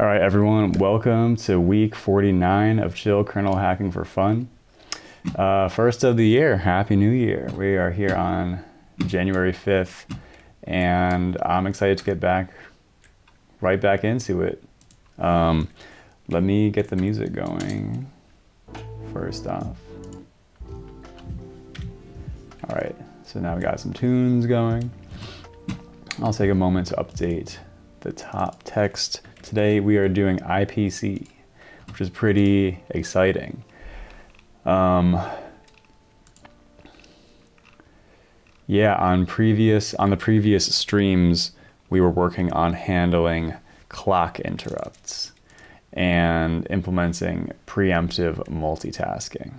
All right, everyone, welcome to week 49 of Chill Kernel Hacking for Fun. First of the year, Happy New Year. We are here on January 5th, and I'm excited to get right back into it. Let me get the music going first off. All right, so now we got some tunes going. I'll take a moment to update the top text. Today we are doing IPC, which is pretty exciting. Yeah, on the previous streams, we were working on handling clock interrupts and implementing preemptive multitasking.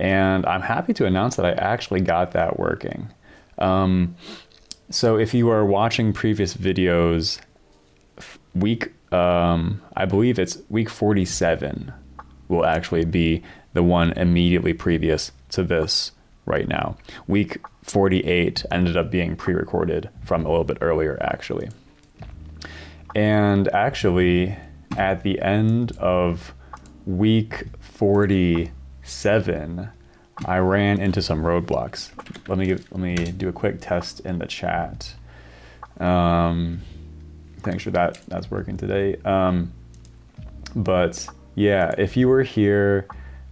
And I'm happy to announce that I actually got that working. So if you are watching previous videos, I believe it's week 47 will actually be the one immediately previous to this right now. Week 48 ended up being pre-recorded from a little bit earlier, actually. And actually, at the end of week 47, I ran into some roadblocks. Let me do a quick test in the chat. Make sure that's working today. But yeah, if you were here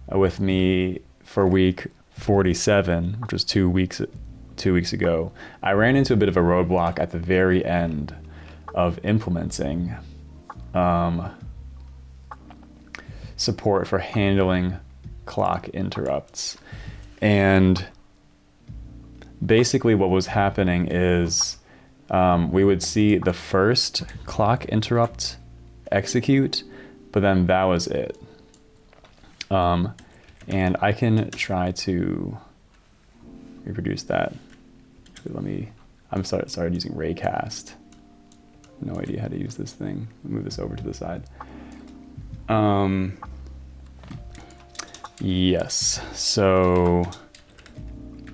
with me for week 47, which was 2 weeks ago, I ran into a bit of a roadblock at the very end of implementing support for handling clock interrupts. And basically what was happening is we would see the first clock interrupt execute, but then that was it. And I can try to reproduce that. I'm started using Raycast. No idea how to use this thing. Move this over to the side. Yes, so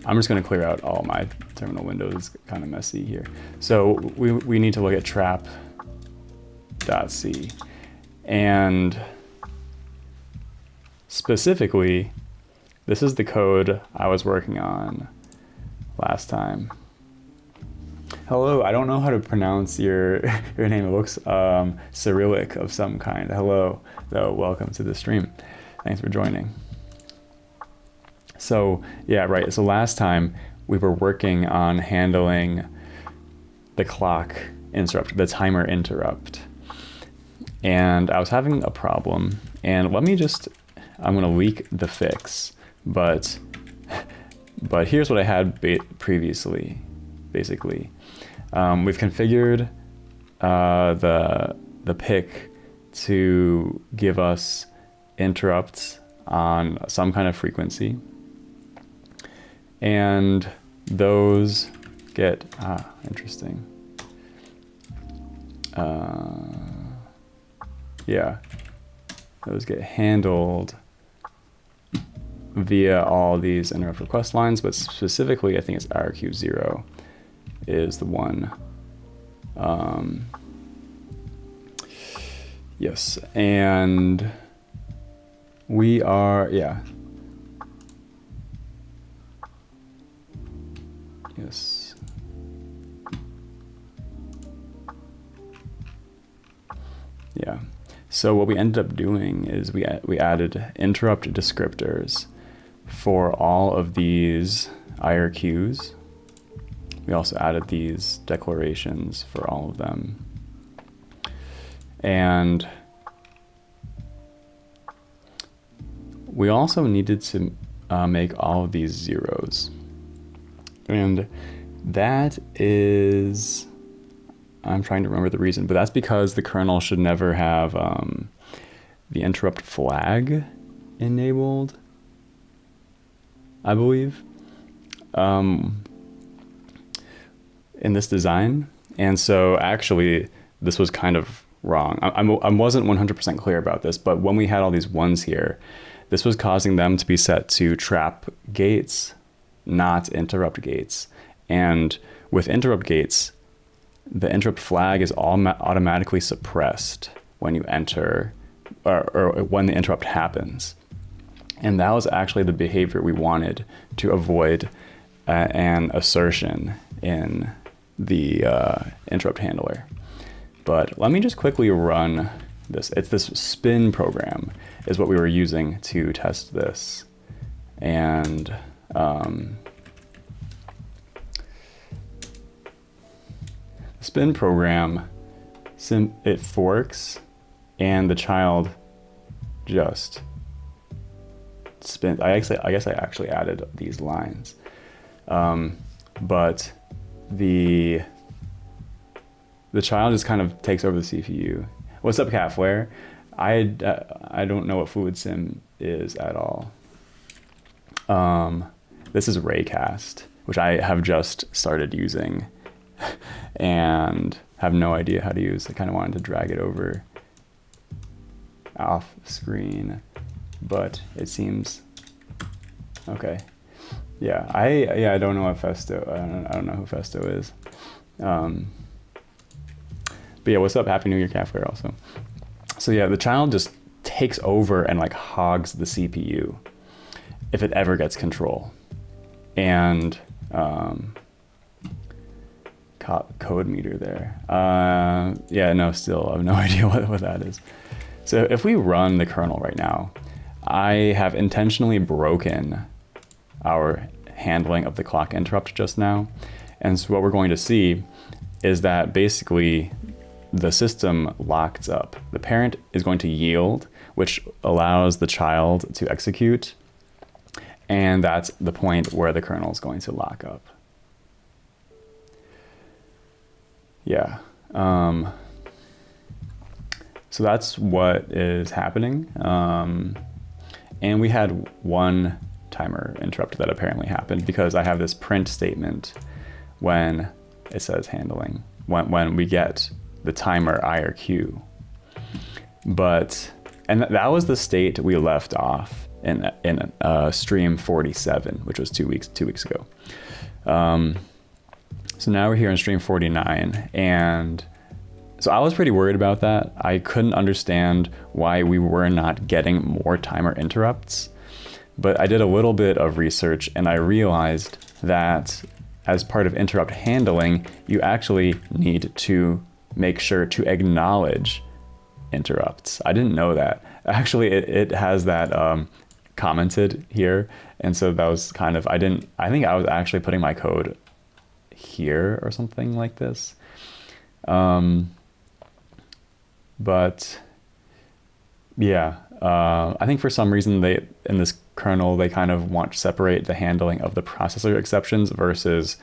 I'm just going to clear out all my terminal windows. It's kind of messy here. So we need to look at trap.c. And specifically, this is the code I was working on last time. Hello, I don't know how to pronounce your name. It looks Cyrillic of some kind. Hello, though, welcome to the stream. Thanks for joining. So yeah, right. So last time we were working on handling the clock interrupt, the timer interrupt. And I was having a problem. And I'm going to leak the fix, but here's what I had previously, basically. We've configured the pick to give us interrupts on some kind of frequency. And those get, interesting. Yeah, those get handled via all these interrupt request lines, but specifically I think it's RQ0 is the one. Yes, and we are, yeah. Yes. Yeah. So what we ended up doing is we added interrupt descriptors for all of these IRQs. We also added these declarations for all of them. And we also needed to make all of these zeros. And that is, I'm trying to remember the reason, but that's because the kernel should never have the interrupt flag enabled, I believe, in this design. And so actually this was kind of wrong. I wasn't 100% clear about this, but when we had all these ones here, this was causing them to be set to trap gates, not interrupt gates. And with interrupt gates, the interrupt flag is automatically suppressed when you enter, or when the interrupt happens. And that was actually the behavior we wanted to avoid an assertion in the interrupt handler. But let me just quickly run this. It's this spin program is what we were using to test this. And the spin program, it forks and the child just spins. I guess I actually added these lines. But the child just kind of takes over the CPU. What's up, Cat Flare? I don't know what Fluid Sim is at all. This is Raycast, which I have just started using and have no idea how to use. I kind of wanted to drag it over off screen, but it seems okay. Yeah, I don't know what Festo. I don't know who Festo is. But yeah, what's up? Happy New Year, Cat Flare also. So yeah, the child just takes over and like hogs the CPU if it ever gets control. And code meter there. Yeah, no, still I have no idea what that is. So if we run the kernel right now, I have intentionally broken our handling of the clock interrupt just now. And so what we're going to see is that basically the system locks up. The parent is going to yield, which allows the child to execute. And that's the point where the kernel is going to lock up. Yeah. So that's what is happening. And we had one timer interrupt that apparently happened because I have this print statement when it says handling, when we get the timer IRQ. And that was the state we left off in stream 47, which was 2 weeks ago. So now we're here in stream 49, and so I was pretty worried about that. I couldn't understand why we were not getting more timer interrupts, but I did a little bit of research and I realized that as part of interrupt handling, you actually need to make sure to acknowledge interrupts. I didn't know that. Actually, it has that commented here, and so that was kind of, I think I was actually putting my code here or something like this. But yeah, I think for some reason in this kernel, they kind of want to separate the handling of the processor exceptions versus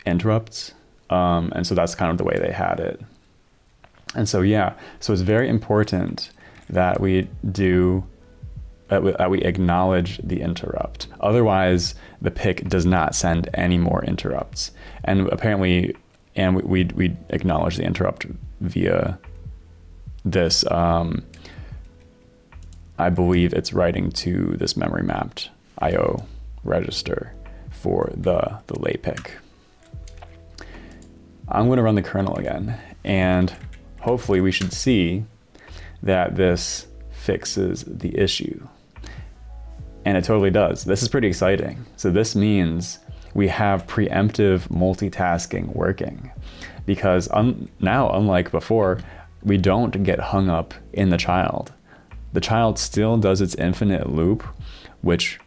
interrupts. And so that's kind of the way they had it. And so, yeah, so it's very important that we acknowledge the interrupt. Otherwise, the PIC does not send any more interrupts. And apparently, we acknowledge the interrupt via this, I believe it's writing to this memory mapped IO register for the lay PIC. I'm going to run the kernel again, and hopefully we should see that this fixes the issue. And it totally does. This is pretty exciting. So this means we have preemptive multitasking working, because now, unlike before, we don't get hung up in the child. The child still does its infinite loop, which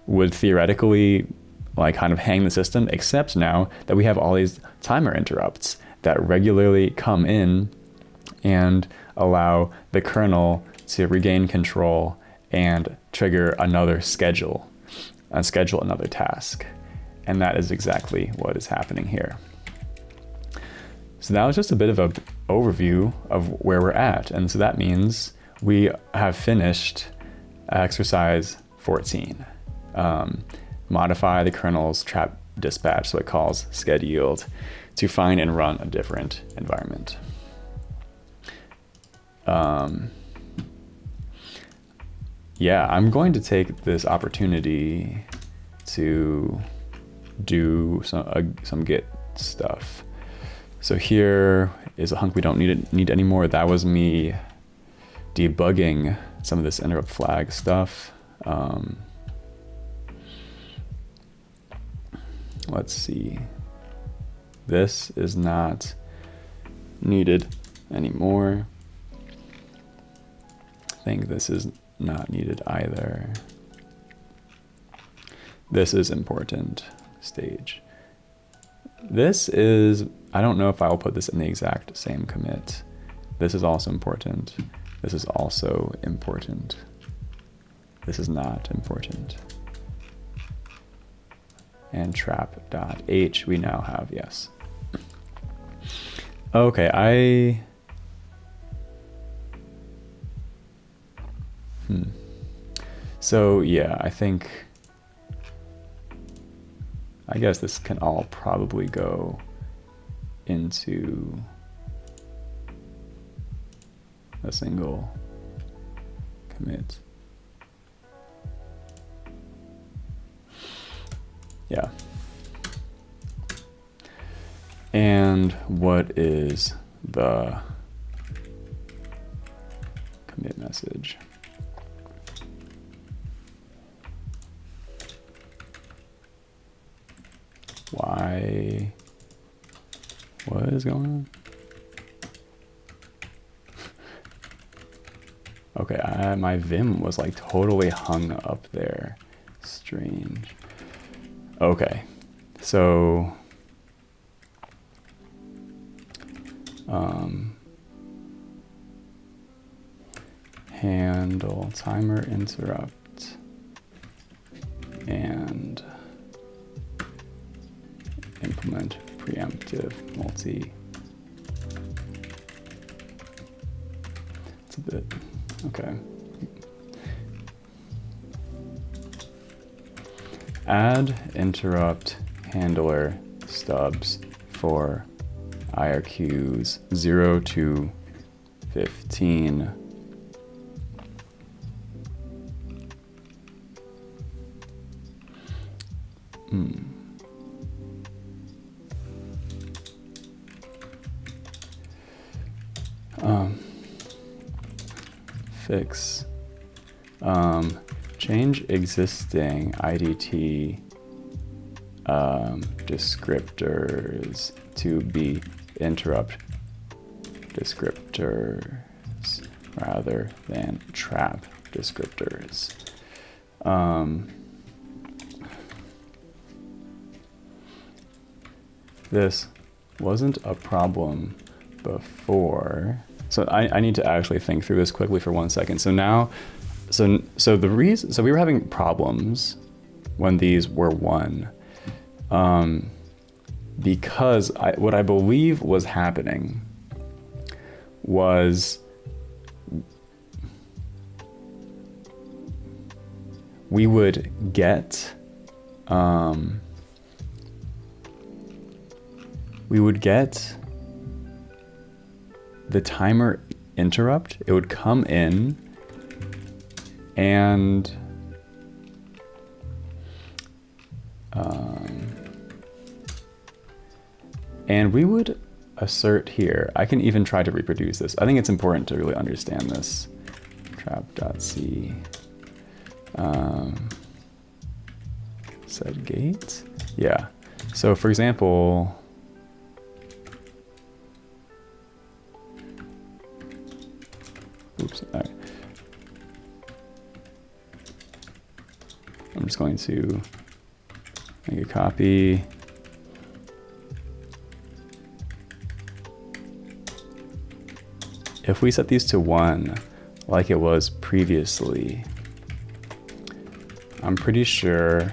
would theoretically like kind of hang the system, except now that we have all these timer interrupts that regularly come in and allow the kernel to regain control and trigger another schedule another task. And that is exactly what is happening here. So that was just a bit of an overview of where we're at. And so that means we have finished exercise 14. Modify the kernel's trap dispatch so it calls scheduled to find and run a different environment. Yeah, I'm going to take this opportunity to do some Git stuff. So here is a hunk we don't need anymore. That was me debugging some of this interrupt flag stuff. Let's see. This is not needed anymore. I think this is not needed either. This is important stage. This is, I don't know if I'll put this in the exact same commit. This is also important. This is also important. This is not important. And trap.h we now have, yes. Okay, So yeah, I guess this can all probably go into a single commit. Yeah. And what is the commit message? Why? What is going on? Okay, my Vim was like totally hung up there. Strange. Okay, so handle timer interrupt and implement preemptive multi. It's a bit, okay. Add interrupt handler stubs for IRQs 0 to 15. Fix. Change existing IDT descriptors to be interrupt descriptors rather than trap descriptors. This wasn't a problem before. So I need to actually think through this quickly for 1 second. So now, so the reason, so we were having problems when these were 1, because what I believe was happening was we would get the timer interrupt. It would come in and we would assert here. I can even try to reproduce this. I think it's important to really understand this. Trap.c set gate. Yeah. So for example, oops. All right. I'm just going to make a copy. If we set these to 1, like it was previously, I'm pretty sure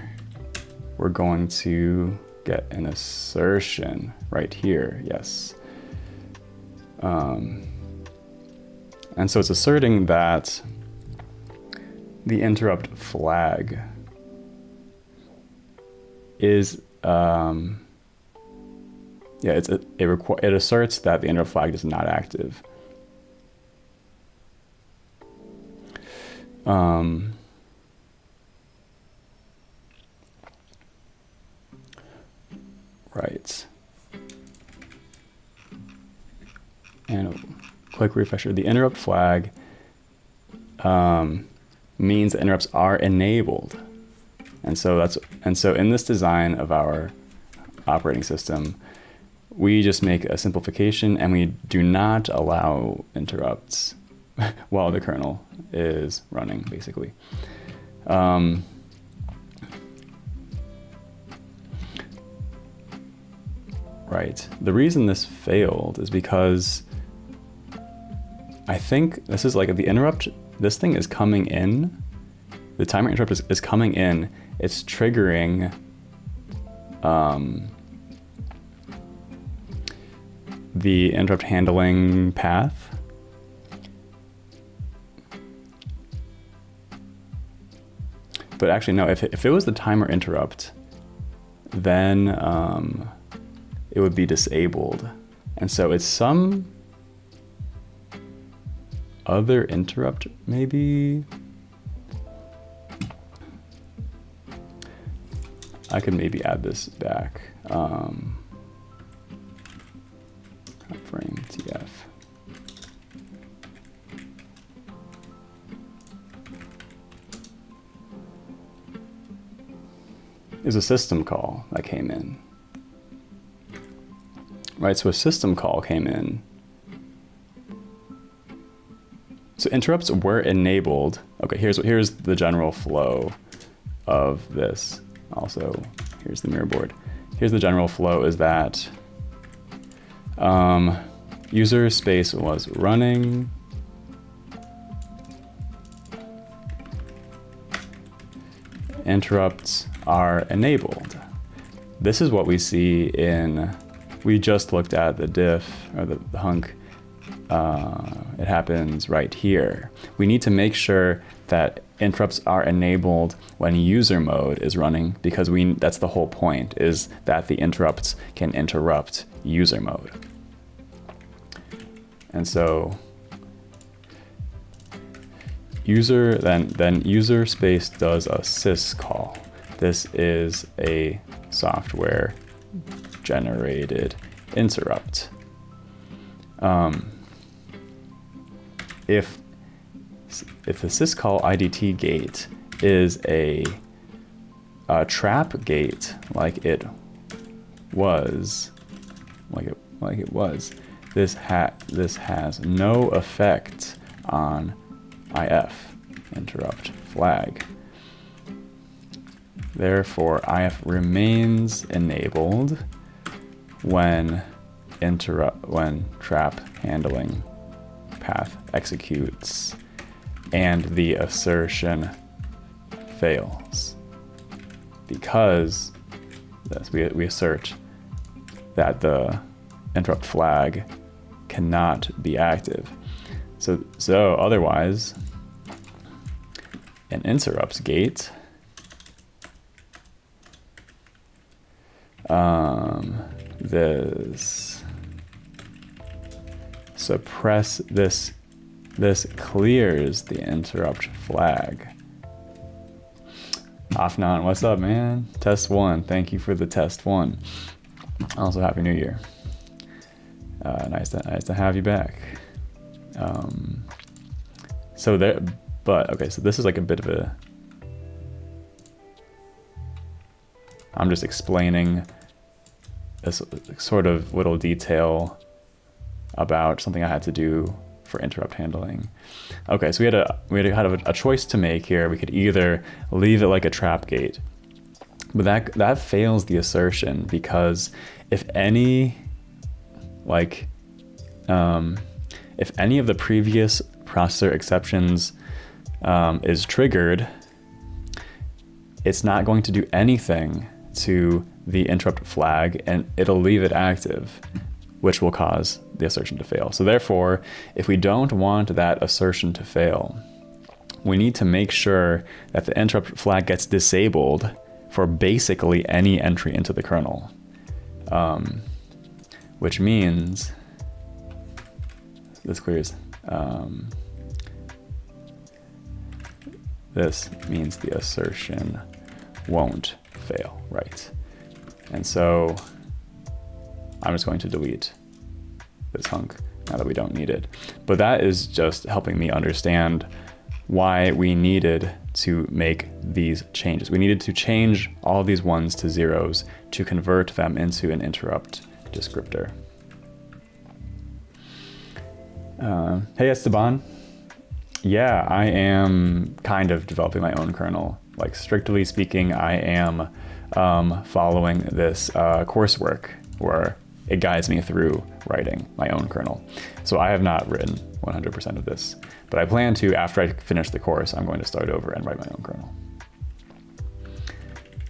we're going to get an assertion right here. Yes. And so it's asserting that the interrupt flag is, it asserts that the interrupt flag is not active. Right. And quick refresher, the interrupt flag means that interrupts are enabled. And so in this design of our operating system, we just make a simplification and we do not allow interrupts while the kernel is running, basically. Right. The reason this failed is because I think this is like the interrupt, this thing is coming in, the timer interrupt is coming in, it's triggering the interrupt handling path. But actually, no, if it was the timer interrupt, then it would be disabled. And so it's some other interrupt, maybe? I could maybe add this back. Frame TF. Is a system call that came in. Right, so a system call came in. So interrupts were enabled. Okay, here's the general flow of this. Also, here's the mirror board. Here's the general flow is that user space was running. Interrupts are enabled. This is what we see in, we just looked at the diff or the hunk. It happens right here. We need to make sure that interrupts are enabled when user mode is running, because that's the whole point, is that the interrupts can interrupt user mode. And so then user space does a sys call. This is a software generated interrupt. If the syscall IDT gate is a trap gate like it was, this has no effect on IF, interrupt flag. Therefore, IF remains enabled when trap handling path executes and the assertion fails, because we assert that the interrupt flag cannot be active. So otherwise, an interrupts gate this suppress this clears the interrupt flag. Afnan, what's up, man? Test 1. Thank you for the test 1. Also, Happy New Year. Nice to have you back. So this is like a bit of a. I'm just explaining this sort of little detail about something I had to do for interrupt handling. Okay, so we had kind of a choice to make here. We could either leave it like a trap gate, but that fails the assertion, because if any of the previous processor exceptions is triggered, it's not going to do anything to the interrupt flag, and it'll leave it active, which will cause the assertion to fail. So therefore, if we don't want that assertion to fail, we need to make sure that the interrupt flag gets disabled for basically any entry into the kernel, which means this clears. This means the assertion won't fail, right? And so I'm just going to delete this hunk now that we don't need it. But that is just helping me understand why we needed to make these changes. We needed to change all of these ones to zeros to convert them into an interrupt descriptor. Hey Esteban. Yeah, I am kind of developing my own kernel. Like, strictly speaking, I am following this coursework where it guides me through writing my own kernel. So I have not written 100% of this, but I plan to. After I finish the course, I'm going to start over and write my own kernel.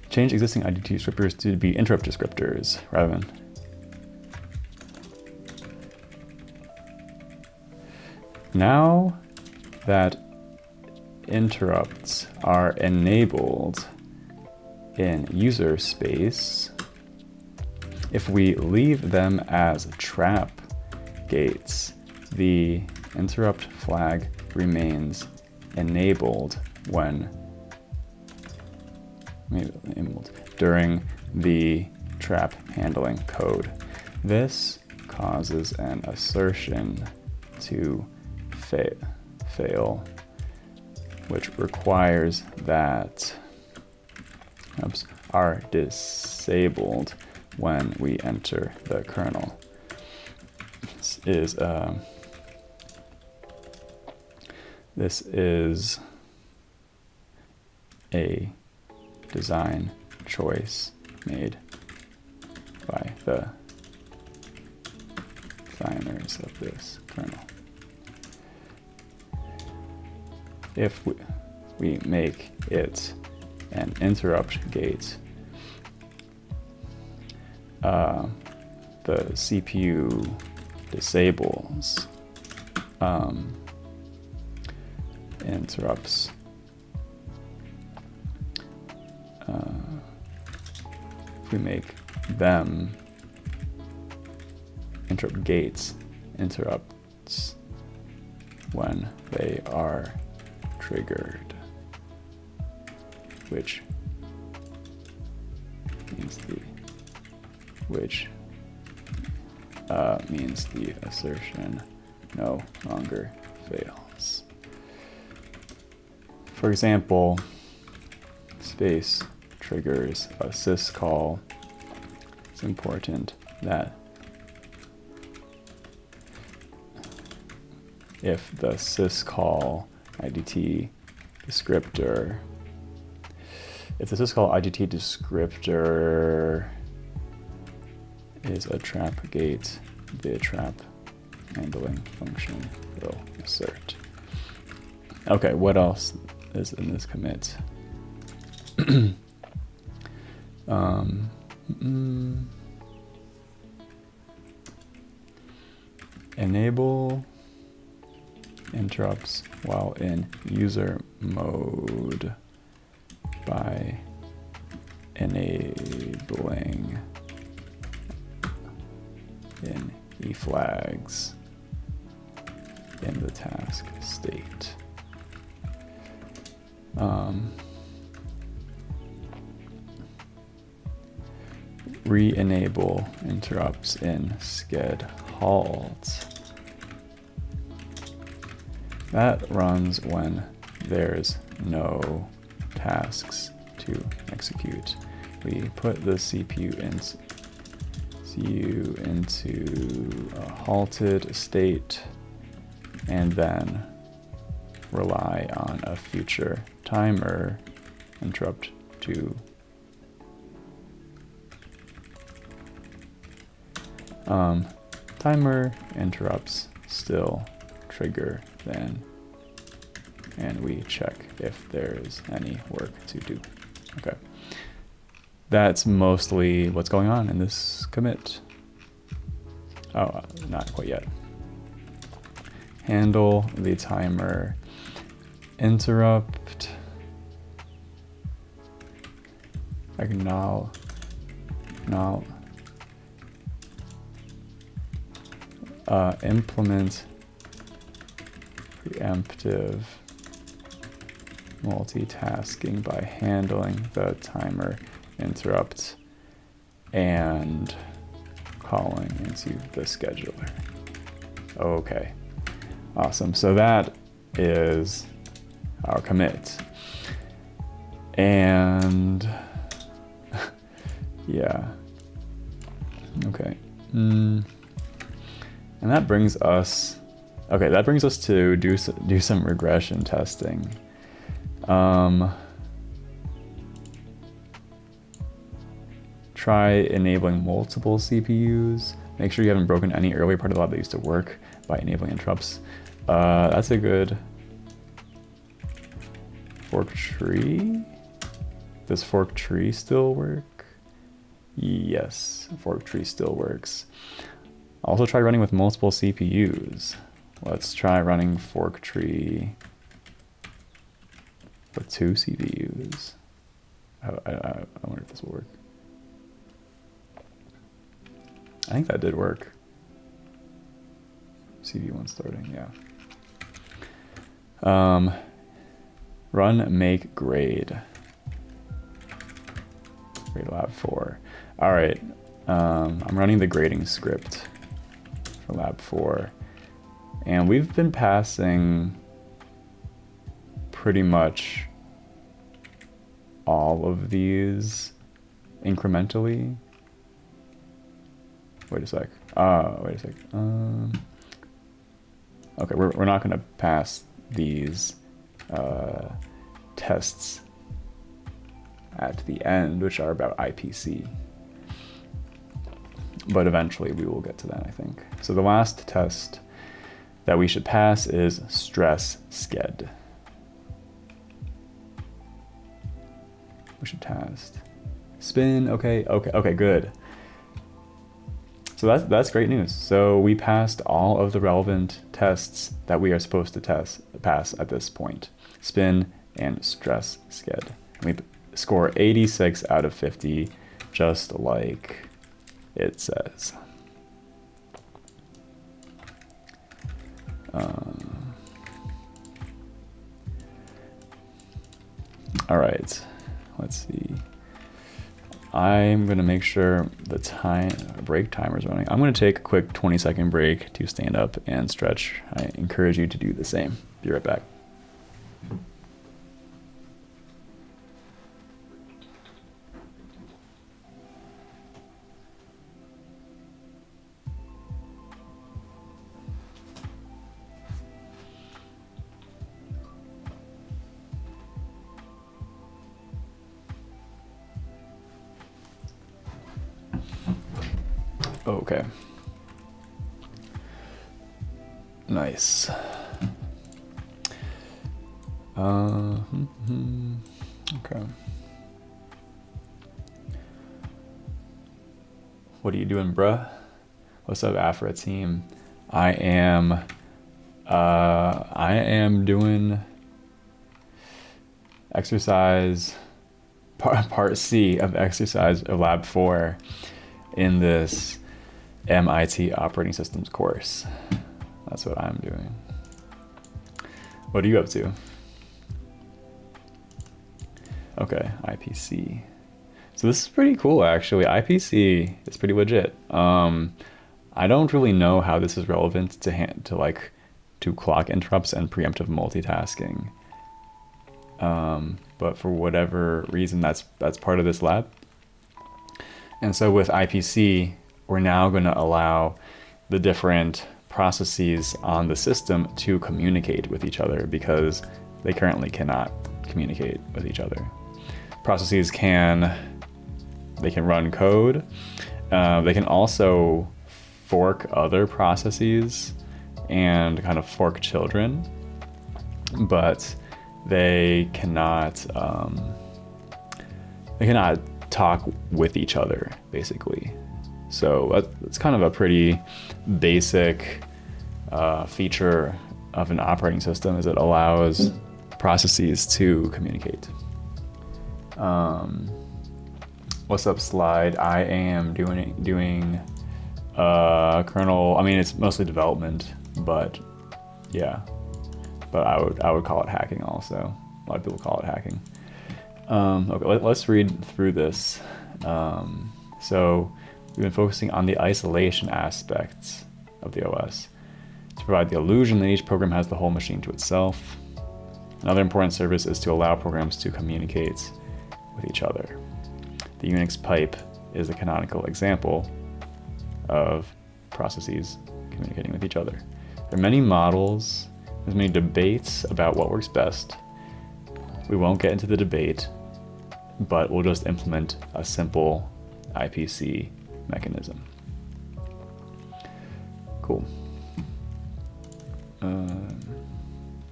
Change existing IDT descriptors to be interrupt descriptors rather than... Now that interrupts are enabled in user space, if we leave them as trap gates, the interrupt flag remains enabled during the trap handling code. This causes an assertion to fail, which requires that are disabled when we enter the kernel. This is a design choice made by the designers of this kernel. If we make it an interrupt gate, the CPU disables interrupts. If we make them interrupt gates, interrupts when they are triggered, which means the assertion no longer fails. For example, space triggers a syscall. It's important that if the syscall IDT descriptor, is a trap gate, the trap handling function will assert. Okay, what else is in this commit? Enable interrupts while in user mode by enabling in eFlags in the task state. Re-enable interrupts in sched halt. That runs when there's no tasks to execute. We put the CPU into a halted state and then rely on a future timer interrupt to timer interrupts still trigger then, and we check if there's any work to do. Okay, that's mostly what's going on in this commit. Oh, not quite yet. Handle the timer interrupt. Implement preemptive multitasking by handling the timer interrupt and calling into the scheduler. Okay, awesome. So that is our commit. And yeah, okay. And that brings us, okay, that brings us to do some regression testing. Try enabling multiple CPUs. Make sure you haven't broken any earlier part of the lab that used to work by enabling interrupts. That's a good fork tree. Does fork tree still work? Yes, fork tree still works. Also try running with multiple CPUs. Let's try running fork tree with 2 CPUs. I wonder if this will work. I think that did work. CV1 starting, yeah. Run make grade. Grade lab 4. All right, I'm running the grading script for lab 4. And we've been passing pretty much all of these incrementally. Wait a sec. Okay, we're not going to pass these tests at the end, which are about IPC. But eventually we will get to that, I think. So the last test that we should pass is stress sched. We should test. Spin, okay, good. So that's great news. So we passed all of the relevant tests that we are supposed to pass at this point. Spin and stress sched. We score 86 out of 50, just like it says. All right, let's see. I'm gonna make sure the break timer is running. I'm gonna take a quick 20-second break to stand up and stretch. I encourage you to do the same. Be right back. Okay. Nice. Okay. What are you doing, bruh? What's up, Afra team? I am doing exercise part C of exercise of lab 4 in this MIT operating systems course. That's what I'm doing. What are you up to? Okay, IPC. So this is pretty cool, actually. IPC is pretty legit. I don't really know how this is relevant to clock interrupts and preemptive multitasking. But for whatever reason, that's part of this lab. And so with IPC, we're now going to allow the different processes on the system to communicate with each other because they currently cannot communicate with each other. Processes can run code. They can also fork other processes and kind of fork children, but they cannot talk with each other, basically. So that's kind of a pretty basic feature of an operating system, is it allows processes to communicate. What's up, Slide? I am doing kernel. I mean, it's mostly development, but yeah. But I would call it hacking also. A lot of people call it hacking. Okay, let's read through this. So we've been focusing on the isolation aspects of the OS. to provide the illusion that each program has the whole machine to itself. Another important service is to allow programs to communicate with each other. The Unix pipe is a canonical example of processes communicating with each other. There are many models, there's many debates about what works best. We won't get into the debate, but we'll just implement a simple IPC mechanism. Cool.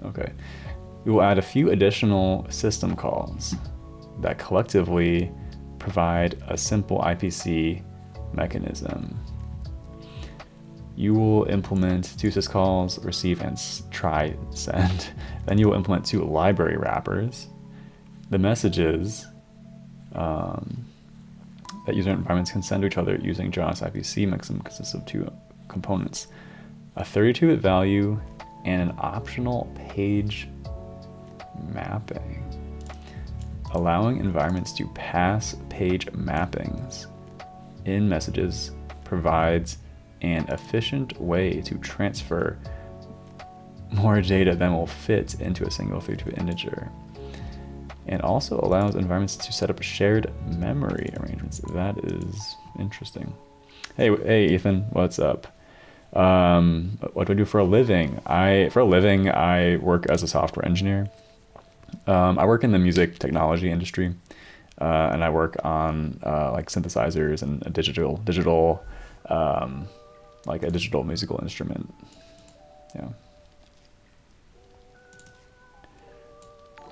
Okay. We will add a few additional system calls that collectively provide a simple IPC mechanism. You will implement two syscalls, receive and try send. Then you will implement two library wrappers. The messages that user environments can send to each other using JAWS IPC mechanism consists of two components: a 32-bit value and an optional page mapping. Allowing environments to pass page mappings in messages provides an efficient way to transfer more data than will fit into a single 32-bit integer, and also allows environments to set up shared memory arrangements. That is interesting. Hey Ethan, what's up? What do I do for a living? I work as a software engineer. I work in the music technology industry, and I work on like synthesizers and a digital like a digital musical instrument. Yeah.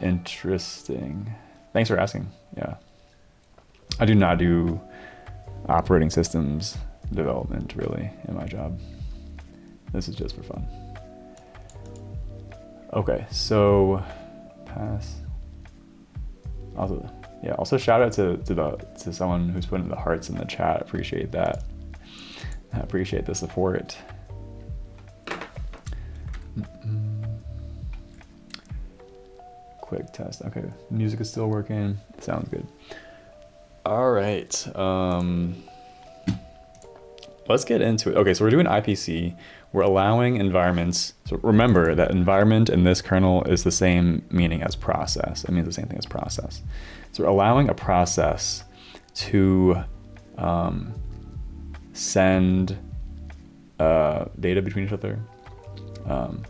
Interesting. Thanks for asking. Yeah. I do not do operating systems development really in my job. This is just for fun. Okay, so pass. Also shout out to someone who's putting the hearts in the chat. Appreciate that. I appreciate the support. Quick test. Okay, music is still working. Sounds good. All right. Let's get into it. Okay, so we're doing IPC. We're allowing environments. So remember that environment in this kernel is the same meaning as process. It means the same thing as process. So we're allowing a process to send data between each other. I'm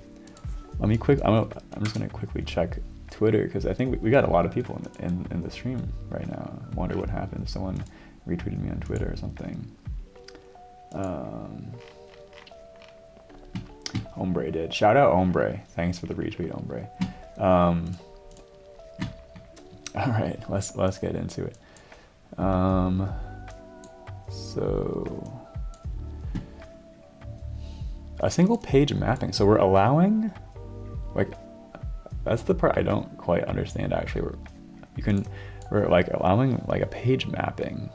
just gonna quickly check Twitter because I think we got a lot of people in the stream right now. I wonder what happened if someone retweeted me on Twitter or something. Ombre did. Shout out Ombre. Thanks for the retweet, Ombre. All right, let's get into it. So a single page mapping. So we're allowing, like, that's the part I don't quite understand actually. We're like allowing like a page mapping.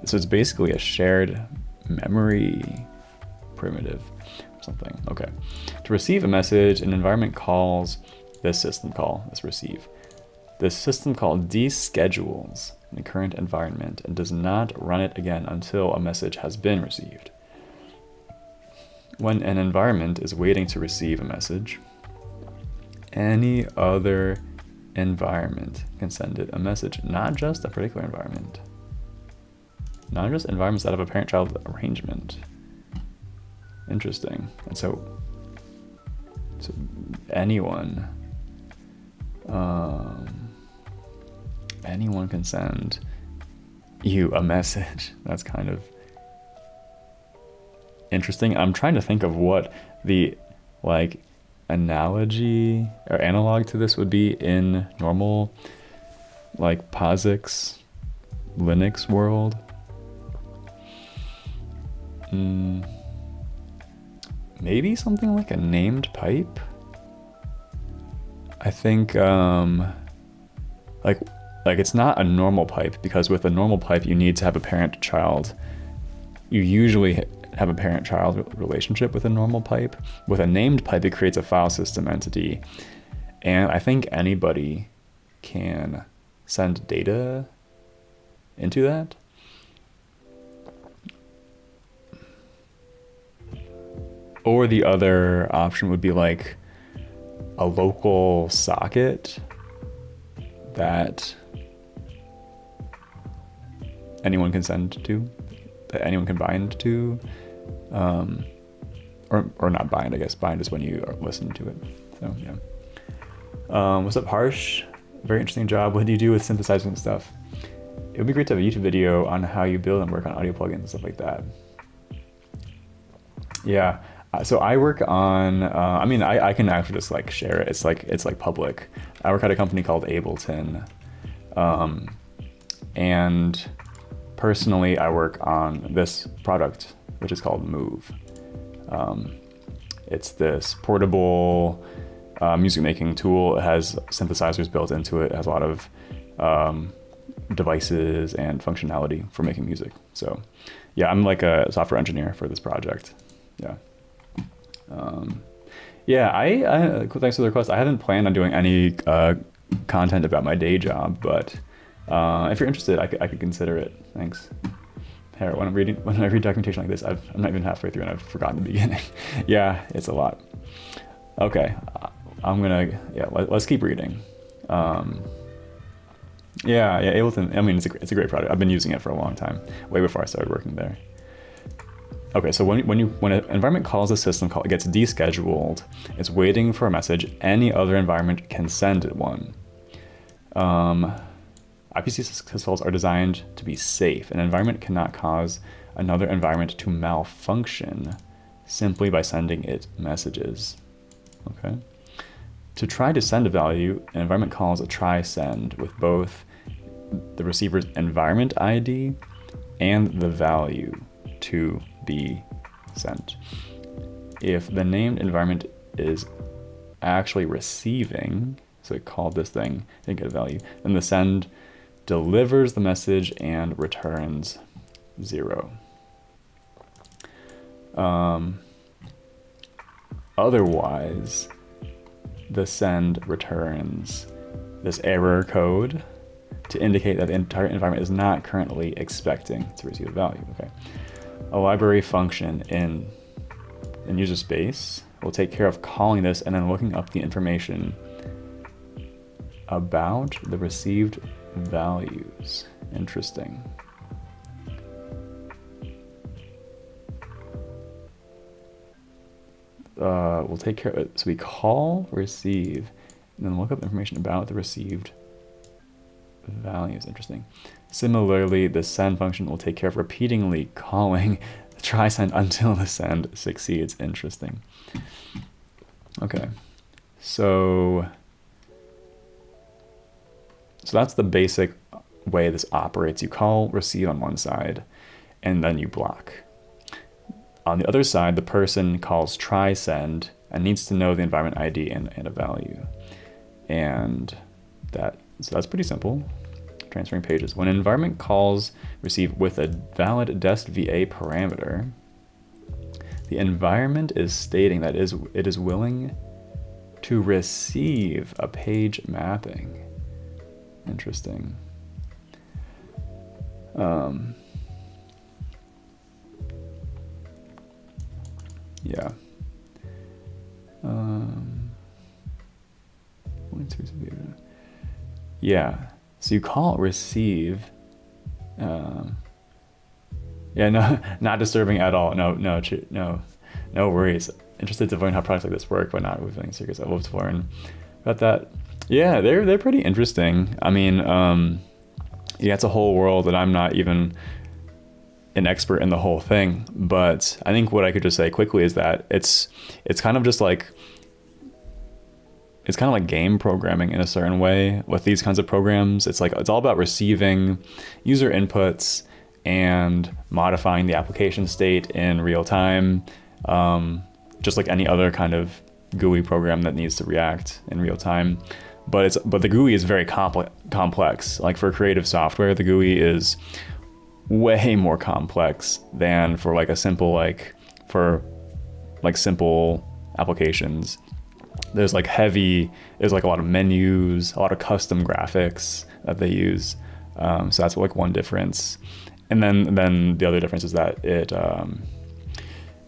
So it's basically a shared memory primitive or something. Okay. To receive a message, an environment calls this system call, this receive. This system call deschedules the current environment and does not run it again until a message has been received. When an environment is waiting to receive a message, any other environment can send it a message, not just a particular environment. Not just environments that have a parent-child arrangement. Interesting. And so anyone can send you a message. That's kind of interesting. I'm trying to think of what the like analogy or analog to this would be in normal like POSIX Linux world. Maybe something like a named pipe. I think like it's not a normal pipe, because with a normal pipe you need to have a parent-child. You usually have a parent-child relationship with a normal pipe. With a named pipe, it creates a file system entity, and I think anybody can send data into that. Or the other option would be like a local socket that anyone can send to, that anyone can bind to, or not bind, I guess. Bind is when you are listening to it. So yeah. What's up, Harsh? Very interesting job. What do you do with synthesizing and stuff? It would be great to have a YouTube video on how you build and work on audio plugins and stuff like that. Yeah. So I work on, I can actually just like share it. It's like public. I work at a company called Ableton. And personally, I work on this product, which is called Move. It's this portable music making tool. It has synthesizers built into it. It has a lot of devices and functionality for making music. So yeah, I'm like a software engineer for this project. Yeah. Thanks for the request. I haven't planned on doing any content about my day job, but if you're interested, I could consider it. Thanks. When I read documentation like this, I'm not even halfway through and I've forgotten the beginning. Yeah, it's a lot. Okay, let's keep reading. Ableton, I mean, it's a great product. I've been using it for a long time, way before I started working there. Okay, so when an environment calls a system call, it gets descheduled. It's waiting for a message. Any other environment can send it one. IPC syscalls are designed to be safe. An environment cannot cause another environment to malfunction simply by sending it messages. Okay. To try to send a value, an environment calls a try send with both the receiver's environment ID and the value to be sent. If the named environment is actually receiving, so it called this thing, didn't get a value, then the send delivers the message and returns 0. Otherwise, the send returns this error code to indicate that the entire environment is not currently expecting to receive a value. Okay. A library function in user space will take care of calling this and then looking up the information about the received values. Interesting. We'll take care of it. So we call receive and then look up information about the received values. Interesting. Similarly, the send function will take care of repeatedly calling the try send until the send succeeds. Interesting. Okay. So that's the basic way this operates. You call receive on one side and then you block. On the other side, the person calls try send and needs to know the environment ID and a value. So that's pretty simple. Transferring pages. When an environment calls receive with a valid dest VA parameter, the environment is stating that it is willing to receive a page mapping. Interesting. Yeah. Yeah. So you call receive. Yeah, no, not disturbing at all. No worries. Interested to learn how products like this work, but not with anything serious. I love to learn about that. Yeah, they're pretty interesting. I mean, yeah, it's a whole world that I'm not even an expert in the whole thing. But I think what I could just say quickly is that it's kind of just like, it's kind of like game programming in a certain way with these kinds of programs. It's all about receiving user inputs and modifying the application state in real time, just like any other kind of GUI program that needs to react in real time. But the GUI is very complex. Like for creative software, the GUI is way more complex than for like a simple simple applications. There's like a lot of menus, a lot of custom graphics that they use. So that's like one difference. And then the other difference is that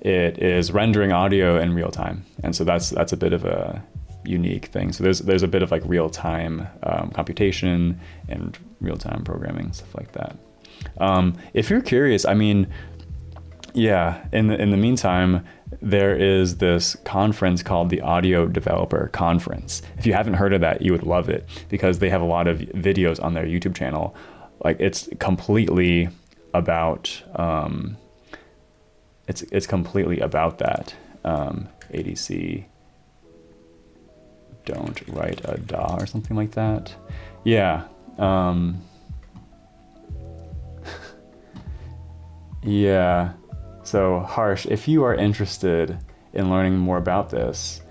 it is rendering audio in real time. And so that's a bit of a unique thing. So there's a bit of like real time computation and real time programming, stuff like that. If you're curious, I mean, yeah, in the meantime, there is this conference called the Audio Developer Conference. If you haven't heard of that, you would love it, because they have a lot of videos on their YouTube channel. Like, it's completely about it's completely about that. ADC, don't write a DAW or something like that. Yeah. Yeah. So Harsh, if you are interested in learning more about this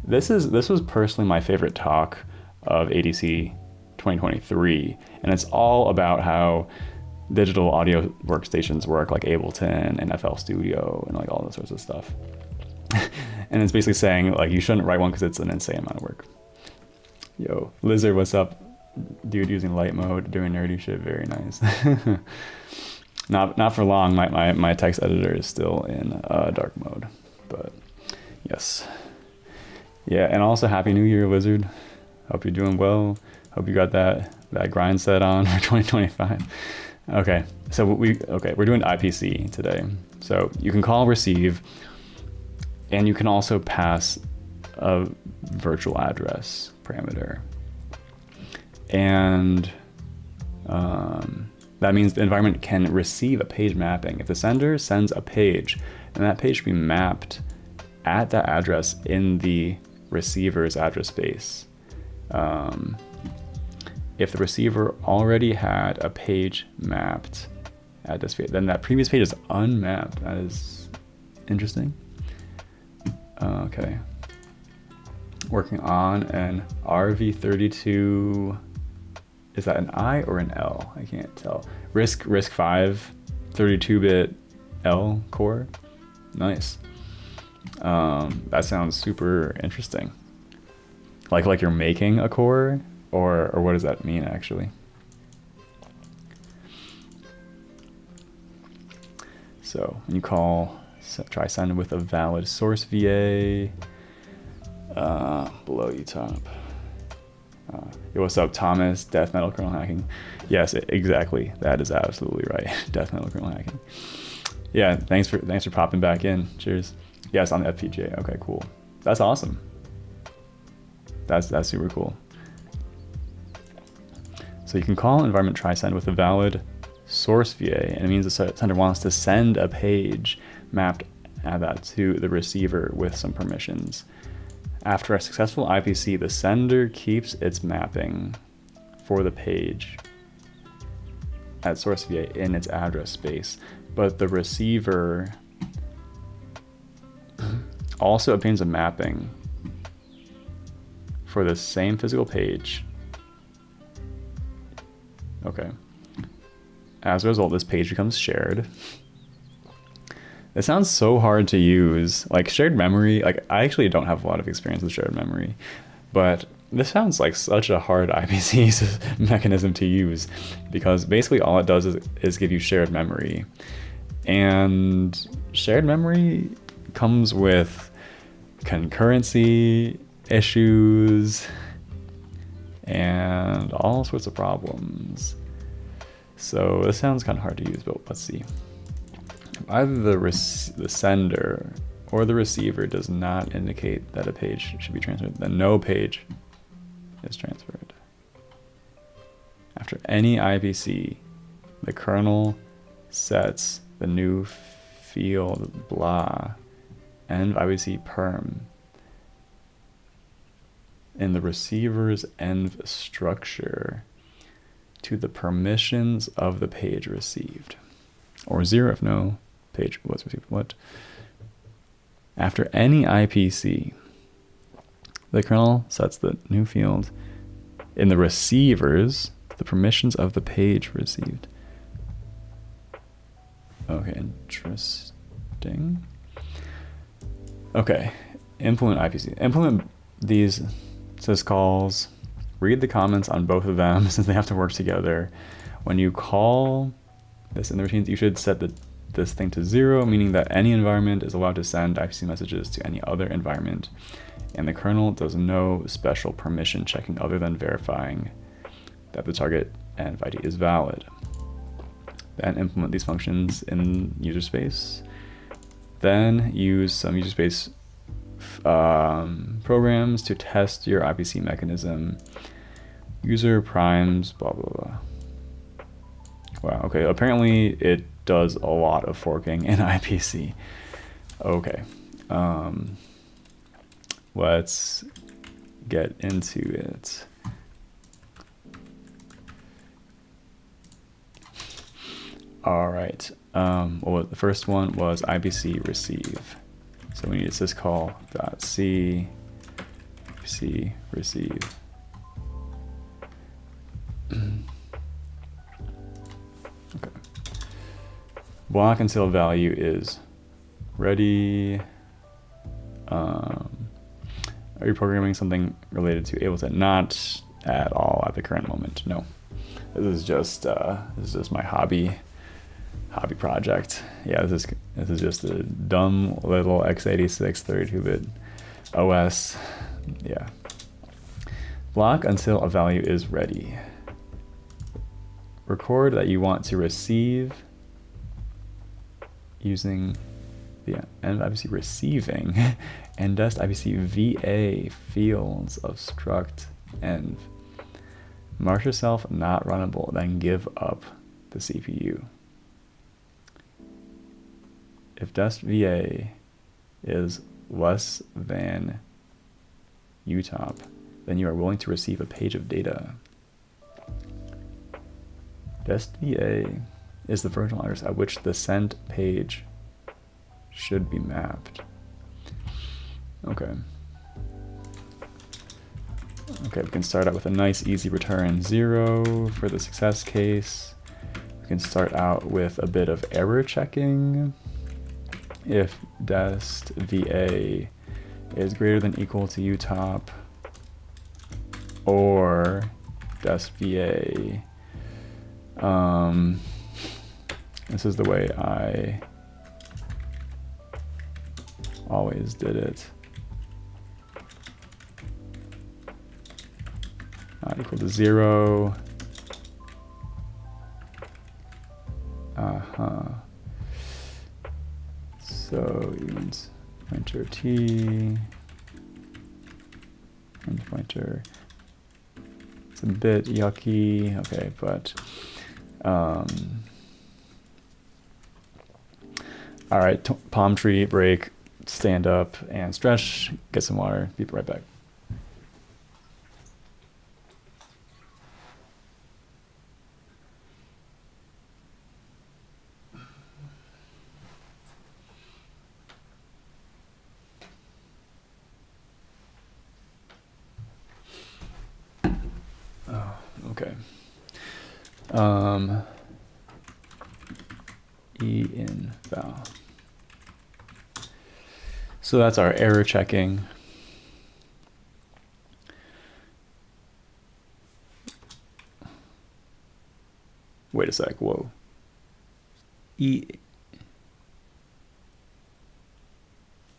was personally my favorite talk of ADC 2023, and it's all about how digital audio workstations work, like Ableton and FL Studio and like all those sorts of stuff. And it's basically saying like you shouldn't write one because it's an insane amount of work. Yo, Lizard, what's up? Dude using light mode, doing nerdy shit, very nice. Not for long. My text editor is still in dark mode, but yes. Yeah, and also Happy New Year, Lizard. Hope you're doing well. Hope you got that grind set on for 2025. Okay, so we're doing IPC today. So you can call receive, and you can also pass a virtual address parameter. And that means the environment can receive a page mapping. If the sender sends a page, then that page should be mapped at that address in the receiver's address space. If the receiver already had a page mapped at this page, then that previous page is unmapped. That is interesting. Okay. Working on an RV32. Is that an I or an L? I can't tell. RISC-V 32-bit L core. Nice. That sounds super interesting. Like you're making a core, or what does that mean actually? So when you try send with a valid source VA. Below you top. Yo, what's up, Thomas? Death metal kernel hacking. Yes, exactly. That is absolutely right. Death metal kernel hacking. Yeah, thanks for popping back in. Cheers. Yes, on the FPGA. Okay, cool. That's awesome. That's super cool. So you can call environment try send with a valid source VA, and it means the sender wants to send a page mapped at that to the receiver with some permissions. After a successful IPC, the sender keeps its mapping for the page at source VA in its address space, but the receiver also obtains a mapping for the same physical page. Okay. As a result, this page becomes shared. It sounds so hard to use. Like shared memory, like I actually don't have a lot of experience with shared memory, but this sounds like such a hard IPC mechanism to use, because basically all it does is give you shared memory. And shared memory comes with concurrency issues and all sorts of problems. So this sounds kind of hard to use, but let's see. Either the sender or the receiver does not indicate that a page should be transferred, then no page is transferred. After any IPC, the kernel sets the new field blah env IPC perm in the receiver's env structure to the permissions of the page received, or 0 if no page was received. What? After any IPC, the kernel sets the new field in the receivers the permissions of the page received. Okay, interesting. Okay, implement IPC. Implement these syscalls. Read the comments on both of them since they have to work together. When you call this in the routines, you should set the this thing to 0, meaning that any environment is allowed to send IPC messages to any other environment, and the kernel does no special permission checking other than verifying that the target env ID is valid. Then implement these functions in user space. Then use some user space programs to test your IPC mechanism. User primes, blah, blah, blah. Wow, okay, apparently it does a lot of forking in IPC. Okay, let's get into it. All right, well, the first one was IPC receive. So we need syscall.c IPC receive. Okay. Block until value is ready. Are you programming something related to Ableton? Not at all at the current moment. No. This is just my hobby project. Yeah, this is just a dumb little x86 32-bit OS. Yeah. Block until a value is ready. Record that you want to receive using the env IPC receiving and dest IPC VA fields of struct env. Mark yourself not runnable, then give up the CPU. If dest VA is less than utop, then you are willing to receive a page of data. Dest VA is the version address at which the sent page should be mapped. Okay. Okay, we can start out with a nice easy return 0 for the success case. We can start out with a bit of error checking. If dest VA is greater than equal to utop, or dest VA, this is the way I always did it. Not equal to 0. So evens pointer t, and pointer. It's a bit yucky, okay, but all right, palm tree break, stand up and stretch, get some water, be right back. Okay. E in val. So that's our error checking. Wait a sec, whoa. E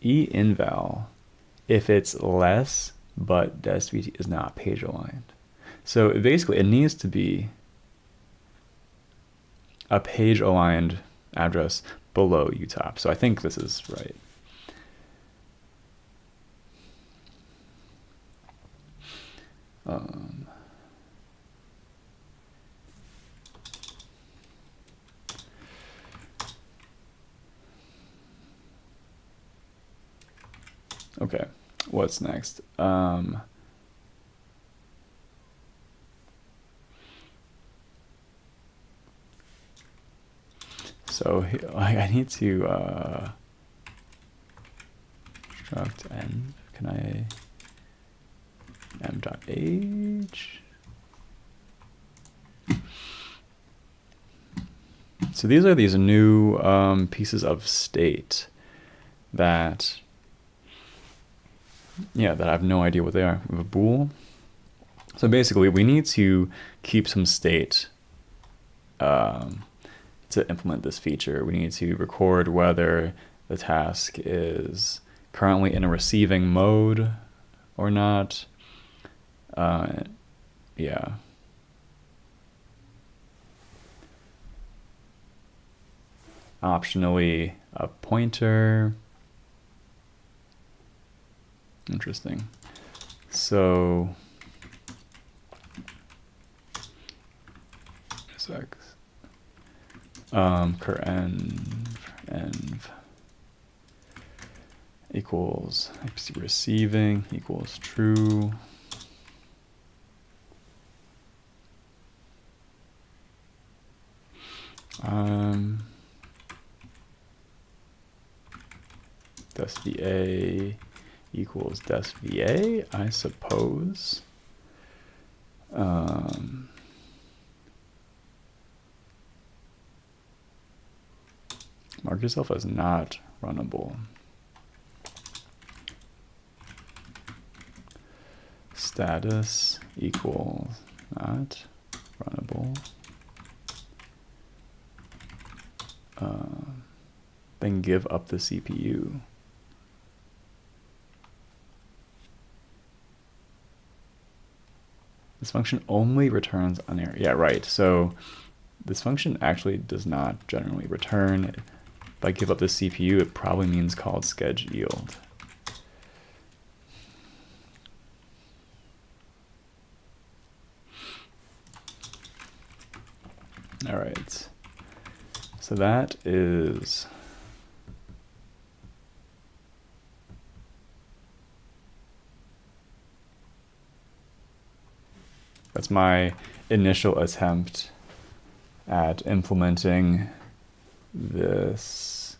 in val if it's less, but dest VT is not page aligned. So basically it needs to be a page aligned address below utop. So I think this is right. Okay, what's next? So I need to struct env. Can I m.h? So these are these new pieces of state that, yeah, that I have no idea what they are. We have a bool. So basically we need to keep some state to implement this feature, we need to record whether the task is currently in a receiving mode or not. Yeah. Optionally, a pointer. Interesting. So, env equals receiving equals true. DESVA equals DESVA, I suppose. Mark yourself as not runnable. Status equals not runnable. Then give up the CPU. This function only returns an error. Yeah, right. So this function actually does not generally return. If I give up the CPU, it probably means called schedule yield. All right. So that is that's my initial attempt at implementing this.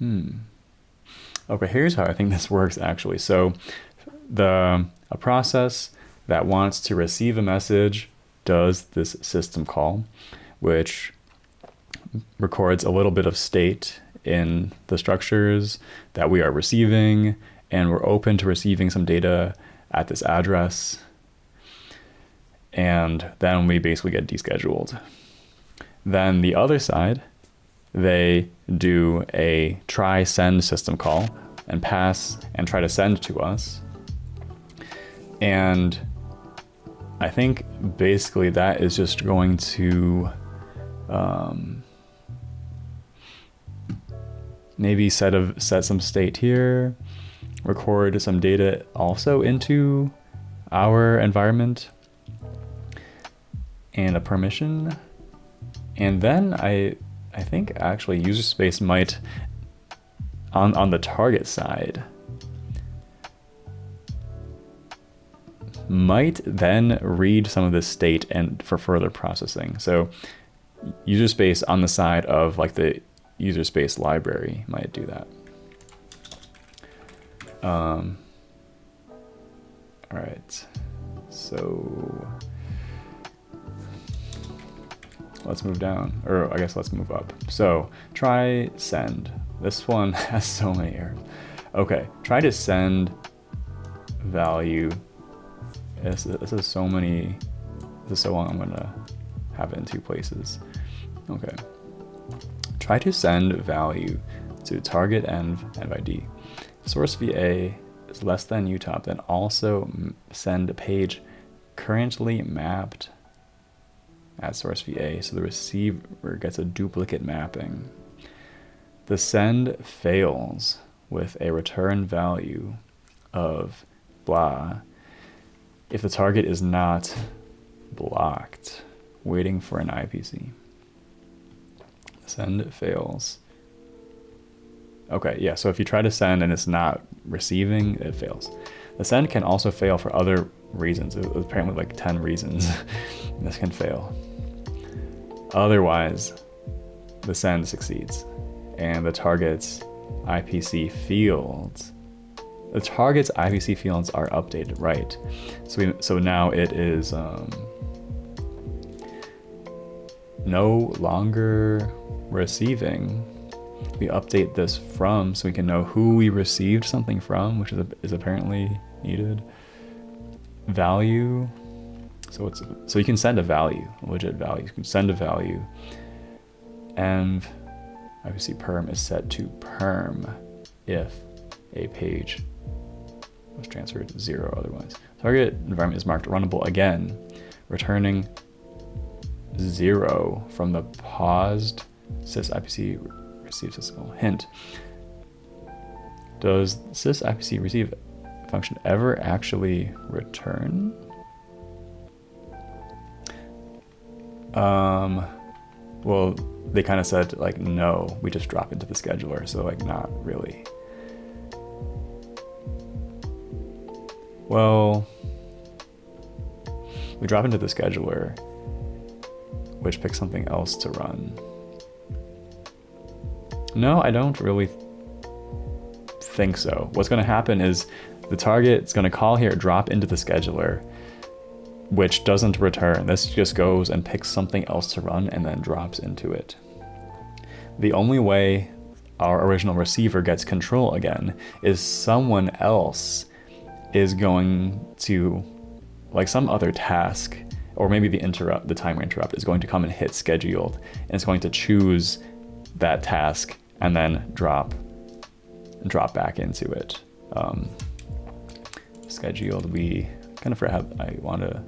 Okay, here's how I think this works actually. So a process that wants to receive a message does this system call, which records a little bit of state in the structures that we are receiving, and we're open to receiving some data at this address. And then we basically get descheduled. Then the other side, they do a try send system call and pass and try to send to us. And I think basically that is just going to maybe set some state here, record some data also into our environment, and a permission. And then I think actually user space might, on the target side, might then read some of this state and for further processing. So user space on the side of like the user space library might do that. All right, so let's move down, or I guess let's move up. So try send. This one has so many errors. Okay, try to send value. This is so many. This is so long. I'm gonna have it in two places. Okay. Try to send value to target env ID. Source VA is less than utop. Then also send a page currently mapped at source VA, so the receiver gets a duplicate mapping. The send fails with a return value of blah if the target is not blocked, waiting for an IPC. Send fails. Okay, yeah, so if you try to send and it's not receiving, it fails. The send can also fail for other reasons. Apparently like 10 reasons this can fail. Otherwise, the send succeeds. And the target's IPC fields, the target's IPC fields are updated, right? So now it is no longer receiving. We update this from so we can know who we received something from, which is apparently needed. Value So you can send a value, a legit value. You can send a value, and obviously perm is set to perm if a page was transferred to 0 otherwise. Target environment is marked runnable again, returning 0 from the paused sysIPC receive system. Hint: does sysIPC receive function ever actually return? Well, they kind of said like, no, we just drop into the scheduler. So like, not really. Well, we drop into the scheduler, which picks something else to run. No, I don't really think so. What's going to happen is the target is going to call here, drop into the scheduler, which doesn't return. This just goes and picks something else to run and then drops into it. The only way our original receiver gets control again is someone else is going to, like some other task, or maybe the timer interrupt is going to come and hit scheduled, and it's going to choose that task and then drop back into it. Scheduled, we kind of forgot how I want to.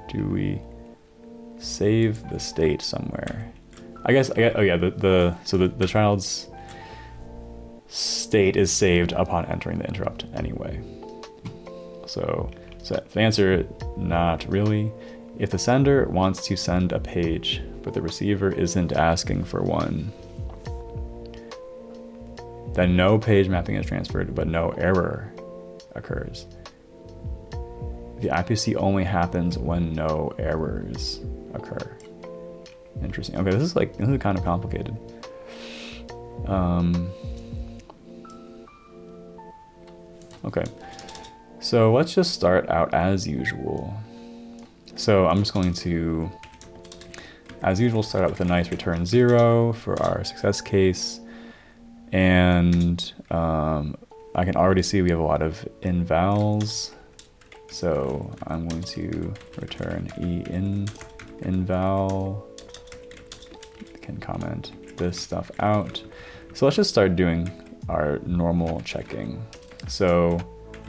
Do we save the state somewhere? I guess, oh yeah, the child's state is saved upon entering the interrupt anyway. So the answer, not really. If the sender wants to send a page, but the receiver isn't asking for one, then no page mapping is transferred, but no error occurs. The IPC only happens when no errors occur. Interesting. Okay, this is kind of complicated. Okay, so let's just start out as usual. So I'm just going to, as usual, start out with a nice return 0 for our success case. And I can already see we have a lot of invals. So I'm going to return inval. Can comment this stuff out. So let's just start doing our normal checking. So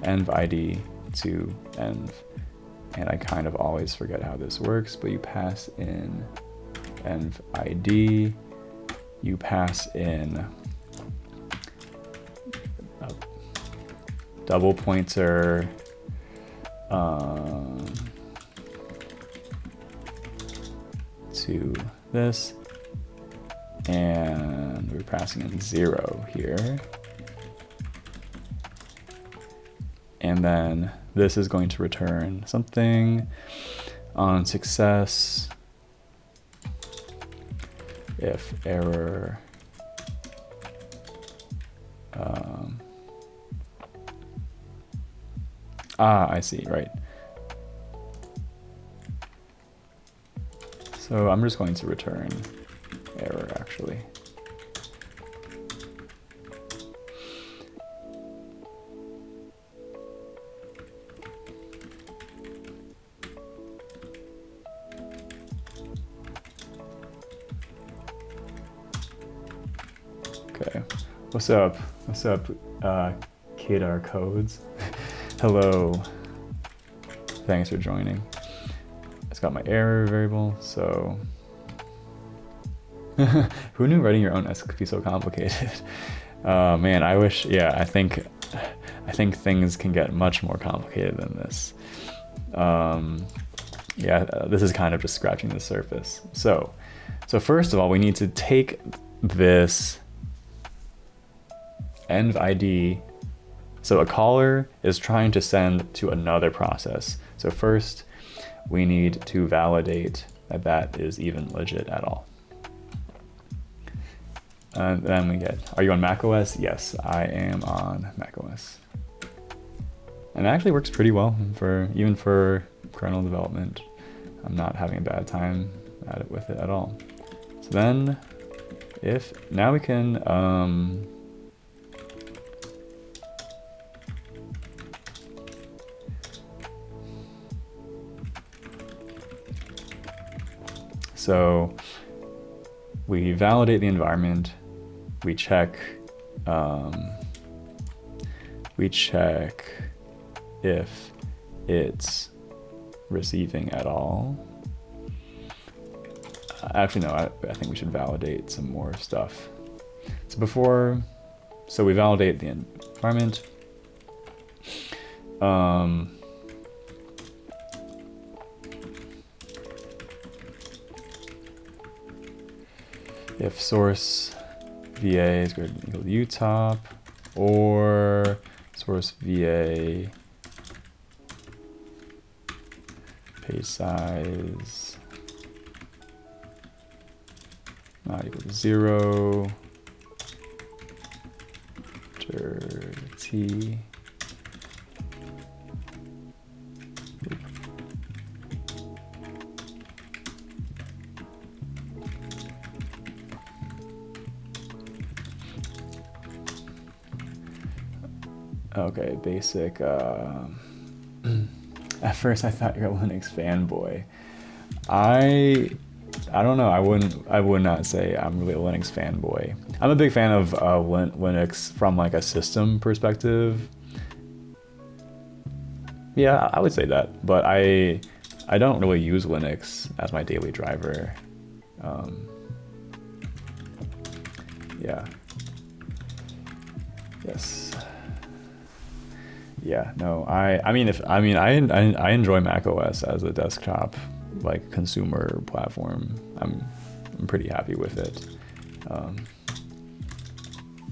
env ID to env, and I kind of always forget how this works, but you pass in env ID, you pass in a double pointer to this, and we're passing in 0 here. And then this is going to return something on success if error I see, right. So I'm just going to return error actually. Okay, what's up? What's up, Kedar Codes? Hello. Thanks for joining. It's got my error variable, so who knew writing your own S could be so complicated? Man, I wish. Yeah, I think things can get much more complicated than this. Yeah, this is kind of just scratching the surface. So first of all, we need to take this env ID. So a caller is trying to send to another process. So first, we need to validate that that is even legit at all. And then we get, are you on macOS? Yes, I am on macOS. And it actually works pretty well even for kernel development. I'm not having a bad time with it at all. So then, now we can, So we validate the environment, we check if it's receiving at all. Actually, no, I think we should validate some more stuff. So we validate the environment. If source VA is greater than equal to utop, or source VA page size not equal to 0, T. Okay, basic. At first I thought you're a Linux fanboy. I don't know. I would not say I'm really a Linux fanboy. I'm a big fan of Linux from like a system perspective. Yeah, I would say that, but I don't really use Linux as my daily driver. Yeah. Yes. Yeah. No. I enjoy Mac OS as a desktop, like consumer platform. I'm pretty happy with it.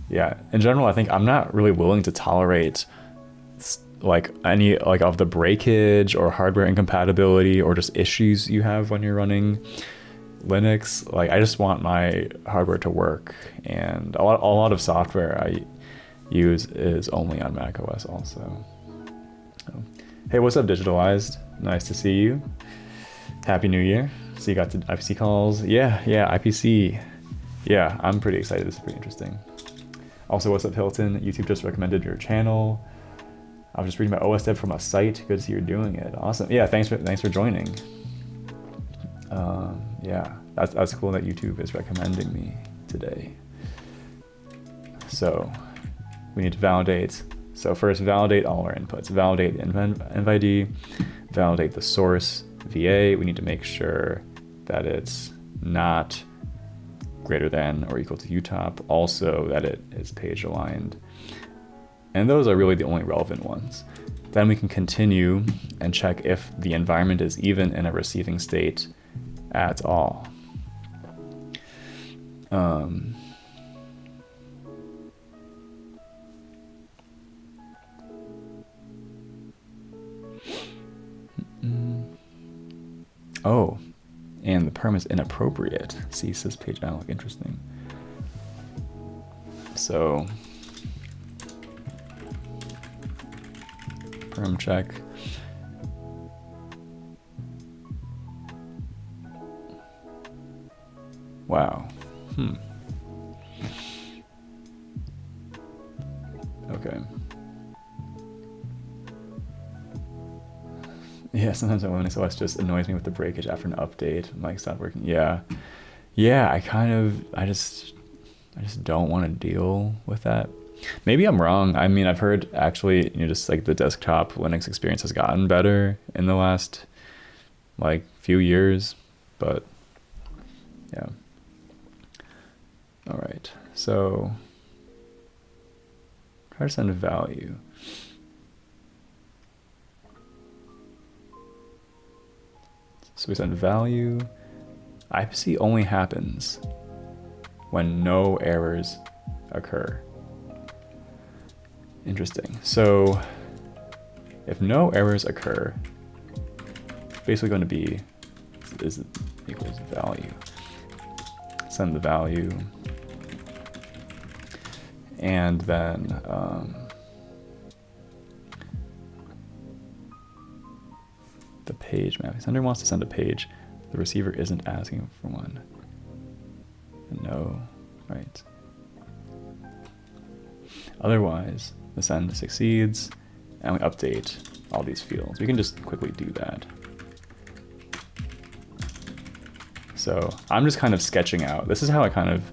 Yeah. In general, I think I'm not really willing to tolerate like any like of the breakage or hardware incompatibility or just issues you have when you're running Linux. Like I just want my hardware to work, and a lot of software I use is only on Mac OS also. So, hey, what's up, Digitalized? Nice to see you. Happy New Year. So you got to IPC calls. Yeah, IPC. Yeah, I'm pretty excited. This is pretty interesting. Also, what's up, Hilton? YouTube just recommended your channel. I was just reading my OS dev from a site. Good to see you're doing it. Awesome. Yeah, thanks for joining. Yeah, that's cool that YouTube is recommending me today. So we need to validate. So first, validate all our inputs. Validate the env ID, validate the source VA. We need to make sure that it's not greater than or equal to utop. Also that it is page aligned. And those are really the only relevant ones. Then we can continue and check if the environment is even in a receiving state at all. Oh, and the perm is inappropriate. See, says page alloc. Interesting. So perm check. Wow. Okay. Yeah, sometimes my Linux OS just annoys me with the breakage after an update. Mic stopped working. Yeah. I just don't want to deal with that. Maybe I'm wrong. I mean, I've heard actually, just like the desktop Linux experience has gotten better in the last like few years, but yeah. All right. So try to send a value. So we send value. IPC only happens when no errors occur. Interesting. So if no errors occur, it's basically going to be is equals value. Send the value, and then the page map. The sender wants to send a page. The receiver isn't asking for one. No, right. Otherwise, the send succeeds, and we update all these fields. We can just quickly do that. So I'm just kind of sketching out. This is how I kind of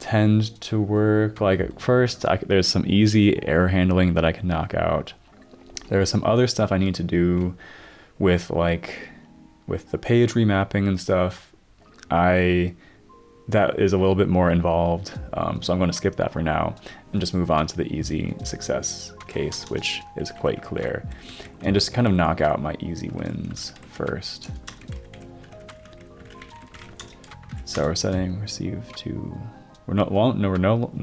tend to work. Like at first, there's some easy error handling that I can knock out. There's some other stuff I need to do with the page remapping and stuff. That is a little bit more involved, so I'm going to skip that for now and just move on to the easy success case, which is quite clear, and just kind of knock out my easy wins first. So we're setting receive to, we're no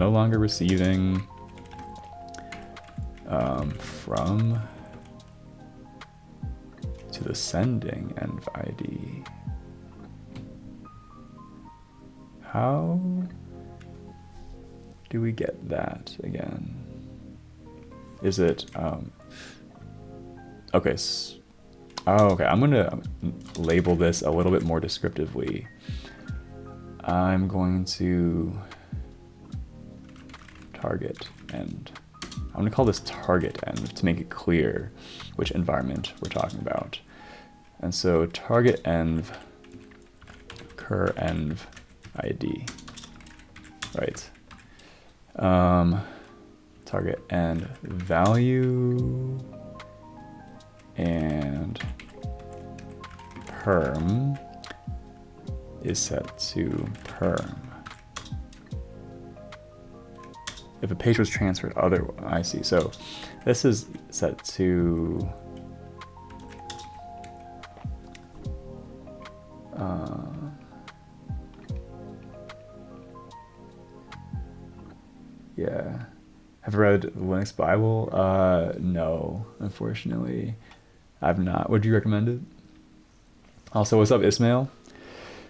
longer receiving from to the sending env ID. How do we get that again? Is it, okay. Okay, I'm gonna label this a little bit more descriptively. I'm going to target end. I'm gonna call this target end to make it clear which environment we're talking about. And so target env cur env ID, right? Target and value and perm is set to perm. If a page was transferred I see. So this is set to yeah. Have you read the Linux Bible? No, unfortunately. I've not. Would you recommend it? Also, what's up, Ismail?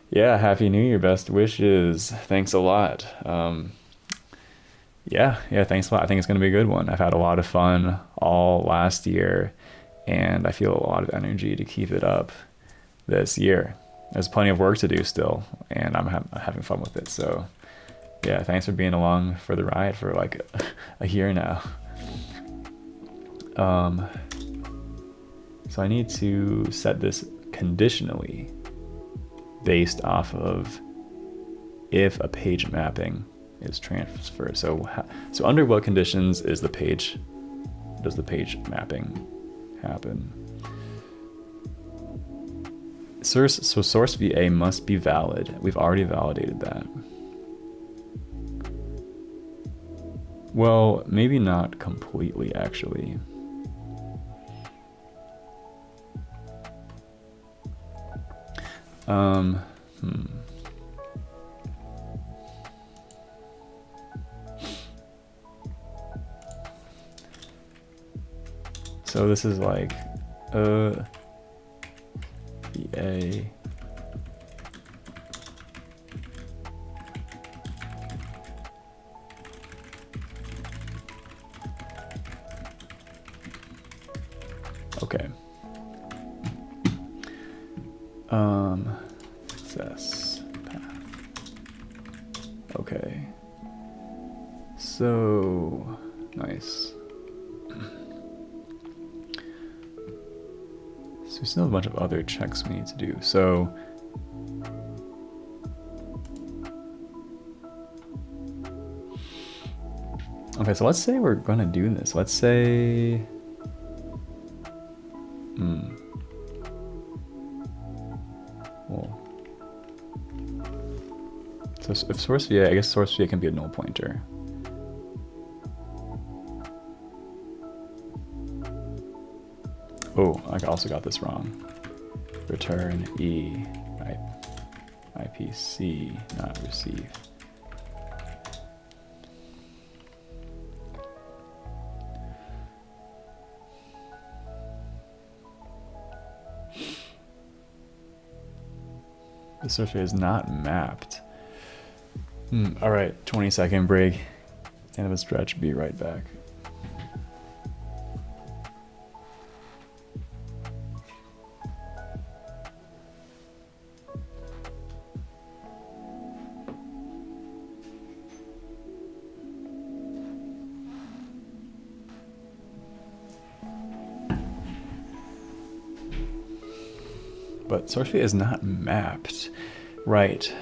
Yeah, Happy New Year, best wishes. Thanks a lot. Yeah, thanks a lot. I think it's going to be a good one. I've had a lot of fun all last year, and I feel a lot of energy to keep it up this year. There's plenty of work to do still, and I'm having fun with it. So yeah, thanks for being along for the ride for like a year now. So I need to set this conditionally based off of if a page mapping is transferred. So under what conditions does the page mapping happen? So source VA must be valid. We've already validated that. Well, maybe not completely, actually. So this is like VA. Okay. Success path. Okay. So nice. So we still have a bunch of other checks we need to do. So okay, so let's say we're gonna do this. Let's say well, so if source VA, I guess source VA can be a null pointer. Oh, I also got this wrong. Return IPC, not receive. The source VA is not mapped. All right, 20-second break. End of a stretch. Be right back. But source VA is not mapped. Right.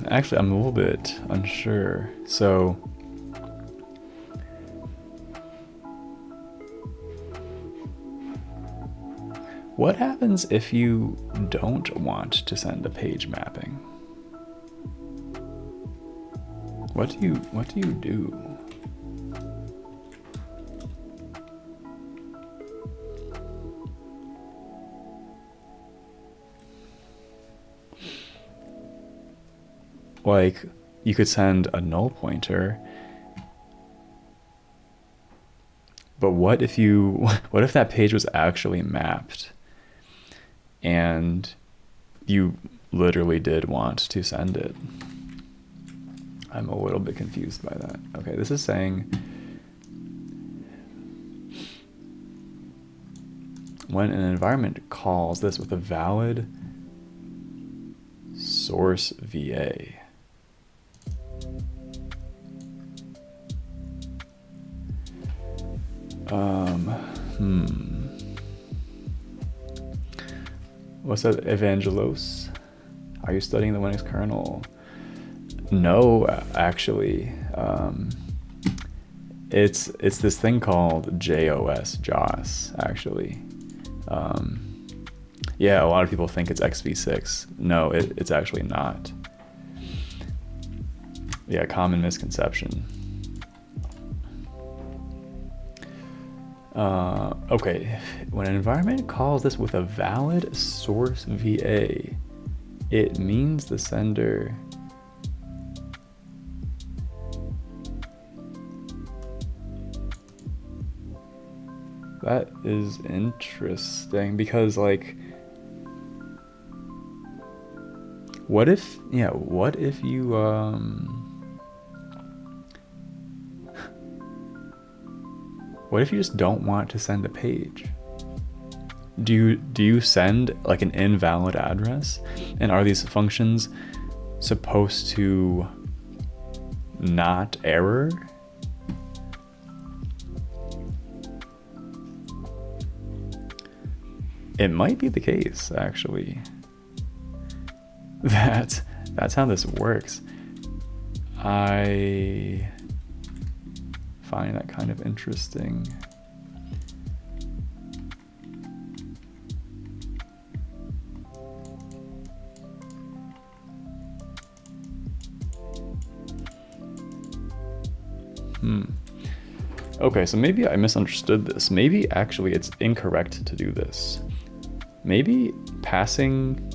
Actually, I'm a little bit unsure. So, what happens if you don't want to send a page mapping? What do you do? Like, you could send a null pointer, but what if that page was actually mapped and you literally did want to send it? I'm a little bit confused by that. Okay, this is saying when an environment calls this with a valid source VA. What's that, Evangelos? Are you studying the Linux kernel? No, actually. It's this thing called JOS, actually. Yeah, a lot of people think it's XV6. No, it's actually not. Yeah, common misconception. Okay, when an environment calls this with a valid source VA, it means the sender that is interesting, because like, what if you what if you just don't want to send a page? Do you send like an invalid address? And are these functions supposed to not error? It might be the case, actually. That's how this works. I find that kind of interesting. Okay, so maybe I misunderstood this. Maybe actually it's incorrect to do this. Maybe passing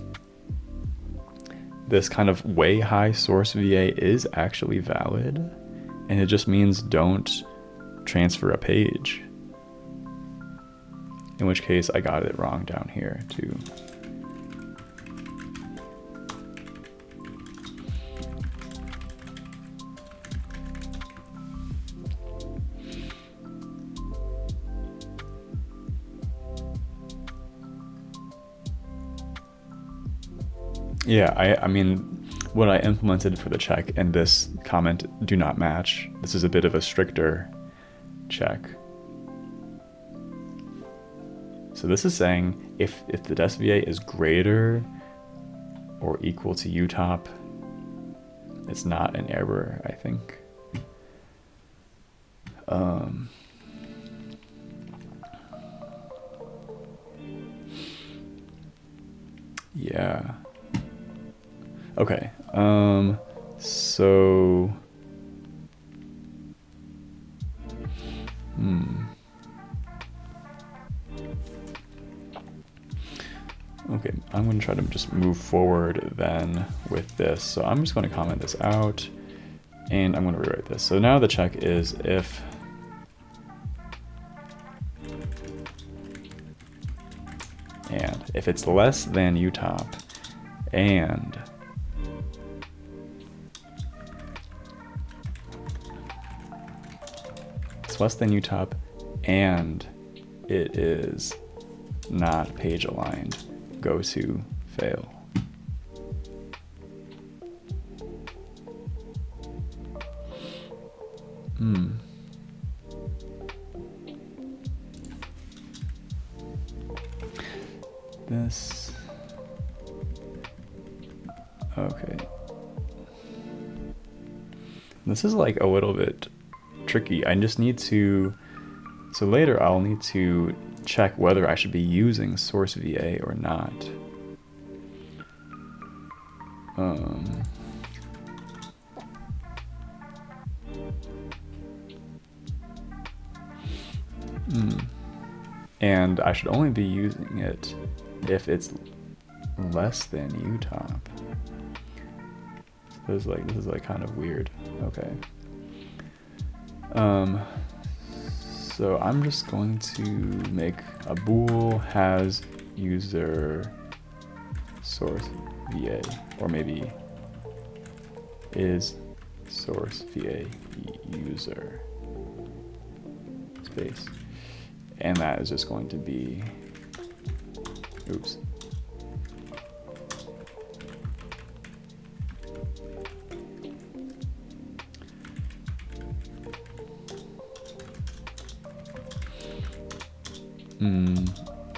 this kind of way high source VA is actually valid, and it just means don't transfer a page. In which case I got it wrong down here too. Yeah, I mean, what I implemented for the check and this comment do not match. This is a bit of a stricter check. So this is saying if the DESVA is greater or equal to utop, it's not an error, I think. Yeah. Okay, so, okay, I'm going to try to just move forward then with this. So I'm just going to comment this out, and I'm going to rewrite this. So now the check is if it's less than utop and it's less than utop and it is not page aligned, go to fail. this. Okay. This is like a little bit tricky. I just need to, so later I'll need to check whether I should be using source VA or not. And I should only be using it if it's less than utop. This is like kind of weird. Okay. So I'm just going to make a bool has user source VA, or maybe is source VA user space. And that is just going to be, oops.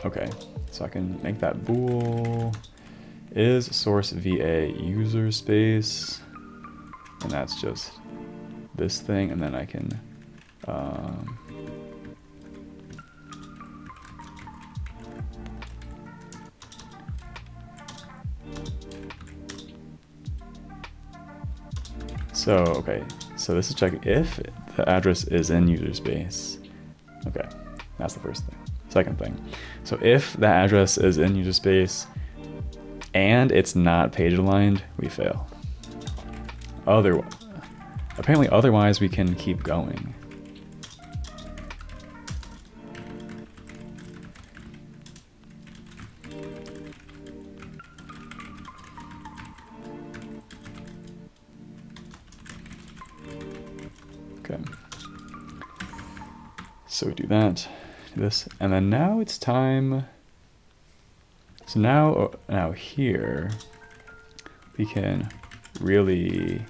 Okay, so I can make that bool is source VA user space, and that's just this thing, and then I can so okay, so this is checking if the address is in user space. Okay, that's the first thing. Second thing, so if the address is in user space and it's not page aligned, we fail. Apparently otherwise we can keep going. Okay, so we do that. This, and then now it's time. So now here we can really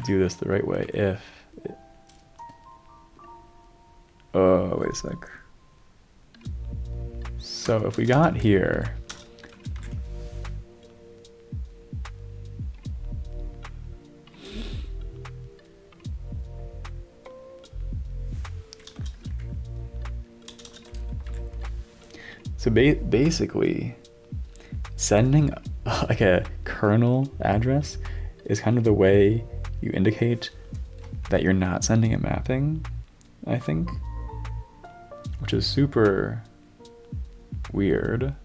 do this the right way. If wait a sec. So if we got here, so basically, sending like a kernel address is kind of the way you indicate that you're not sending a mapping, I think, which is super weird.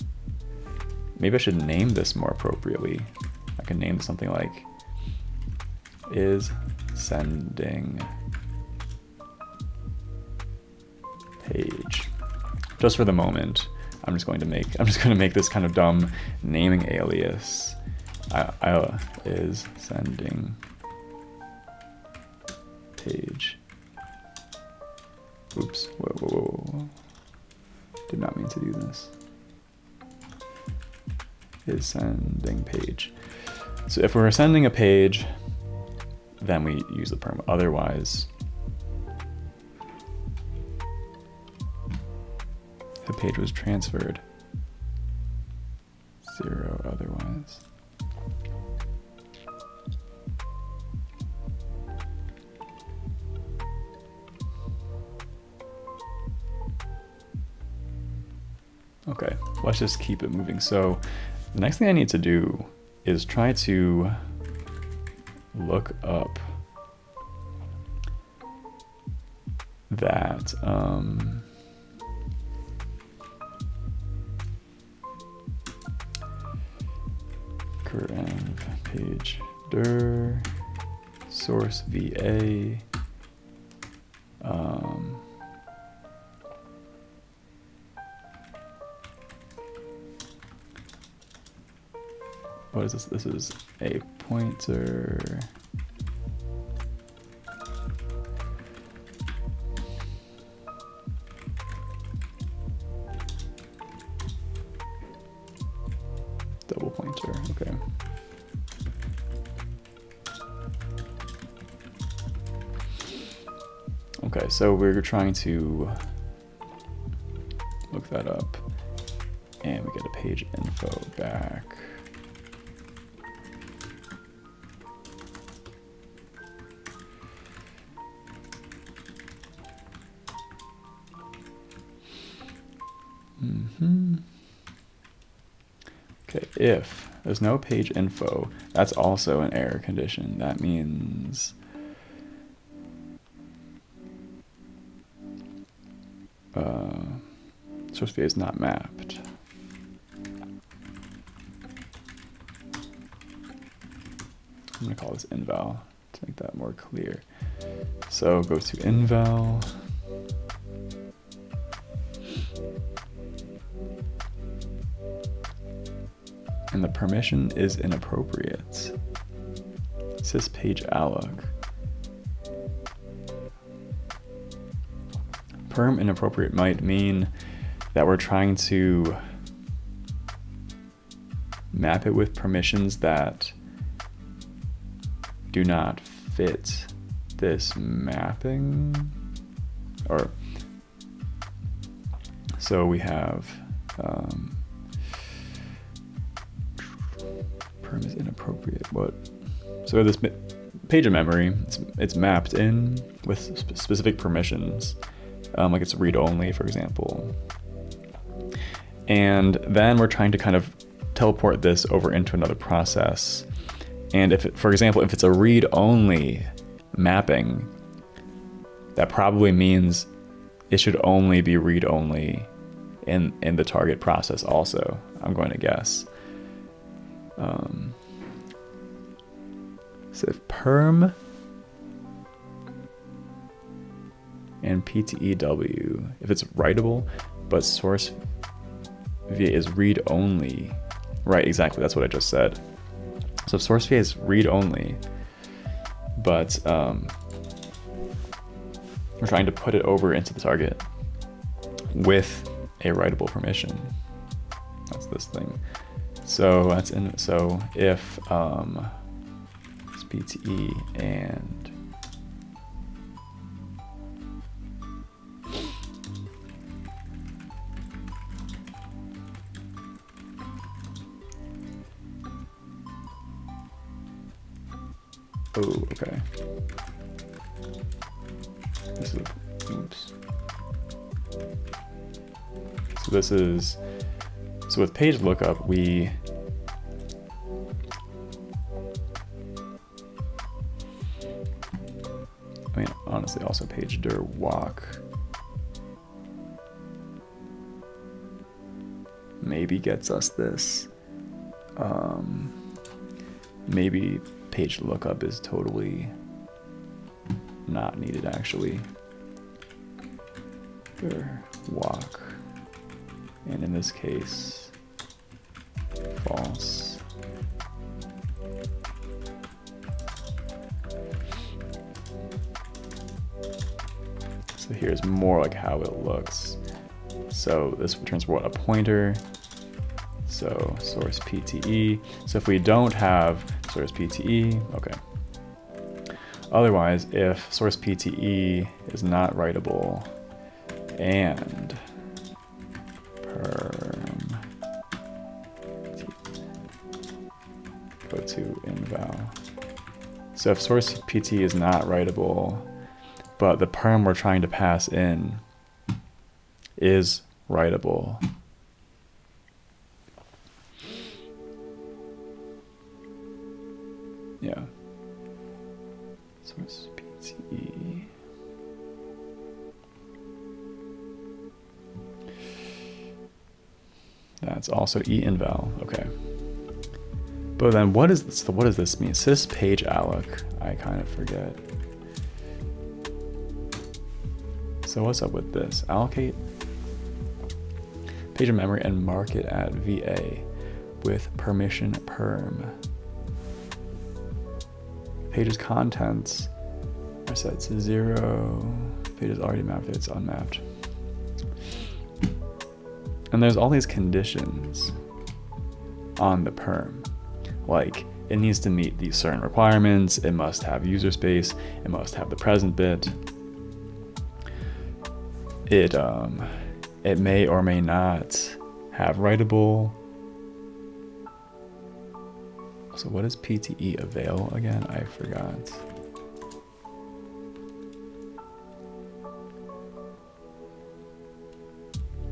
Maybe I should name this more appropriately. I can name something like is sending page. Just for the moment, I'm just going to make this kind of dumb naming alias. I is sending page. Oops. Whoa. Did not mean to do this. Is sending page. So if we're sending a page, then we use the perm. Otherwise, the page was transferred. 0 otherwise. Okay, let's just keep it moving. So the next thing I need to do is try to look up that current page dir source VA what is this? This is a pointer. Double pointer, okay. Okay, so we're trying to look that up. and we get a page info back. Okay, if there's no page info, that's also an error condition. That means source VA is not mapped. I'm gonna call this inval to make that more clear. So go to inval. And the permission is inappropriate. Sys page alloc. Perm inappropriate might mean that we're trying to map it with permissions that do not fit this mapping. Or so we have perm is inappropriate. What? So this page of memory, it's mapped in with specific permissions, like it's read only, for example. And then we're trying to kind of teleport this over into another process. And if it, for example, if it's a read only mapping, that probably means it should only be read only in the target process also, I'm going to guess. So if perm and PTEW, if it's writable, but source VA is read only, right, exactly, that's what I just said. So if source VA is read only, but we're trying to put it over into the target with a writable permission. That's this thing. So that's in. So if it's PTE and oh, okay. This is, oops. So this is, so with page lookup, I mean, honestly, also page dir walk maybe gets us this. Maybe page lookup is totally not needed, actually. Dir walk, and in this case, false. So here's more like how it looks. So this returns what? A pointer. So source PTE. So if we don't have source PTE, okay. Otherwise, if source PTE is not writable and perm, go to inval. So if source PT is not writable, but the perm we're trying to pass in is writable, yeah. Source PTE. That's also e-inval, okay. But then what is this? So what does this mean? Sys page alloc, I kind of forget. So what's up with this? Allocate page of memory and mark it at VA with permission perm. Page's contents are set to 0. Page is already mapped, it's unmapped. And there's all these conditions on the perm. Like, it needs to meet these certain requirements, it must have user space, it must have the present bit. It may or may not have writable. So what is PTE avail again? I forgot.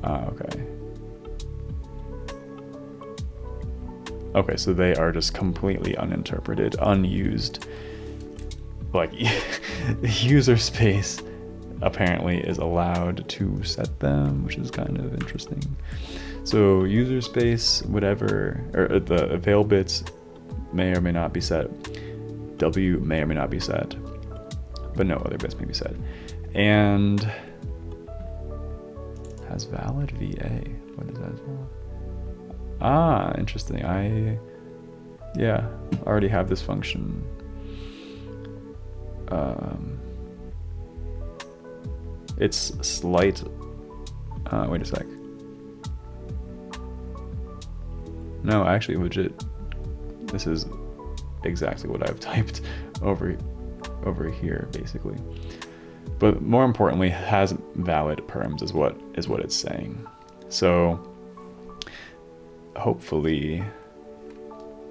Okay. Okay, so they are just completely uninterpreted, unused. Like, user space apparently is allowed to set them, which is kind of interesting. So user space, whatever, or the avail bits may or may not be set. W may or may not be set, but no other bits may be set. And has valid VA. What is that as well? Ah, interesting. I already have this function. It's slight. Wait a sec. No, actually, legit. This is exactly what I've typed over here, basically. But more importantly, has valid perms is what it's saying. So hopefully,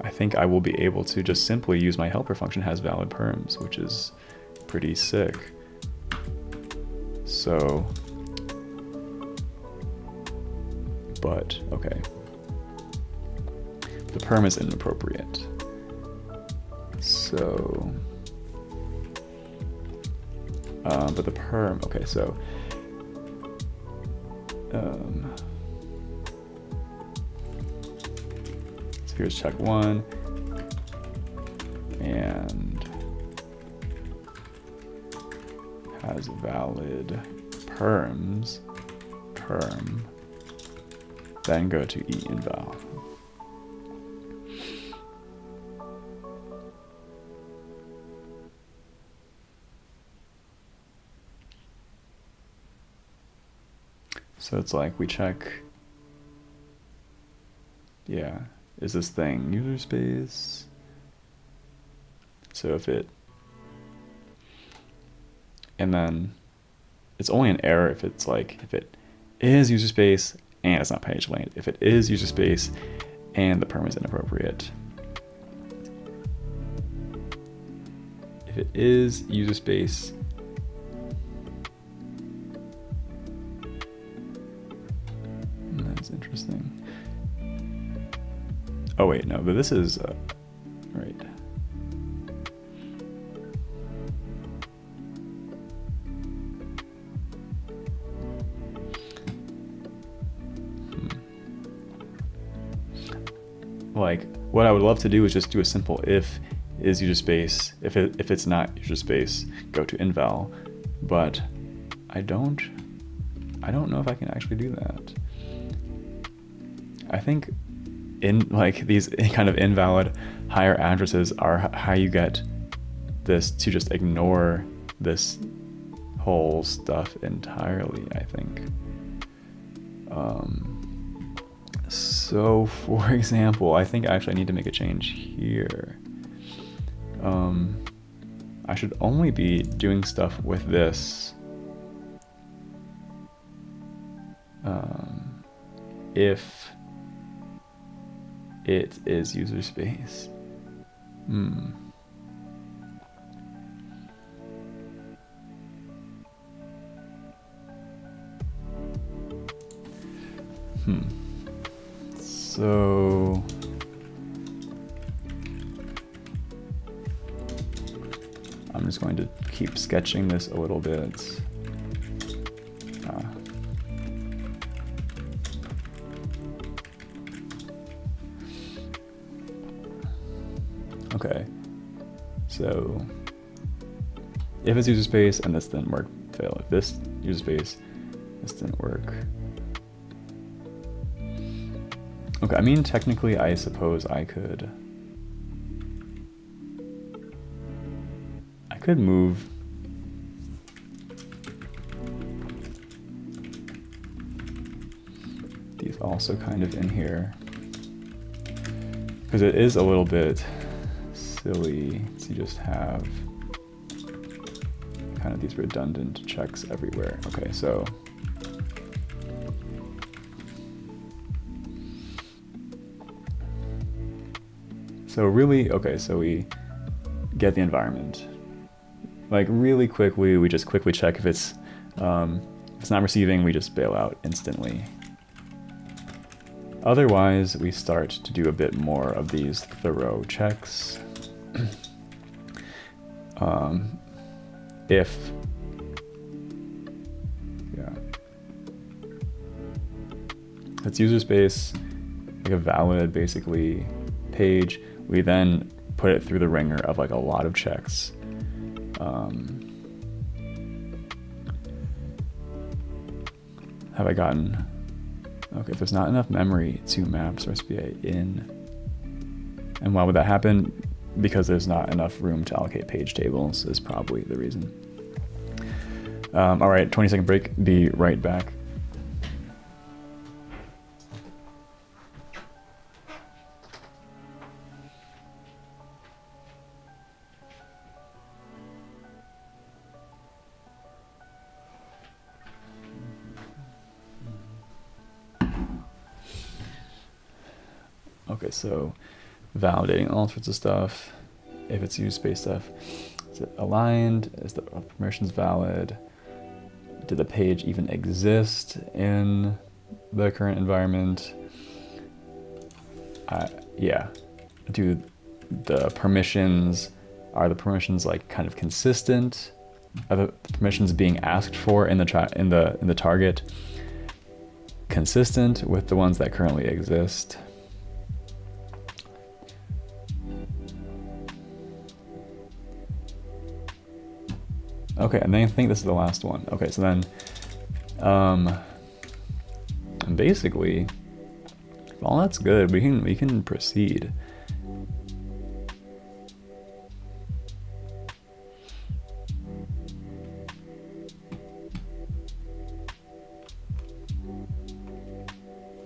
I think I will be able to just simply use my helper function has valid perms, which is pretty sick. So, but okay. The perm is inappropriate. So, but the perm, okay, so, so here's check one, and has valid perms, perm, then go to e-inval. So it's like we check, is this thing user space? So if it, and then it's only an error if it's like, if it is user space and it's not page length. If it is user space and the perm is inappropriate. If it is user space, that's interesting. Oh wait, no, but this is, right. Like, what I would love to do is just do a simple if is user space. If it's not user space, go to inval. But I don't know if I can actually do that. I think like these kind of invalid higher addresses are how you get this to just ignore this whole stuff entirely, I think. So for example, I think actually I need to make a change here. I should only be doing stuff with this if it is user space. So I'm just going to keep sketching this a little bit. Okay, so if it's user space and this didn't work, fail. If this user space, this didn't work. Okay, I mean, technically, I suppose I could move these also kind of in here, because it is a little bit silly to just have kind of these redundant checks everywhere. Okay, so So really, okay, so we get the environment. Like really quickly, we just quickly check if it's not receiving, we just bail out instantly. Otherwise, we start to do a bit more of these thorough checks. If it's user space, like a valid basically page, we then put it through the ringer of like a lot of checks. Have I gotten, okay, if there's not enough memory to map source API in, and why would that happen? Because there's not enough room to allocate page tables is probably the reason. All right, 20-second break, be right back. Okay, so validating all sorts of stuff. If it's use space stuff, is it aligned? Is the permissions valid? Did the page even exist in the current environment? Yeah. Do the permissions, are the permissions like kind of consistent? Are the permissions being asked for in the target consistent with the ones that currently exist? Okay, and then I think this is the last one. Okay, so then, basically, if all that's good, we can proceed.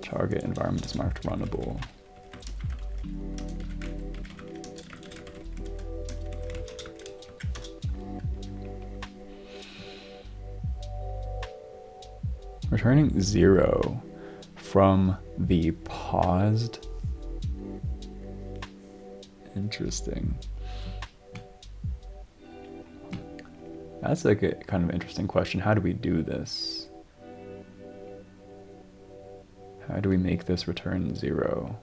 Target environment is marked runnable. Returning 0 from the paused. Interesting. That's like a kind of interesting question. How do we do this? How do we make this return 0?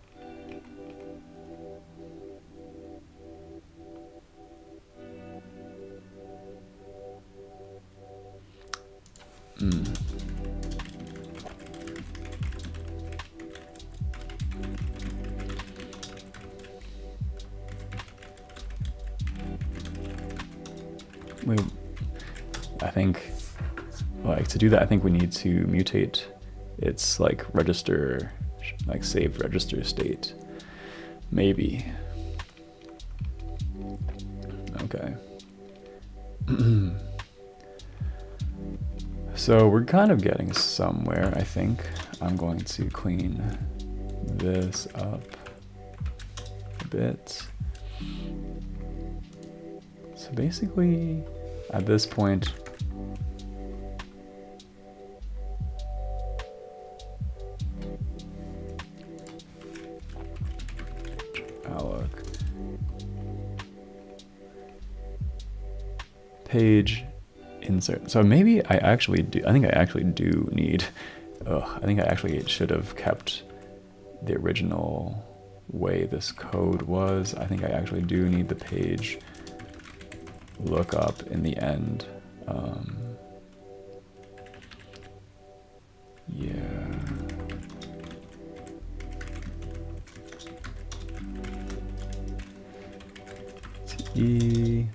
I think, like, to do that, I think we need to mutate its like register, like saved register state. Maybe. Okay. So we're kind of getting somewhere, I think. I'm going to clean this up a bit. So basically, at this point, alloc page insert. So maybe I actually do. I think I actually do need. I think I actually should have kept the original way this code was. I think I actually do need the page lookup in the end. Yeah. T.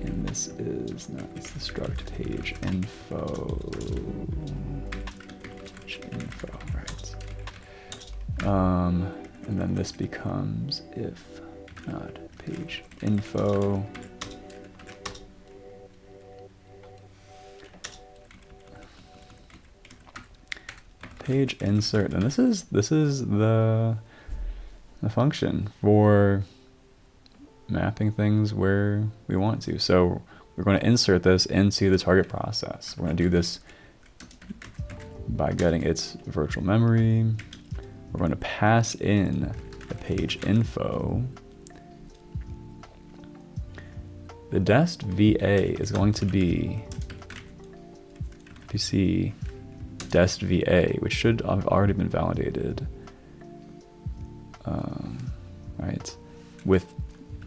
And this is not, it's the struct page info. Info, right. And then this becomes if not page info. Page insert, and this is the function for mapping things where we want to. So we're going to insert this into the target process. We're going to do this by getting its virtual memory. We're going to pass in the page info, the dest VA is going to be, if you see dest VA, which should have already been validated, right, with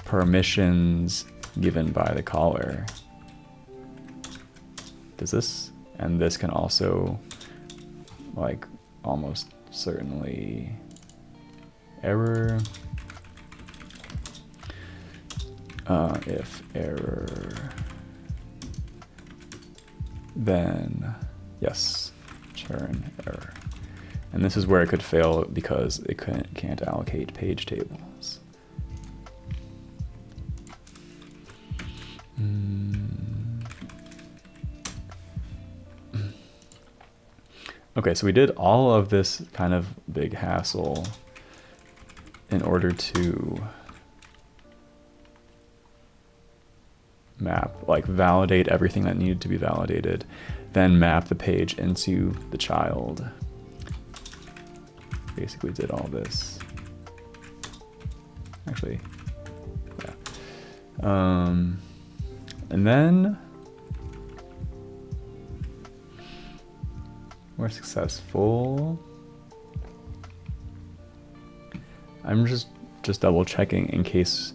permissions given by the caller. Does this, and this can also, like, almost certainly error. If error, then yes, turn error. And this is where it could fail because it can't allocate page tables. Okay, so we did all of this kind of big hassle in order to map, like validate everything that needed to be validated, then map the page into the child. Basically did all this. Actually, yeah. And then we're successful. I'm just double checking in case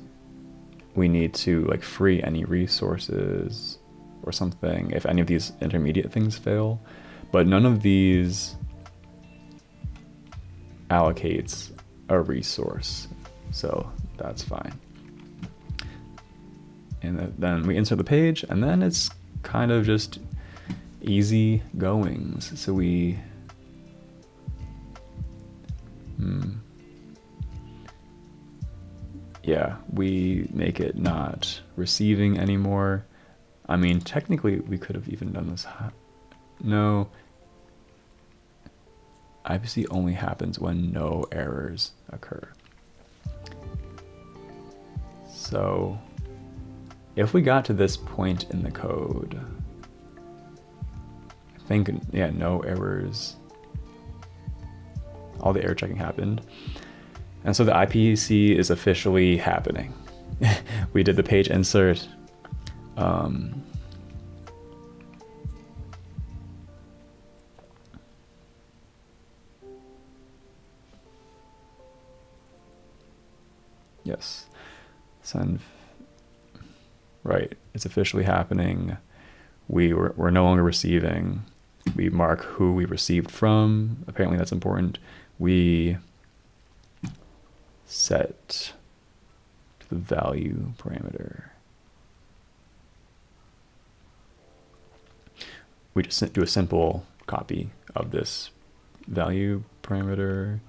we need to like free any resources or something if any of these intermediate things fail, but none of these allocates a resource, so that's fine. And then we insert the page, and then it's kind of just easy goings. So we yeah, we make it not receiving anymore. I mean, technically we could have even done this. No, IPC only happens when no errors occur. So if we got to this point in the code, I think, yeah, no errors, all the error checking happened. And so the IPC is officially happening. We did the page insert. Yes, send. Right, it's officially happening. We're no longer receiving. We mark who we received from. Apparently that's important. We set to the value parameter. We just do a simple copy of this value parameter.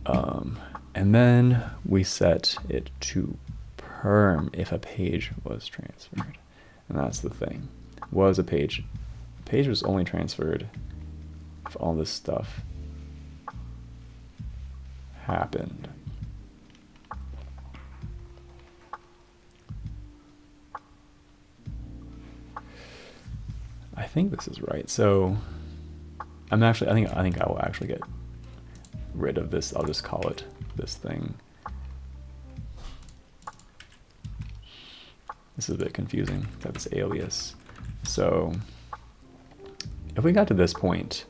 And then we set it to perm if a page was transferred. And that's the thing. Was a page. Page was only transferred if all this stuff happened. I think this is right. So I think I will actually get rid of this. I'll just call it this thing. This is a bit confusing, got this alias. So if we got to this point,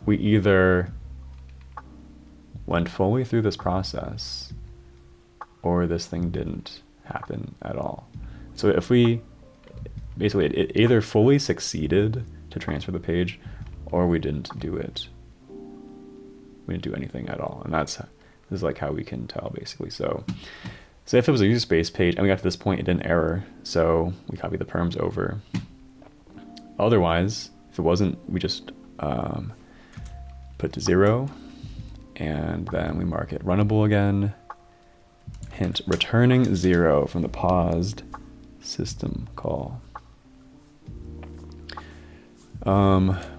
we either went fully through this process or this thing didn't happen at all. So if we, basically it either fully succeeded to transfer the page or we didn't do it. We didn't do anything at all. And this is like how we can tell basically. So if it was a user space page and we got to this point, it didn't error, so we copy the perms over. Otherwise, if it wasn't, we just put to 0, and then we mark it runnable again. Hint, returning 0 from the paused system call.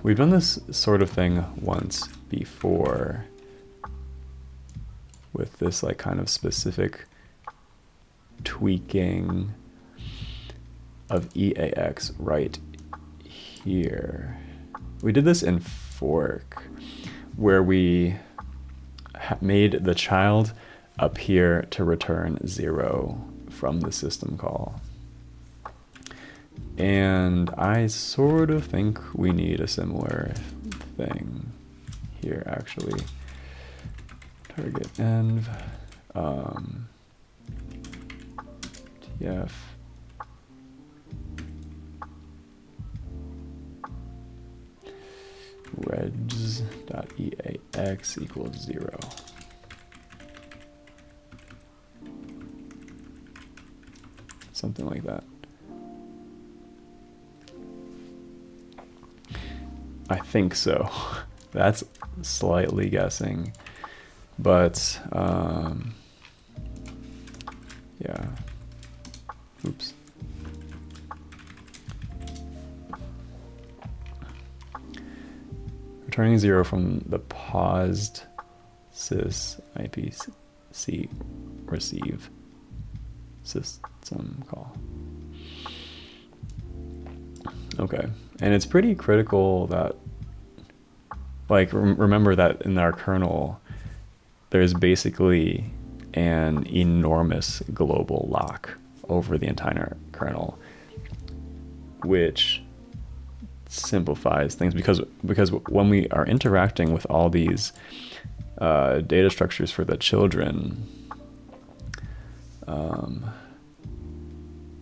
We've done this sort of thing once before with this like kind of specific tweaking of EAX right here. We did this in fork where we made the child appear to return 0 from the system call. And I sort of think we need a similar thing here, actually. Target env tf regs.eax equals 0. Something like that. I think so. That's slightly guessing, but yeah. Oops. Returning 0 from the paused sys IPC receive system call. Okay, and it's pretty critical that, like, remember that in our kernel, there's basically an enormous global lock over the entire kernel, which simplifies things because when we are interacting with all these data structures for the children,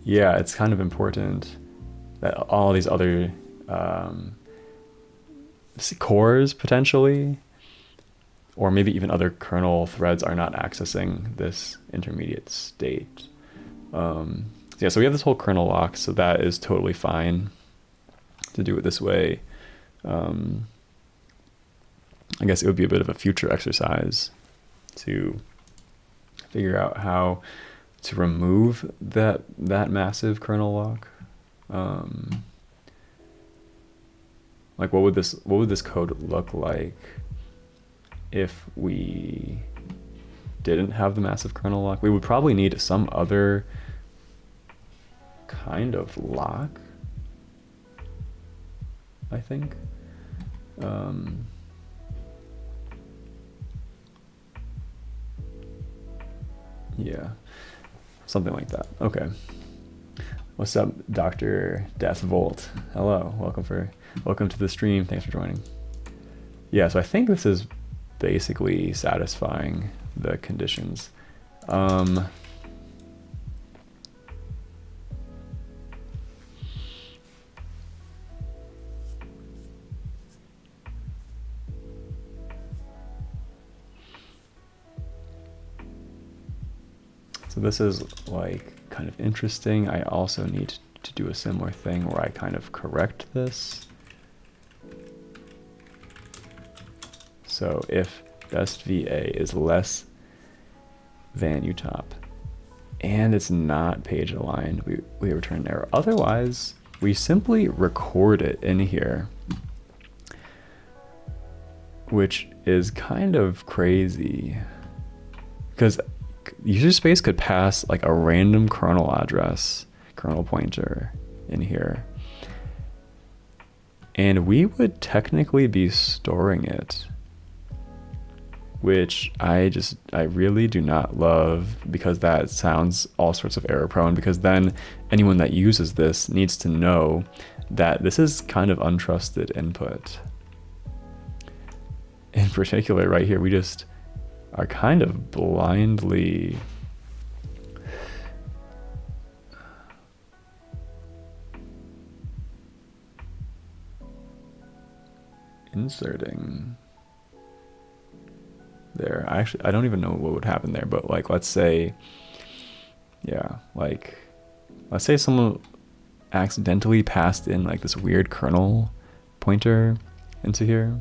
yeah, it's kind of important that all these other cores potentially, or maybe even other kernel threads, are not accessing this intermediate state. Yeah, so we have this whole kernel lock, so that is totally fine to do it this way. I guess it would be a bit of a future exercise to figure out how to remove that massive kernel lock. Like, what would this code look like if we didn't have the massive kernel lock? We would probably need some other kind of lock, I think. Yeah, something like that. Okay. What's up, Dr. Death Volt? Hello, welcome to the stream. Thanks for joining. Yeah, so I think this is basically satisfying the conditions. So this is like kind of interesting. I also need to do a similar thing where I kind of correct this. So if best VA is less than utop and it's not page aligned, we return an error. Otherwise, we simply record it in here, which is kind of crazy because user space could pass like a random kernel address, kernel pointer in here, and we would technically be storing it, which I really do not love, because that sounds all sorts of error prone, because then anyone that uses this needs to know that this is kind of untrusted input. In particular, right here, we just are kind of blindly inserting there. I don't even know what would happen there, but like, let's say, yeah, like, let's say someone accidentally passed in like this weird kernel pointer into here.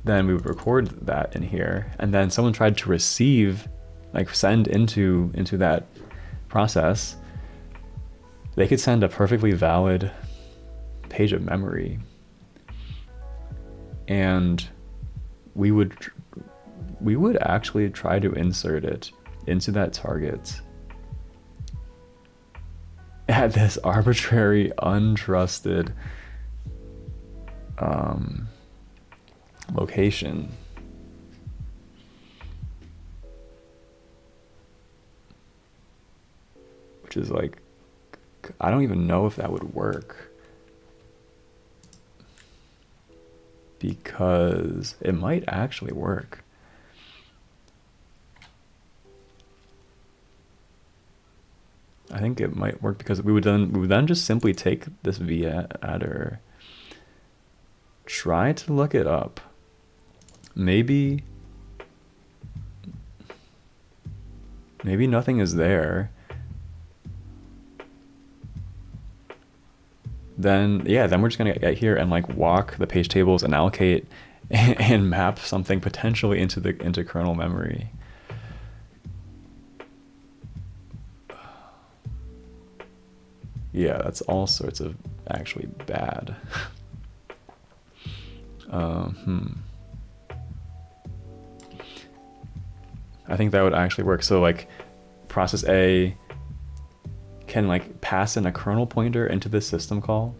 Then we would record that in here, and then someone tried to receive, like send into that process, they could send a perfectly valid page of memory, and we would we would actually try to insert it into that target at this arbitrary, untrusted location. Which is like, I don't even know if that would work. Because it might actually work. I think it might work because we would then just simply take this v-adder, try to look it up. Maybe nothing is there. Then we're just gonna get here and like walk the page tables and allocate and map something potentially into kernel memory. Yeah, that's all sorts of actually bad. I think that would actually work. So like process A can like pass in a kernel pointer into this system call,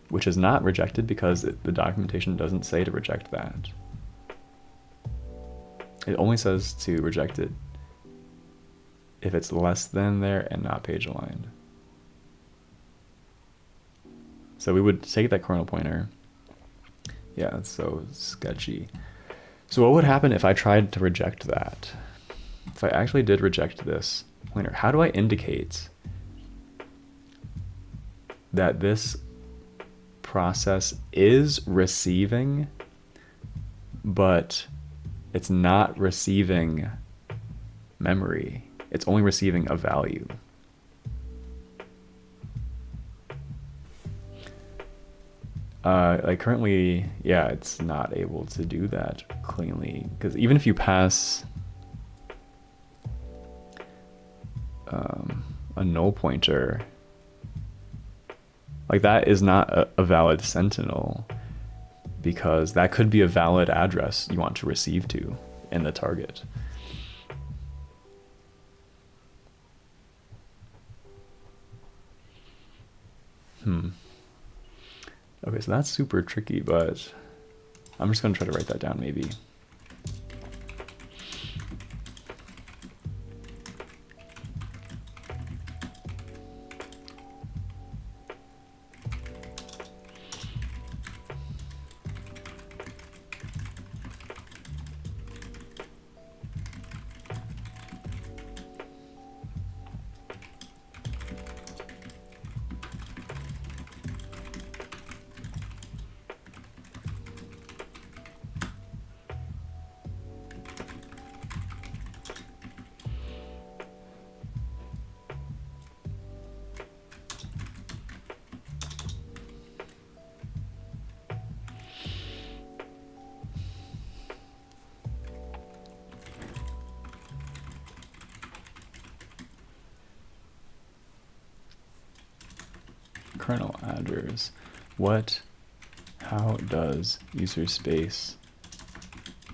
which is not rejected because the documentation doesn't say to reject that. It only says to reject it if it's less than there and not page aligned. So we would take that kernel pointer. Yeah, it's so sketchy. So what would happen if I tried to reject that? If I actually did reject this pointer, how do I indicate that this process is receiving, but it's not receiving memory? It's only receiving a value. Like currently, yeah, it's not able to do that cleanly, because even if you pass a null pointer, like that is not a valid sentinel, because that could be a valid address you want to receive to in the target. Okay, so that's super tricky, but I'm just gonna try to write that down maybe. Kernel adders. How does user space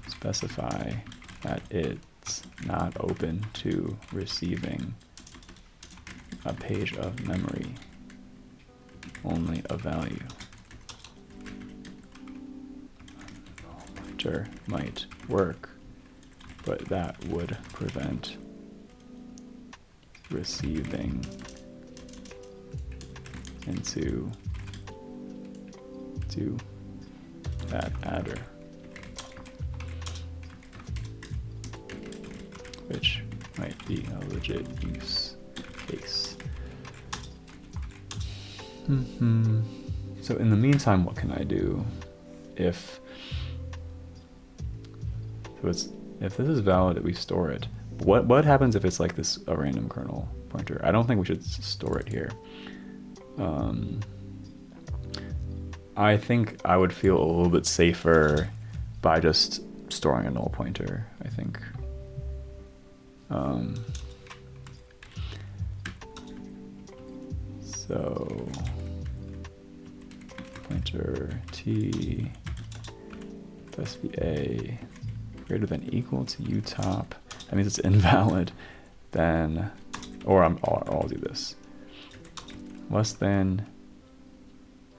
specify that it's not open to receiving a page of memory, only a value? Pointer might work, but that would prevent receiving into that adder, which might be a legit use case. So in the meantime, what can I do? If this is valid, we store it. What happens if it's like this, a random kernel pointer? I don't think we should store it here. I think I would feel a little bit safer by just storing a null pointer, I think. So pointer t sva greater than equal to utop, that means it's invalid, then, or I'll do this. Less than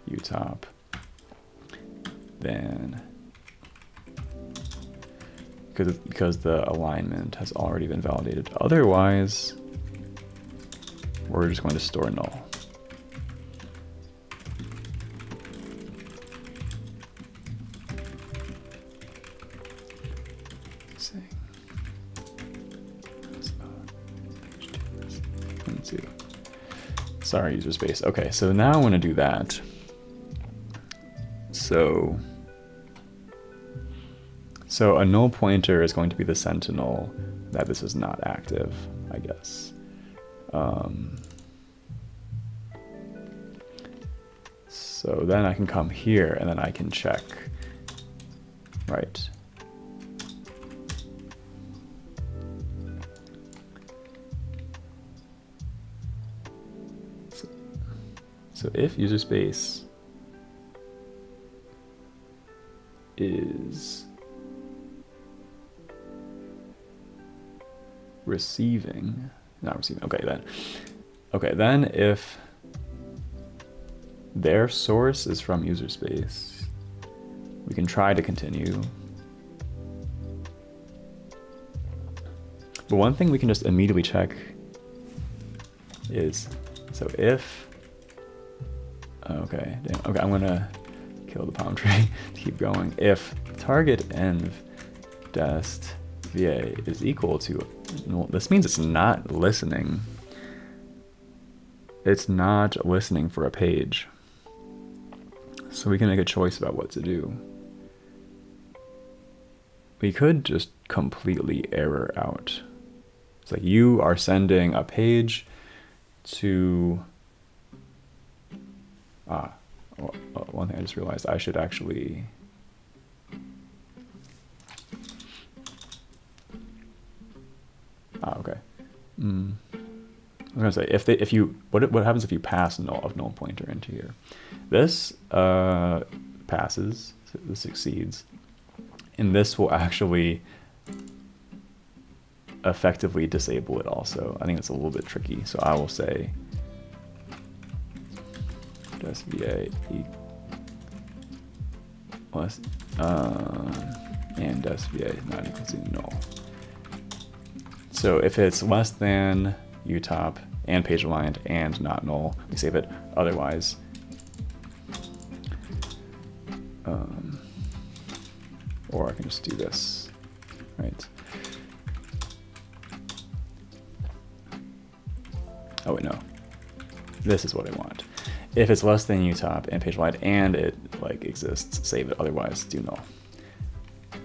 utop, then, because the alignment has already been validated. Otherwise, we're just going to store null. Sorry, user space. Okay, so now I want to do that. So a null pointer is going to be the sentinel that this is not active, I guess. So then I can come here and then I can check, right? So if user space is receiving, not receiving, okay, then if their source is from user space, we can try to continue. But one thing we can just immediately check is, so if, okay, damn, okay, I'm gonna kill the palm tree to keep going. If target env dest va is equal to, well, this means it's not listening. It's not listening for a page. So we can make a choice about what to do. We could just completely error out. It's like you are sending a page to, one thing I just realized, I should actually, okay. I was gonna say, if you, what happens if you pass a null pointer into here? This passes, so this succeeds, and this will actually effectively disable it also. I think it's a little bit tricky, so I will say SVA less and SVA not equal to null. So if it's less than utop and page aligned and not null, we save it. Otherwise, or I can just do this, right? Oh wait, no. This is what I want. If it's less than utop and page aligned and it like exists, save it. Otherwise, do null.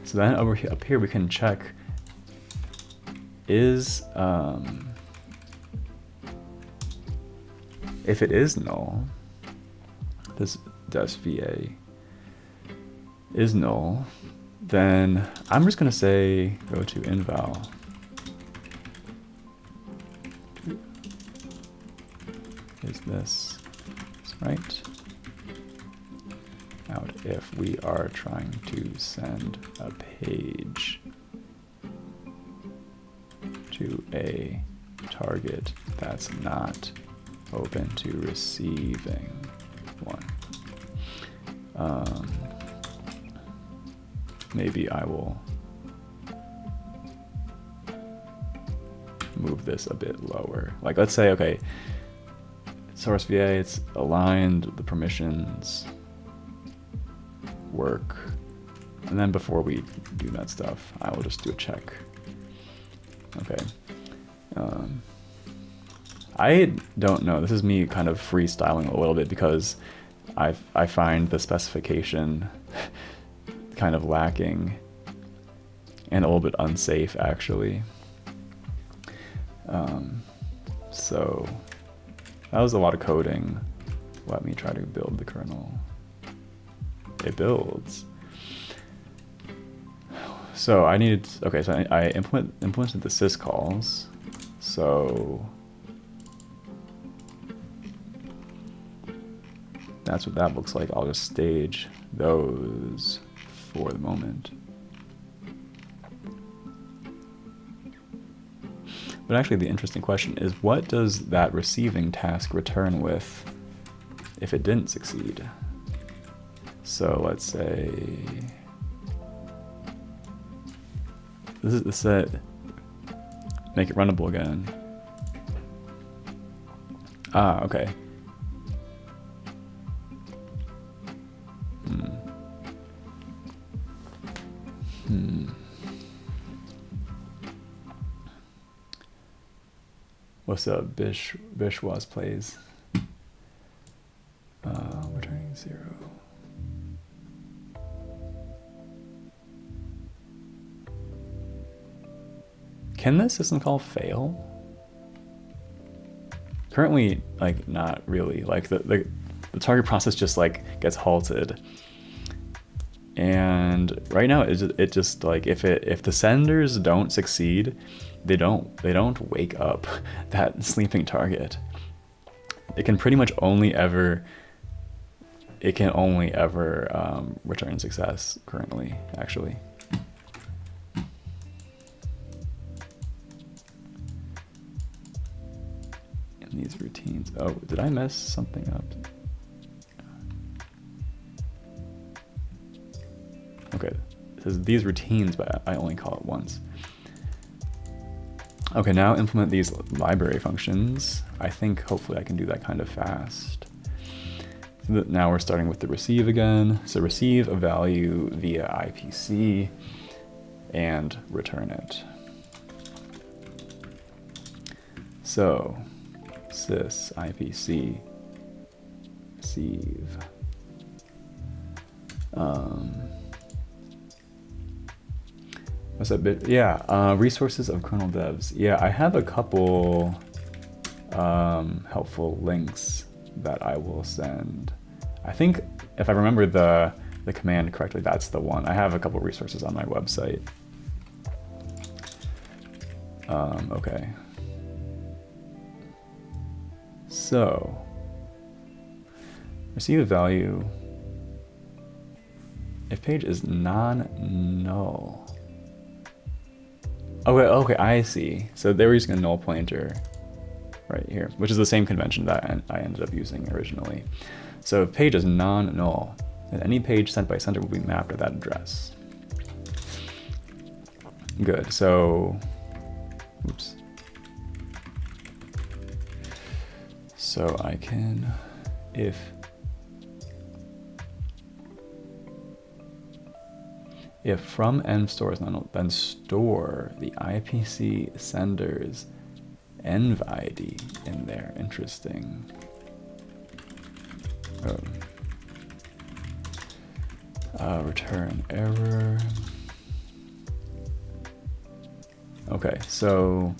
So then over here, up here, we can check is if it is null, this dest va is null, then I'm just gonna say go to inval is this right out if we are trying to send a page to a target that's not open to receiving one. Maybe I will move this a bit lower. Like, let's say, okay, source VA, it's aligned, the permissions work. And then before we do that stuff, I will just do a check. Okay. I don't know. This is me kind of freestyling a little bit because I find the specification kind of lacking and a little bit unsafe, actually. So that was a lot of coding. Let me try to build the kernel. It builds. So I needed, okay, so I implemented the syscalls. So that's what that looks like. I'll just stage those for the moment. But actually the interesting question is, what does that receiving task return with if it didn't succeed? So let's say this is set, make it runnable again. Ah, okay. What's up, Bishwas plays? Returning 0. Can this system call fail? Currently, like, not really. Like the target process just like gets halted. And right now it just like if the senders don't succeed, they don't wake up that sleeping target. It can pretty much only ever return success currently, actually. In these routines. Oh, did I mess something up? Okay, it says these routines, but I only call it once. Okay, now implement these library functions. I think hopefully I can do that kind of fast. So now we're starting with the receive again. So receive a value via IPC and return it. So sys IPC receive. What's that bit? Yeah, resources of kernel devs. Yeah, I have a couple helpful links that I will send. I think if I remember the command correctly, that's the one. I have a couple resources on my website. Okay. So receive a value if page is non-null. Okay, I see. So they were using a null pointer right here, which is the same convention that I ended up using originally. So if page is non-null, then any page sent by sender will be mapped to that address. Good, so, oops. So I can, if from env stores non-null, then store the IPC sender's env ID in there. Interesting. Return error. Okay, so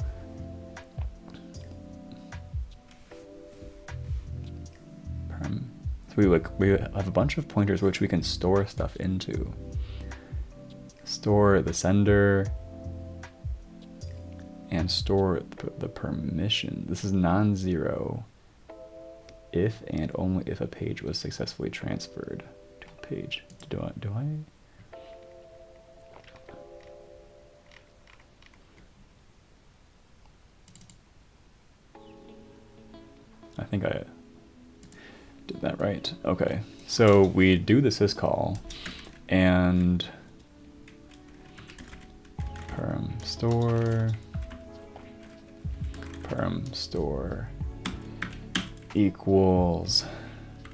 we have a bunch of pointers which we can store stuff into. Store the sender and store the permission. This is non-zero if and only if a page was successfully transferred to a page. Do I? I think I did that right. Okay, so we do the syscall and perm store equals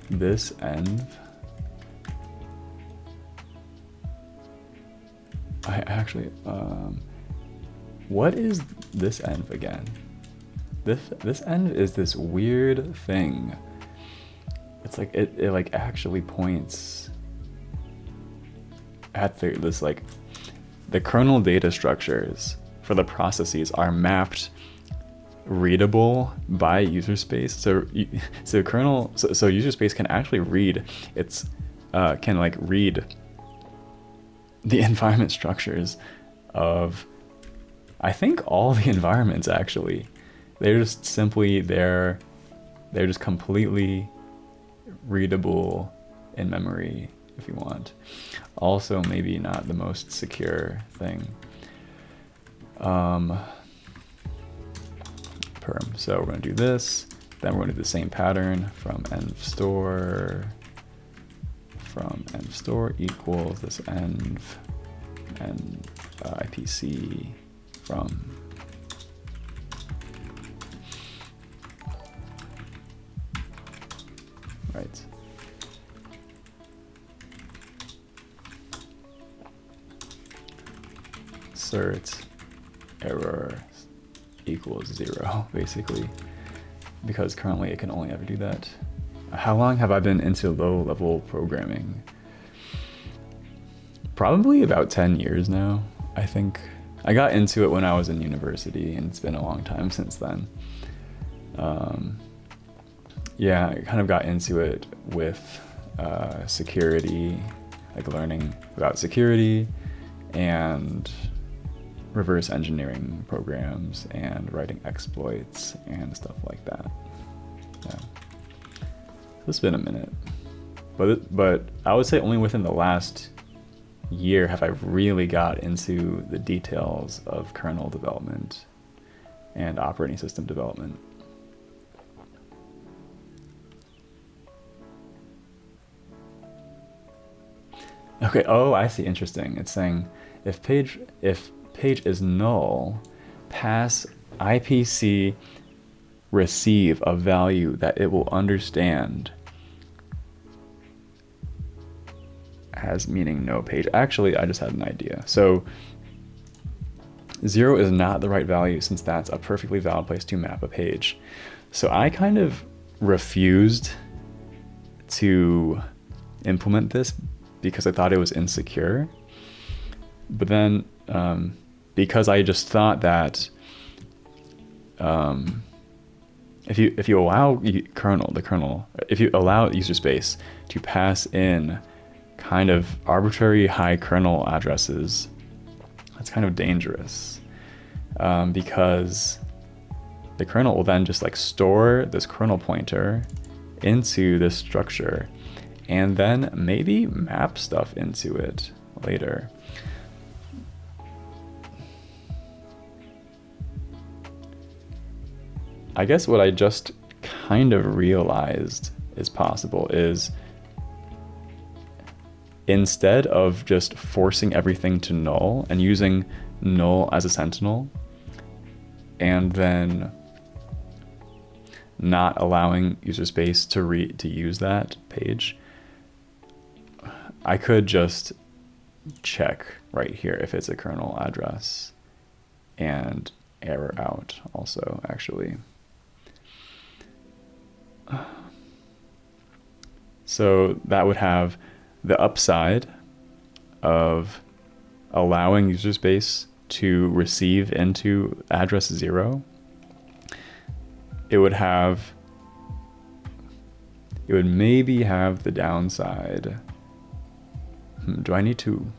this env. I actually, what is this env again? This env is this weird thing. It's like it like actually points at this like the kernel data structures for the processes are mapped readable by user space. So user space can actually read can like read the environment structures of, I think, all the environments actually. They're just simply they're just completely readable in memory if you want. Also, maybe not the most secure thing. perm. So we're going to do this, then we're going to do the same pattern from env store equals this env and IPC from right. Assert error equals 0, basically, because currently it can only ever do that. How long have I been into low-level programming? Probably about 10 years now, I think. I got into it when I was in university, and it's been a long time since then. Yeah, I kind of got into it with security, like learning about security and reverse engineering programs and writing exploits and stuff like that. Yeah. It's been a minute, but I would say only within the last year have I really got into the details of kernel development and operating system development. Okay, oh, I see, interesting. It's saying if page is null, pass IPC receive a value that it will understand as meaning no page. Actually, I just had an idea. So 0 is not the right value since that's a perfectly valid place to map a page. So I kind of refused to implement this because I thought it was insecure. But then because I just thought that if you allow the kernel, if you allow user space to pass in kind of arbitrary high kernel addresses, that's kind of dangerous because the kernel will then just like store this kernel pointer into this structure and then maybe map stuff into it later. I guess what I just kind of realized is possible is instead of just forcing everything to null and using null as a sentinel and then not allowing user space to use that page, I could just check right here if it's a kernel address and error out also, actually. So that would have the upside of allowing user space to receive into address 0. It would maybe have the downside. Do I need to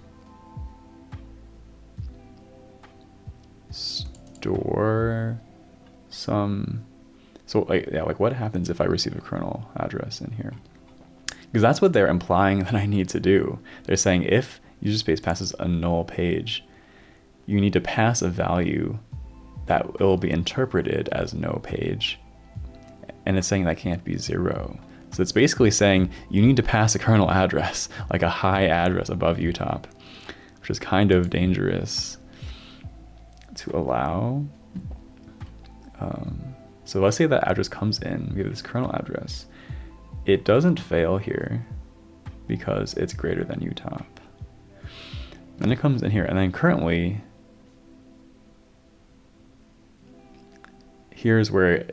store some? So like what happens if I receive a kernel address in here? Because that's what they're implying that I need to do. They're saying if user space passes a null page, you need to pass a value that will be interpreted as no page. And it's saying that can't be 0. So it's basically saying you need to pass a kernel address, like a high address above utop, which is kind of dangerous to allow. So let's say that address comes in, we have this kernel address. It doesn't fail here because it's greater than utop. Then it comes in here, and then currently, here's where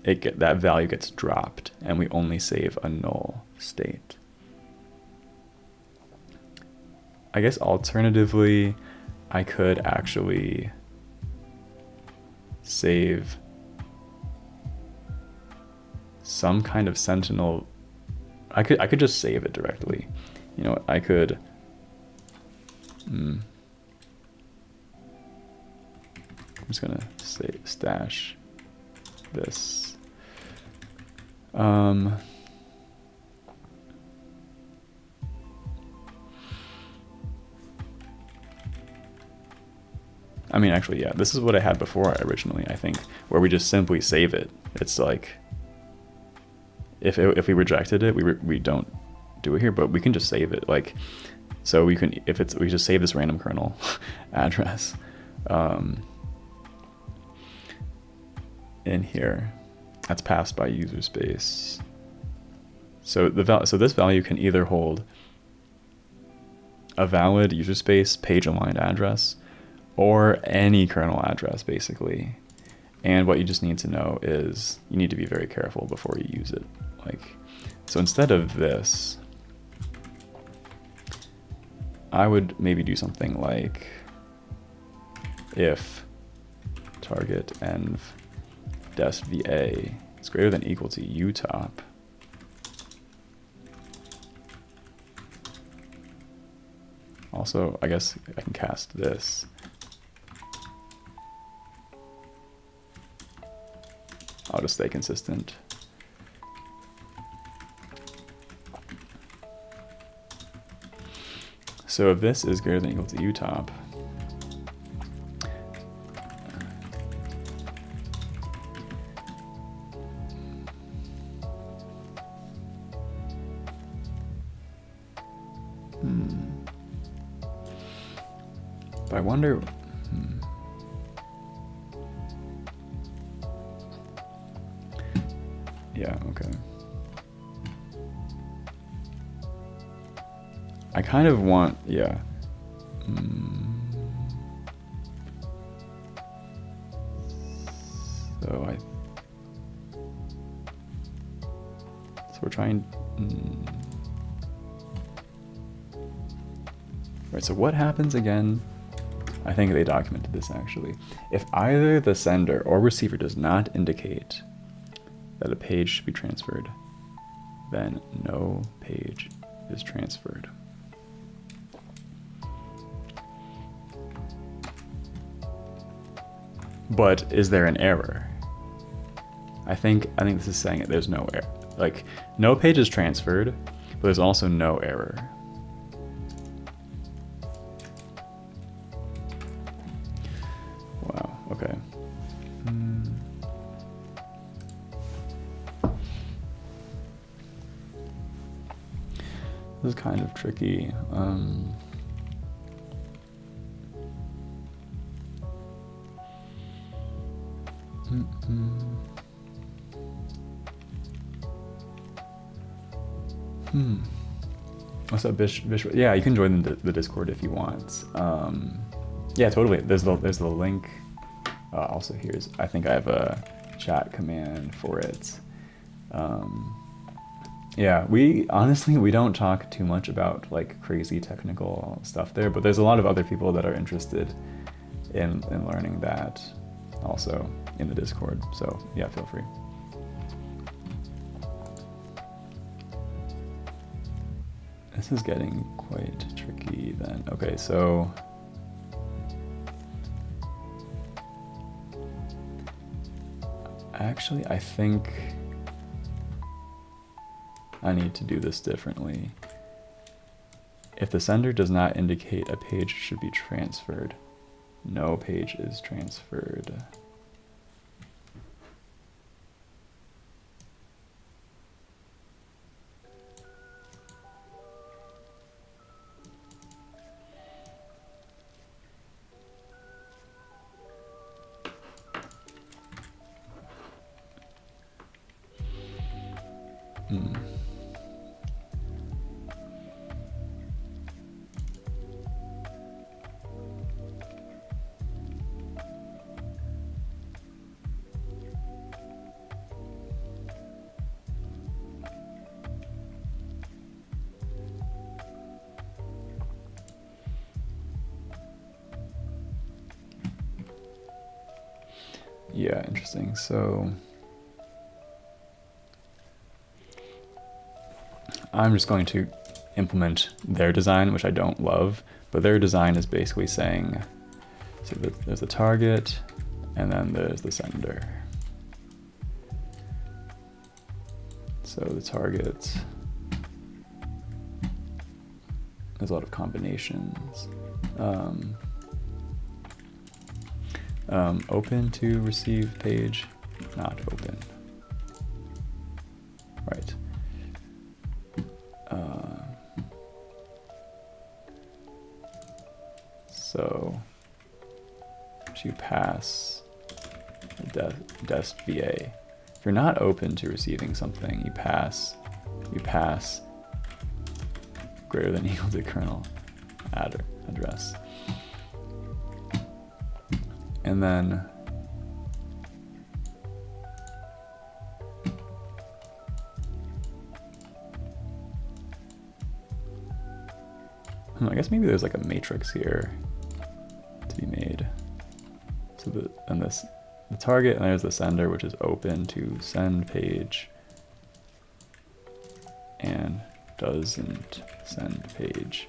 that value gets dropped, and we only save a null state. I guess alternatively, I could actually save some kind of sentinel. I could just save it directly. You know what? I could. I'm just gonna say stash this. I mean, actually, yeah, this is what I had before originally, I think, where we just simply save it. It's like, if we rejected it, we don't do it here, but we can just save it. Like, so we can, we just save this random kernel address in here. That's passed by user space. So this value can either hold a valid user space page aligned address or any kernel address, basically. And what you just need to know is you need to be very careful before you use it. Like, so instead of this, I would maybe do something like if target env dest va is greater than equal to utop, also, I guess I can cast this. I'll just stay consistent. So if this is greater than equal to utop, but I wonder, yeah, okay. I kind of want, yeah. So we're trying, Right, so what happens again? I think they documented this actually. If either the sender or receiver does not indicate that a page should be transferred, then no page is transferred. But is there an error? I think this is saying it. There's no error. Like, no page is transferred, but there's also no error. Wow. Okay. This is kind of tricky. What's up, Bish? Yeah, you can join the Discord if you want. Yeah, totally. There's the link. Also, I think I have a chat command for it. Yeah, we don't talk too much about like crazy technical stuff there, but there's a lot of other people that are interested in learning that also in the Discord. So yeah, feel free. This is getting quite tricky then. Okay, so actually I think I need to do this differently. If the sender does not indicate a page should be transferred, no page is transferred. Yeah, interesting. So I'm just going to implement their design, which I don't love, but their design is basically saying, so there's the target, and then there's the sender. So the target, there's a lot of combinations. Open to receive page, not open. Right. So to pass dest VA. If you're not open to receiving something, you pass greater than equal to kernel address. And then I guess maybe there's like a matrix here to be made. So the target, and there's the sender, which is open to send page and doesn't send page.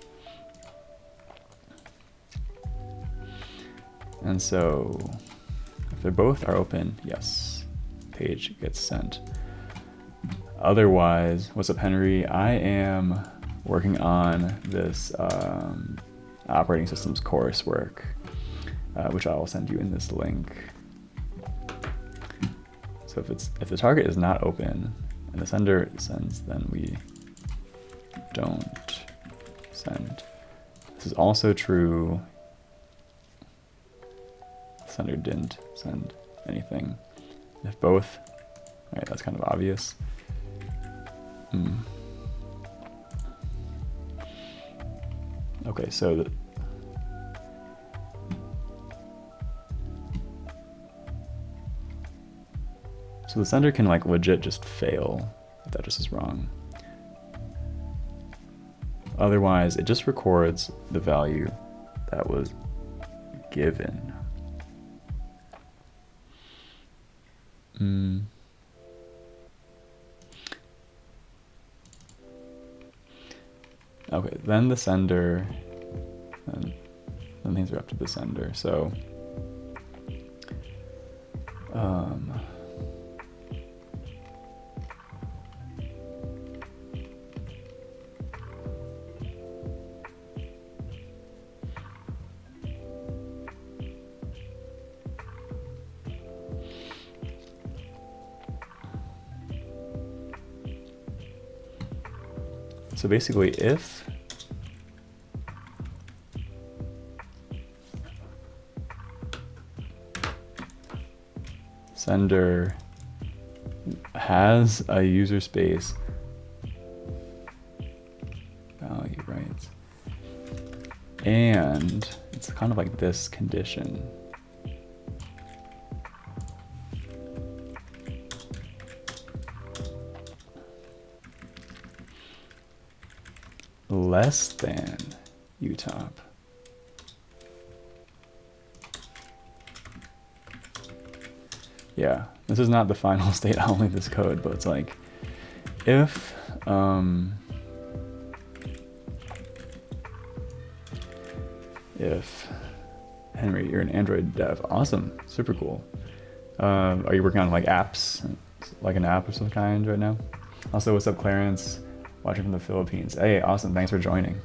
And so if they both are open, yes, page gets sent. Otherwise, what's up, Henry? I am working on this operating systems coursework, which I will send you in this link. So if the target is not open and the sender sends, then we don't send. This is also true. The sender didn't send anything. If both, right, that's kind of obvious. Okay, so the sender can like legit just fail if that just is wrong. Otherwise, it just records the value that was given. Okay, then the sender, and then things are up to the sender. So, so basically, if sender has a user space value, right? And it's kind of like this condition. Less than utop. Yeah, this is not the final state, I'll leave this code, but it's like, if Henry, you're an Android dev, awesome, super cool. Are you working on like apps, like an app of some kind right now? Also, what's up, Clarence? Watching from the Philippines. Hey, awesome, thanks for joining.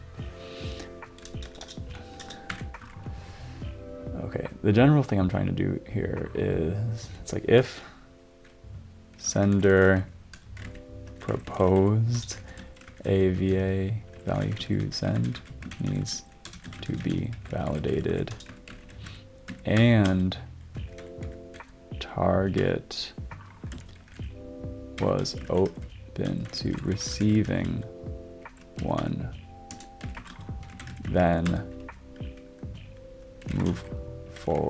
Okay, the general thing I'm trying to do here is, it's like if sender proposed a VA value to send needs to be validated, and target was open to receiving one, then move forward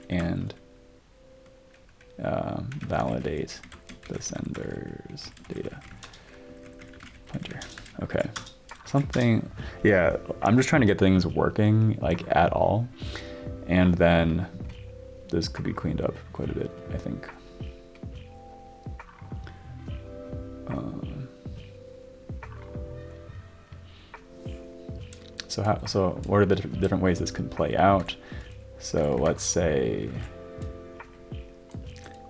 and validate the sender's data pointer. Okay, something, yeah, I'm just trying to get things working like at all, and then this could be cleaned up quite a bit, I think. So what are the different ways this can play out? So let's say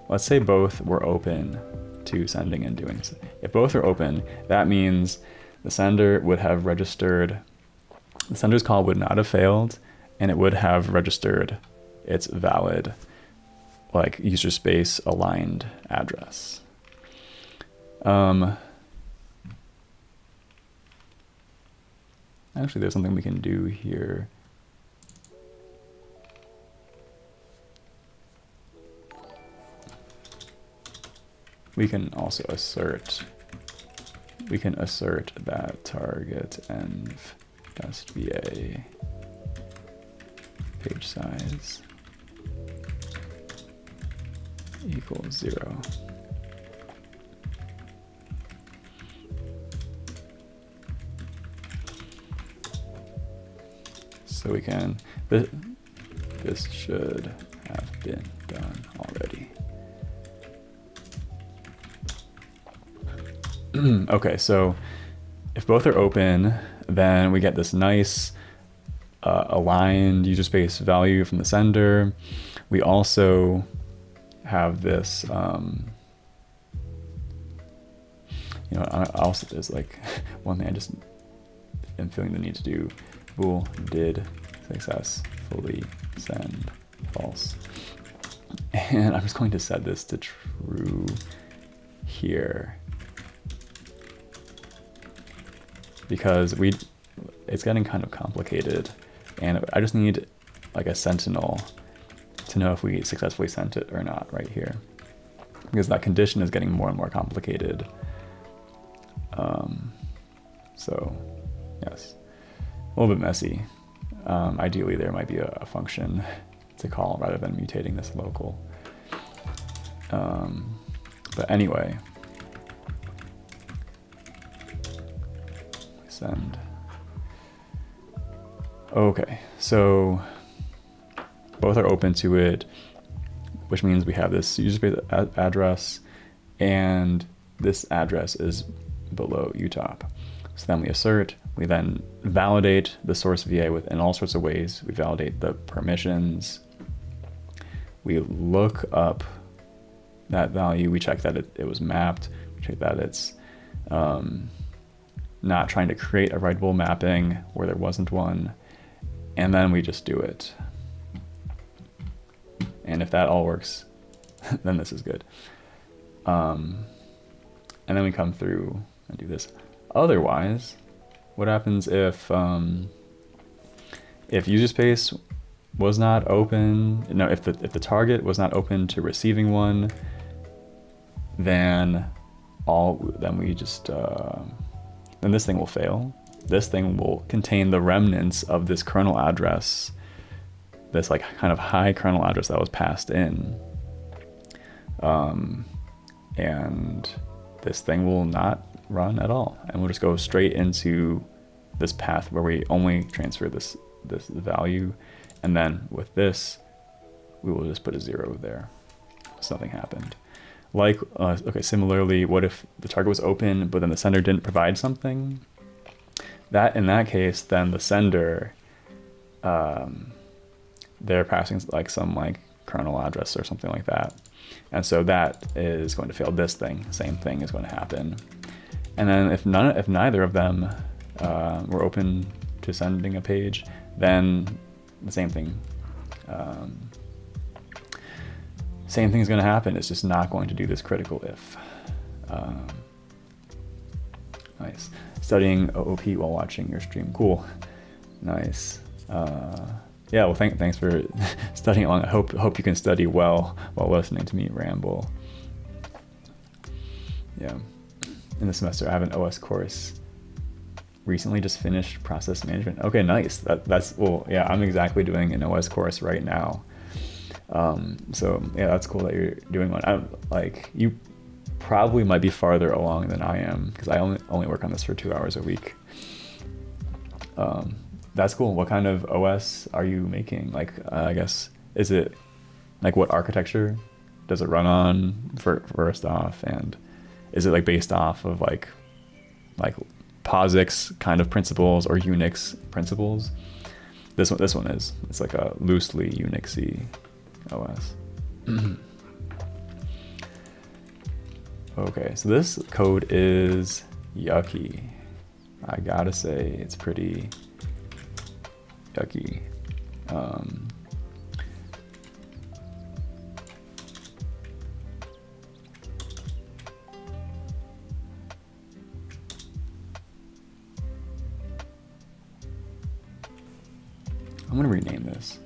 both were open to sending and doing. If both are open, that means the sender would have registered the sender's call would not have failed, and it would have registered its valid, like, user space aligned address. Actually, there's something we can do here. We can also assert, that target env just va page size equals 0. So we can, this should have been done already. Okay, so if both are open, then we get this nice aligned user space value from the sender. We also have this, also there's like one thing I just am feeling the need to do. Bool did successfully send false. And I'm just going to set this to true here, because it's getting kind of complicated, and I just need like a sentinel to know if we successfully sent it or not right here, because that condition is getting more and more complicated. So yes, a little bit messy. Ideally there might be a function to call rather than mutating this local. But anyway, send. Okay, so both are open to it, which means we have this user space address, and this address is below utop. So then we assert, we then validate the source VA in all sorts of ways. We validate the permissions. We look up that value. We check that it was mapped. We check that it's not trying to create a writable mapping where there wasn't one. And then we just do it. And if that all works, then this is good. And then we come through and do this. Otherwise, what happens if user space was not open? No, if the target was not open to receiving one, then we just then this thing will fail. This thing will contain the remnants of this kernel address, this like kind of high kernel address that was passed in, and this thing will not run at all, and we'll just go straight into this path where we only transfer this value, and then with this we will just put a 0 there, so nothing happened. Like okay, similarly, what if the target was open but then the sender didn't provide something? That in that case, then the sender, they're passing like some like kernel address or something like that, and so that is going to fail this thing. Same thing is going to happen. And then if neither of them were open to sending a page, then the same thing. Same thing is going to happen. It's just not going to do this critical if. Nice. Studying OOP while watching your stream. Cool. Nice. Yeah. Well, thanks for studying along. I hope you can study well while listening to me ramble. Yeah. In the semester, I have an OS course. Recently just finished process management. Okay, nice. That's well, yeah, I'm exactly doing an OS course right now. So yeah, that's cool that you're doing one. I'm like, you probably might be farther along than I am, because I only work on this for 2 hours a week. That's cool. What kind of OS are you making? Like, I guess, is it like, what architecture does it run on first off, and is it like based off of like POSIX kind of principles or Unix principles? This one is. It's like a loosely Unixy OS. Okay, so this code is yucky. I gotta say, it's pretty yucky. I'm gonna rename this.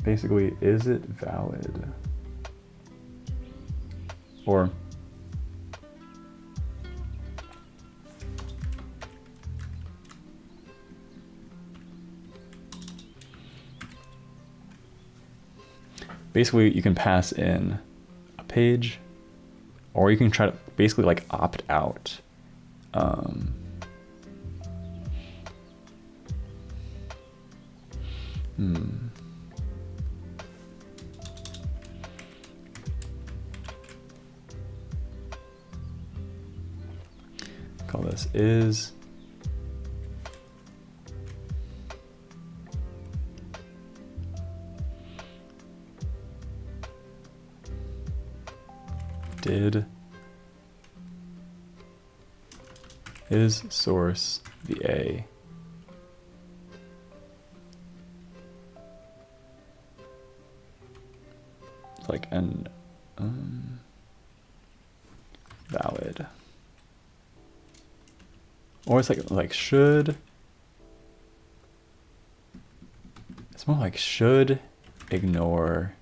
Basically, is it valid? Or basically you can pass in a page, or you can try to basically like opt out. Call this is is source VA like an valid, or it's like should, it's more like should ignore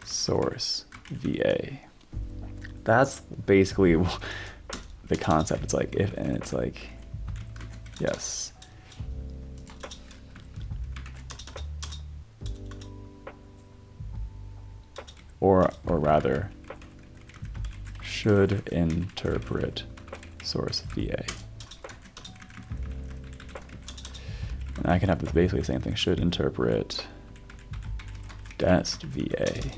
source VA. That's basically the concept. It's like if, and it's like yes. Or rather, should interpret source VA. And I can have this basically the same thing, should interpret dest VA.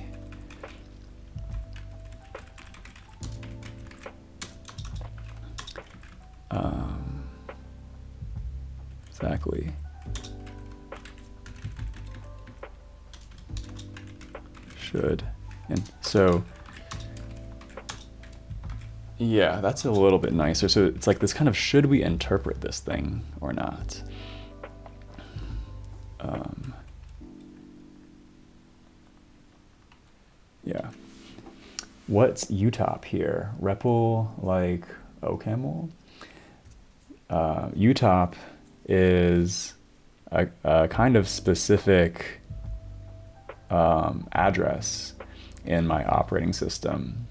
Exactly. Should. And so, yeah, that's a little bit nicer. So it's like this kind of, should we interpret this thing or not? Yeah. What's utop here? REPL like OCaml? Utop is a kind of specific address in my operating system.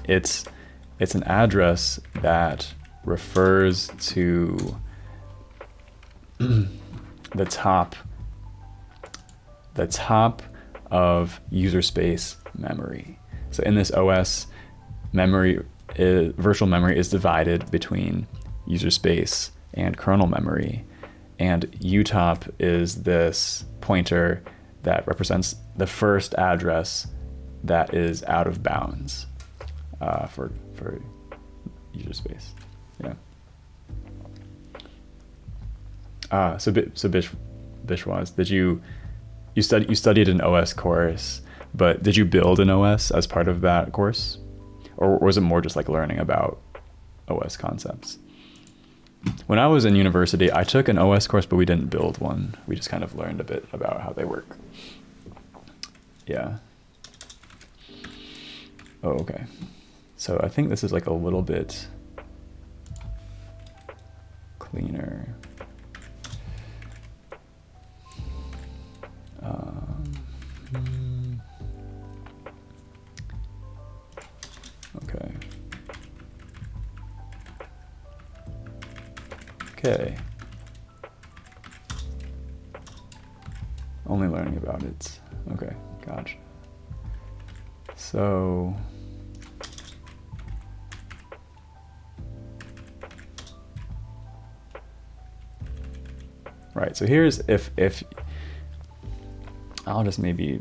It's an address that refers to the top of user space memory. So in this OS, virtual memory is divided between user space and kernel memory, and utop is this pointer that represents the first address that is out of bounds for user space. Yeah. So Bishwas, did you studied an OS course, but did you build an OS as part of that course, or was it more just like learning about OS concepts? When I was in university, I took an OS course, but we didn't build one. We just kind of learned a bit about how they work. Yeah. Oh, okay. So I think this is like a little bit cleaner. Okay. Okay. Only learning about it. Okay, gotcha. So right, so here's if I'll just maybe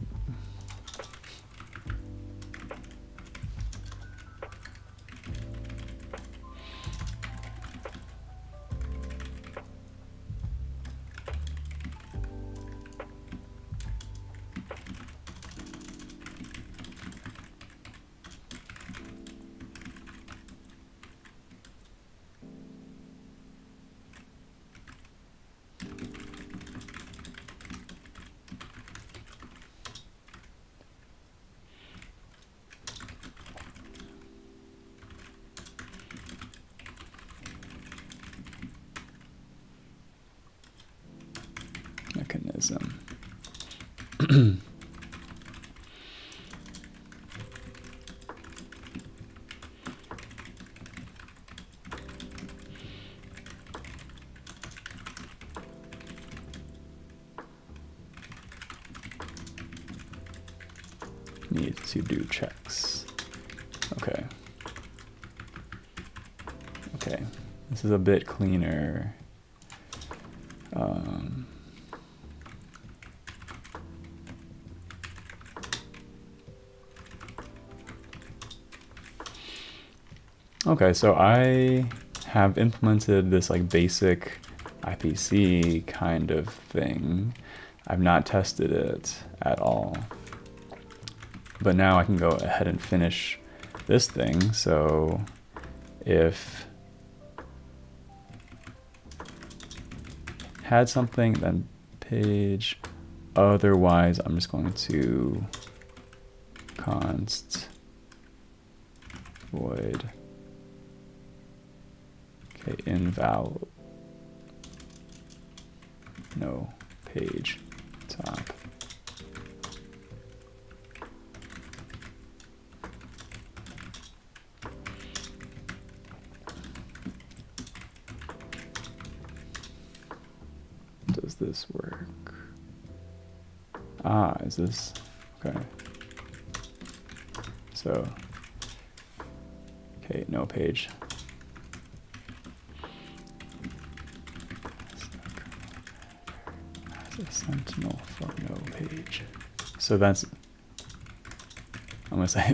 Need to do checks. Okay. Okay, this is a bit cleaner. Okay, so I have implemented this like basic IPC kind of thing. I've not tested it at all. But now I can go ahead and finish this thing. So if had something, then page. Otherwise, I'm just going to const void inval no page top. Does this work? Ah, is this okay? So okay, no page. A sentinel for no page. So that's, I'm gonna say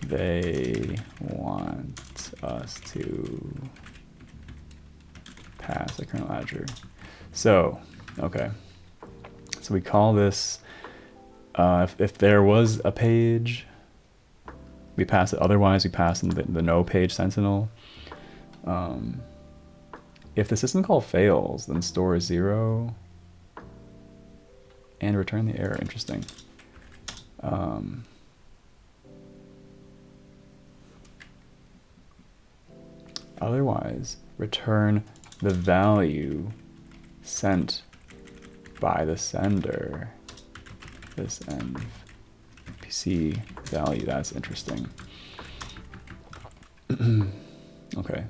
they want us to pass a kernel address. So okay, so we call this if there was a page, we pass it. Otherwise, we pass in the no page sentinel. If the system call fails, then store 0 and return the error. Interesting. Otherwise, return the value sent by the sender. This NPC value. That's interesting. Okay.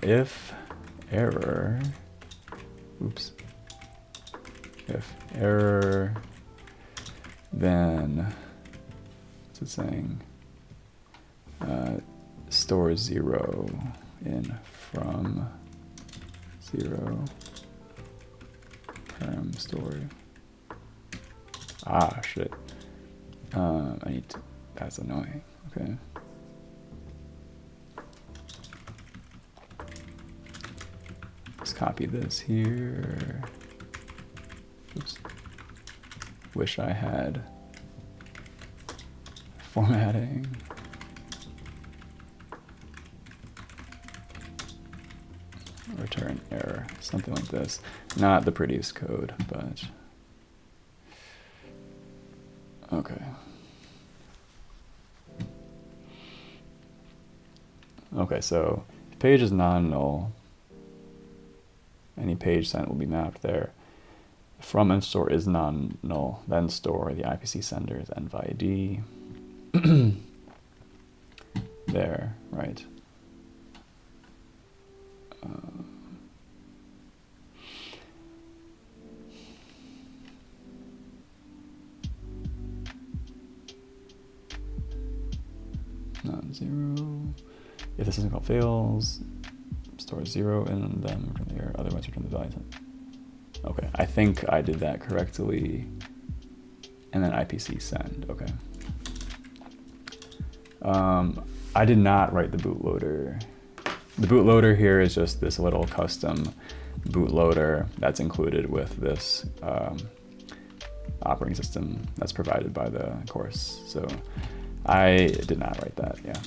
If error, oops. If error, then what's it saying? Store 0 in from 0 perm story. Ah, shit. I need to, that's annoying. Okay. Let's copy this here. Oops. Wish I had formatting. Return error, something like this. Not the prettiest code, but okay. Okay, so if page is non-null, any page sent will be mapped there. From and store is non-null, then store the IPC sender's env ID. There, right. Non-zero. If the system call fails, store 0 and then return the error, otherwise return the value. Okay, I think I did that correctly. And then IPC send, okay. I did not write the bootloader. The bootloader here is just this little custom bootloader that's included with this operating system that's provided by the course. So I did not write that, yeah.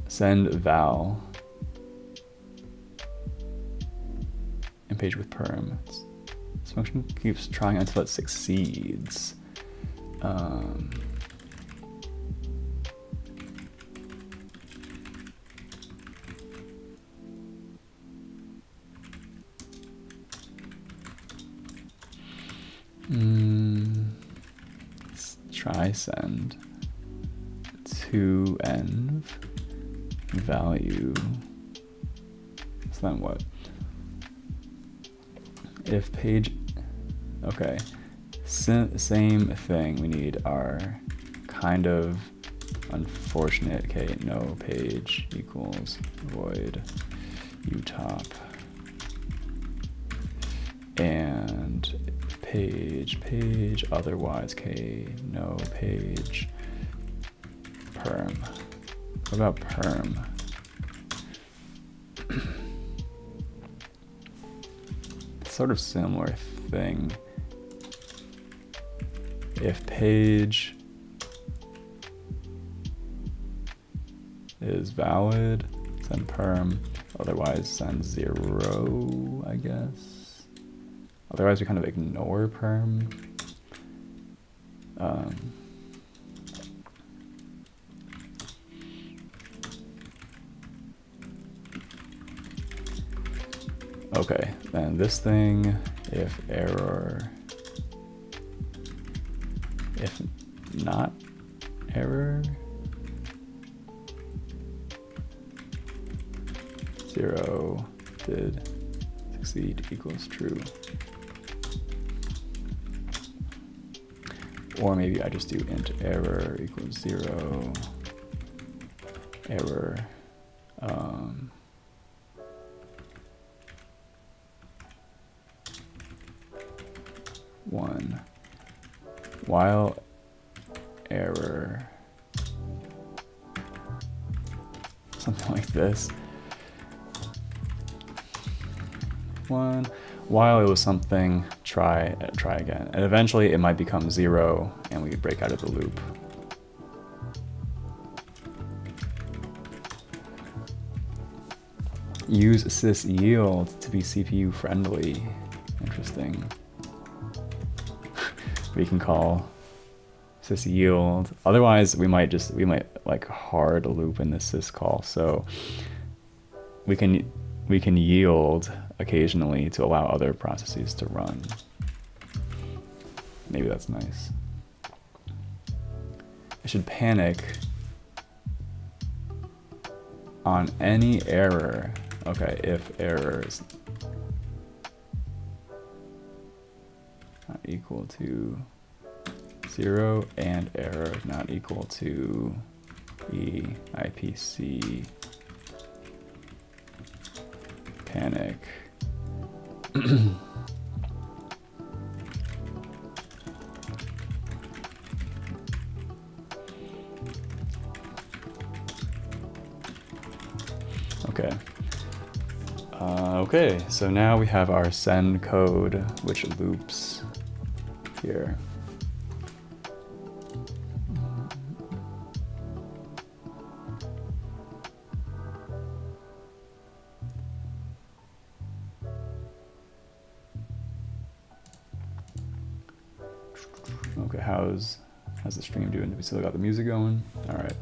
Send val and page with perm. This function keeps trying until it succeeds. Let's try send to env value. So then what? If page, okay, same thing. We need our kind of unfortunate, okay, no page equals void utop, and page otherwise, okay, no page perm. What about perm? Sort of similar thing. If page is valid, send perm. Otherwise, send 0, I guess. Otherwise, we kind of ignore perm. Okay, then this thing, if error, if not error, 0 did succeed equals true. Or maybe I just do int error equals 0, error, 1, while error, something like this. 1, while it was something, try again. And eventually it might become 0 and we could break out of the loop. Use sysyield to be CPU friendly. Interesting. We can call sysyield. Otherwise, we might like hard loop in this syscall. So we can yield occasionally to allow other processes to run. Maybe that's nice. I should panic on any error. Okay, if error is not equal to 0 and error not equal to EIPC, panic. Okay. Okay, so now we have our send code, which loops here. Okay, how's the stream doing? Do we still got the music going? All right,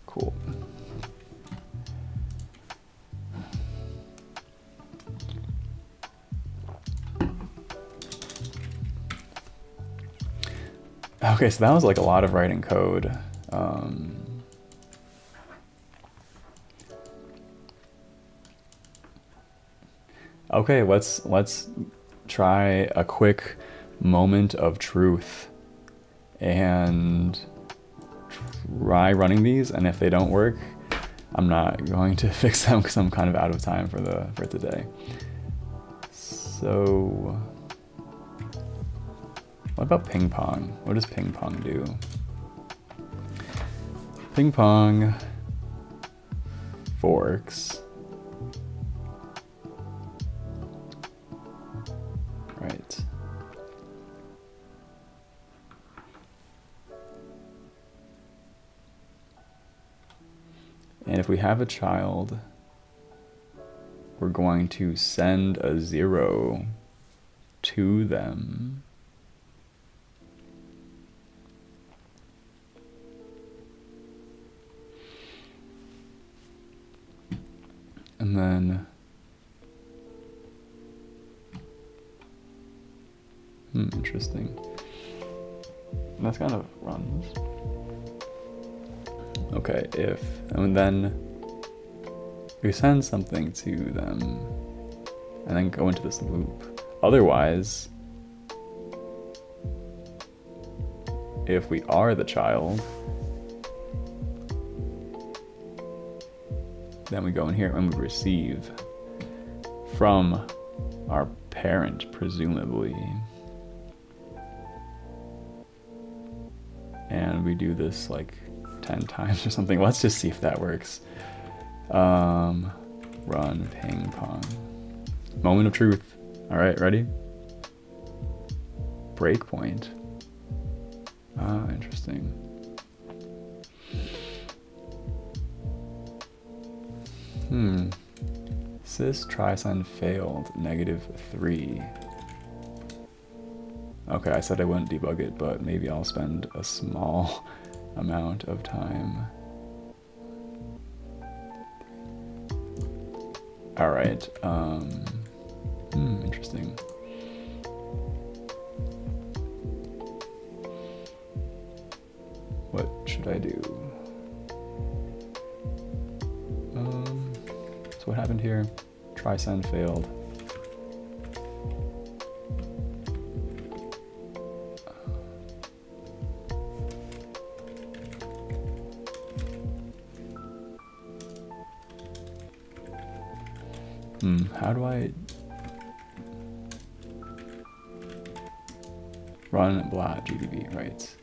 cool. Okay, so that was like a lot of writing code. Okay, let's try a quick moment of truth and try running these, and if they don't work, I'm not going to fix them because I'm kind of out of time for today. So what about ping pong? What does ping pong do? Ping pong forks. Right. And if we have a child, we're going to send a 0 to them. And then, Interesting. And that's kind of runs. Okay, and then we send something to them and then go into this loop. Otherwise, if we are the child, then we go in here and we receive from our parent, presumably. And we do this like 10 times or something. Let's just see if that works. Run ping pong. Moment of truth. All right, ready? Breakpoint. Ah, interesting. Sys try send failed, -3. Okay, I said I wouldn't debug it, but maybe I'll spend a small amount of time. All right. Interesting. What should I do? So what happened here? Try send failed. How do I run blah GDB, right?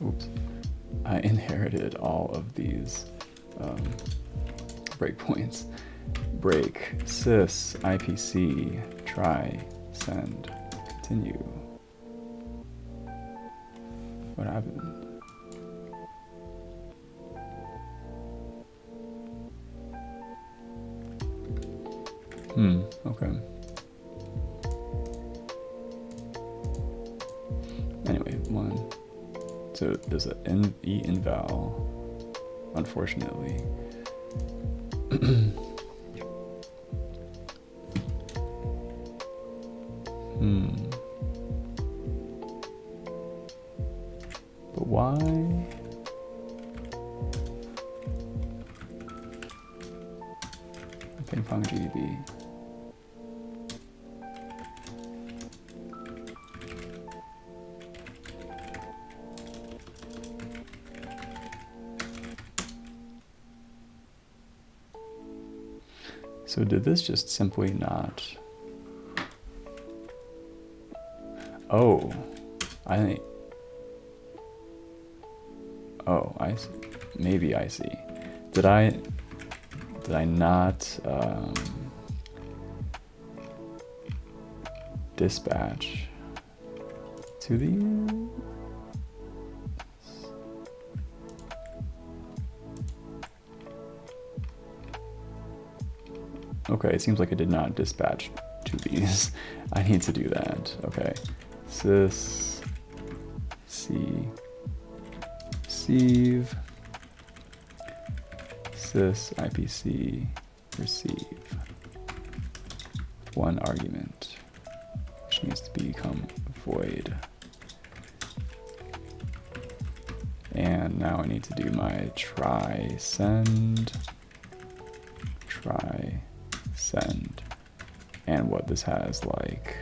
Oops. I inherited all of these breakpoints. Break, sys, IPC, try, send, continue. What happened? Okay. Anyway, so there's an E inval, unfortunately. But why? Ping pong GDB. So did this just simply not? Oh, I see. Maybe I see. Did I not dispatch to the? Okay, it seems like I did not dispatch to these. I need to do that. Okay, sys c receive sys IPC receive one argument, which needs to become void. And now I need to do my try send, and what this has like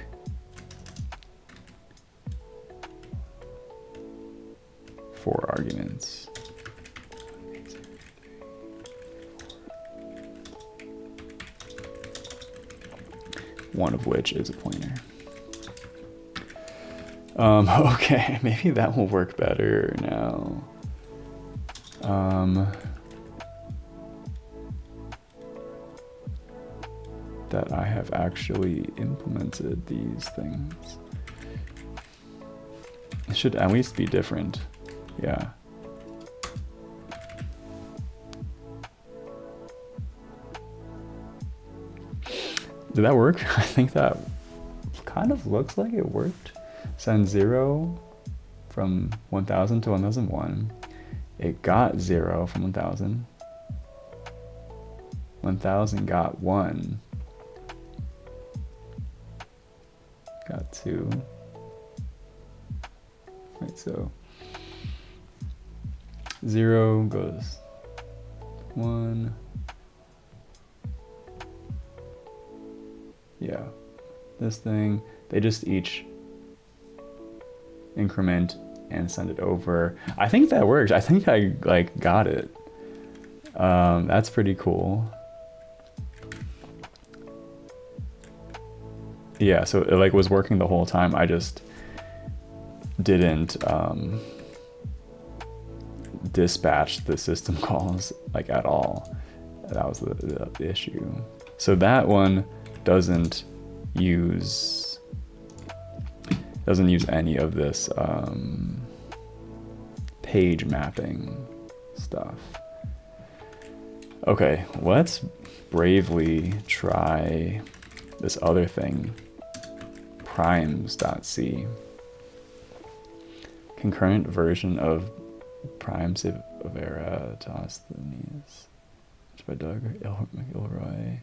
4 arguments. One of which is a pointer. Okay, maybe that will work better now. That I have actually implemented these things. It should at least be different. Yeah. Did that work? I think that kind of looks like it worked. Send 0 from 1000 to 1001. It got 0 from 1000. 1000 got 1. Got 2. Right, so 0 goes 1. Yeah, this thing, they just each increment and send it over. I think that works. I think I like got it. That's pretty cool. Yeah, so it like was working the whole time. I just didn't dispatch the system calls like at all. That was the issue. So that one doesn't use any of this page mapping stuff. Okay, let's bravely try this other thing, primes.c. Concurrent version of primes of Eratosthenes by Doug McIlroy.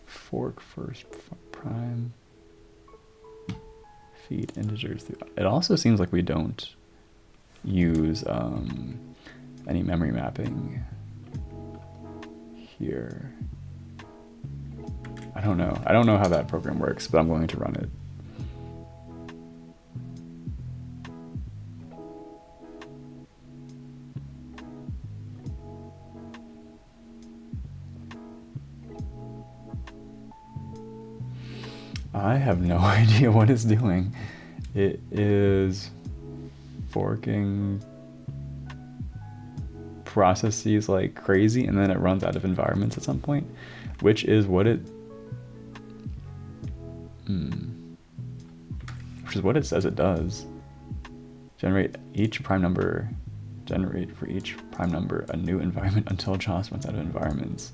Fork first prime. Feed integers through. It also seems like we don't use any memory mapping here. I don't know. I don't know how that program works, but I'm going to run it. I have no idea what it's doing. It is forking processes like crazy, and then it runs out of environments at some point, which is what it says it does. Generate for each prime number a new environment until JAWS runs out of environments.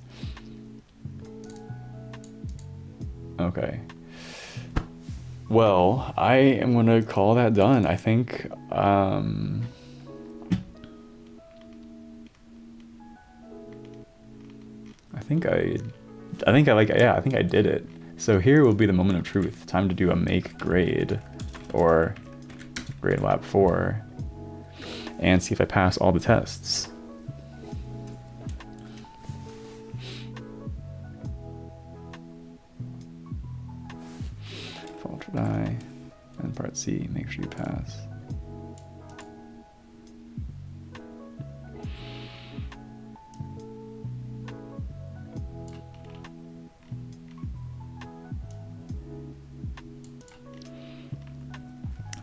Okay. Well, I am going to call that done. I think I did it. So here will be the moment of truth. Time to do a make grade or grade lab 4 and see if I pass all the tests. Fault for die and part C, make sure you pass.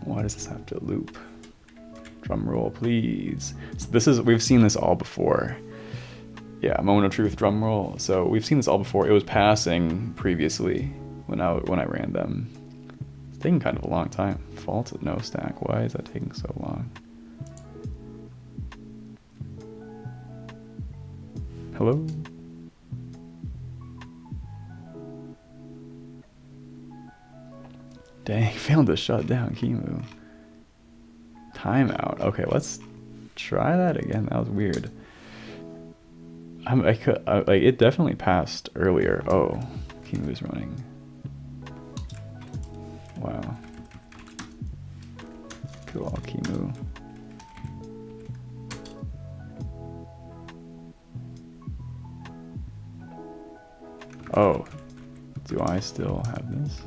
Why does this have to loop? Drum roll, please. So we've seen this all before. Yeah, moment of truth, drum roll. So we've seen this all before. It was passing previously when I ran them. It's taking kind of a long time. Fault no stack. Why is that taking so long? Hello? Dang, failed to shut down Kimu. Timeout. Okay, let's try that again. That was weird. It definitely passed earlier. Oh, Kimu's running. Wow. Cool, Kimu. Oh, do I still have this?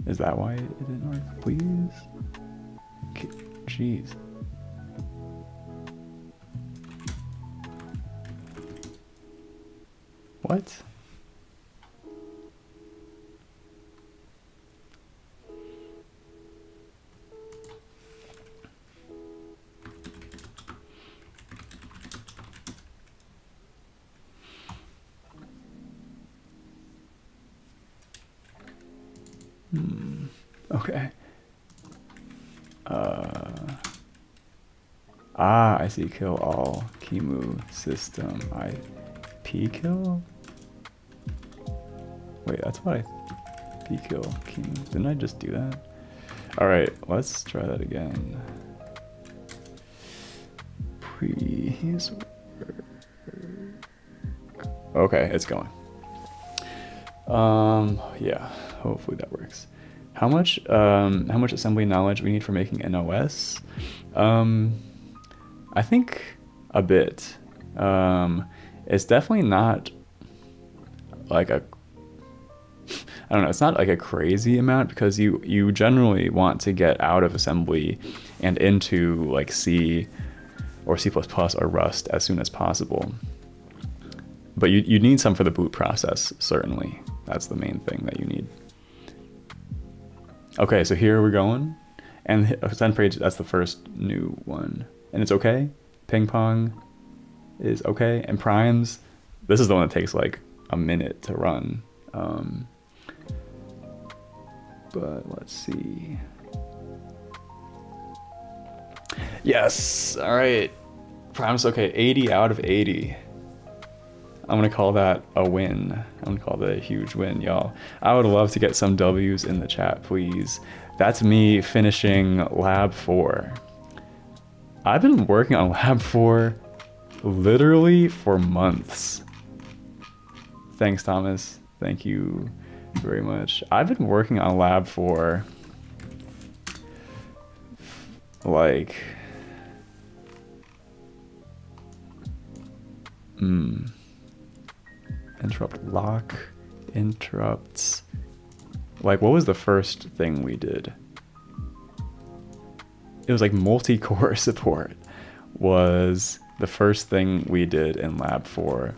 Is that why it didn't work? Please? Jeez. What? Okay. I see. Kill all Kimu system IP kill. Wait, that's what I P kill Kimu. Didn't I just do that? All right, let's try that again. Please work. Okay, it's going. Yeah, hopefully that works. How much assembly knowledge we need for making an OS? I think a bit. It's definitely not like a, I don't know, it's not like a crazy amount, because you generally want to get out of assembly and into like C or C++ or Rust as soon as possible. But you need some for the boot process, certainly. That's the main thing that you need. Okay, so here we're going. And send page, that's the first new one. And it's okay. Ping pong is okay. And primes, this is the one that takes like a minute to run. But let's see. Yes, all right. Prime's okay, 80 out of 80. I'm gonna call that a win. I'm gonna call that a huge win, y'all. I would love to get some W's in the chat, please. That's me finishing Lab 4. I've been working on Lab 4 literally for months. Thanks, Thomas. Thank you very much. I've been working on Lab 4 like interrupt lock interrupts. Like, what was the first thing we did? It was like multi-core support was the first thing we did in Lab 4.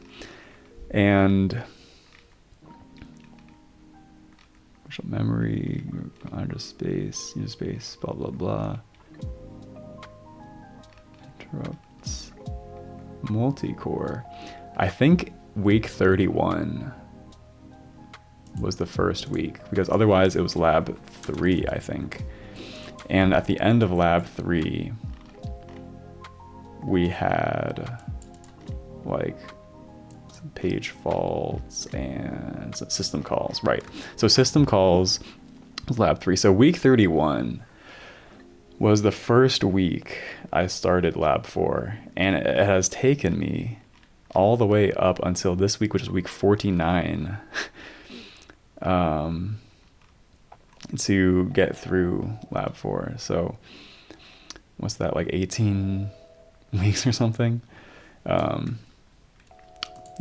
And virtual memory, under space, use space, blah, blah, blah. Interrupts. Multi-core. I think week 31 was the first week, because otherwise it was Lab 3, I think. And at the end of Lab 3, we had like some page faults and some system calls, right? So system calls was Lab 3. So week 31 was the first week I started Lab 4, and it has taken me all the way up until this week, which is week 49, to get through Lab 4. So what's that, like 18 weeks or something?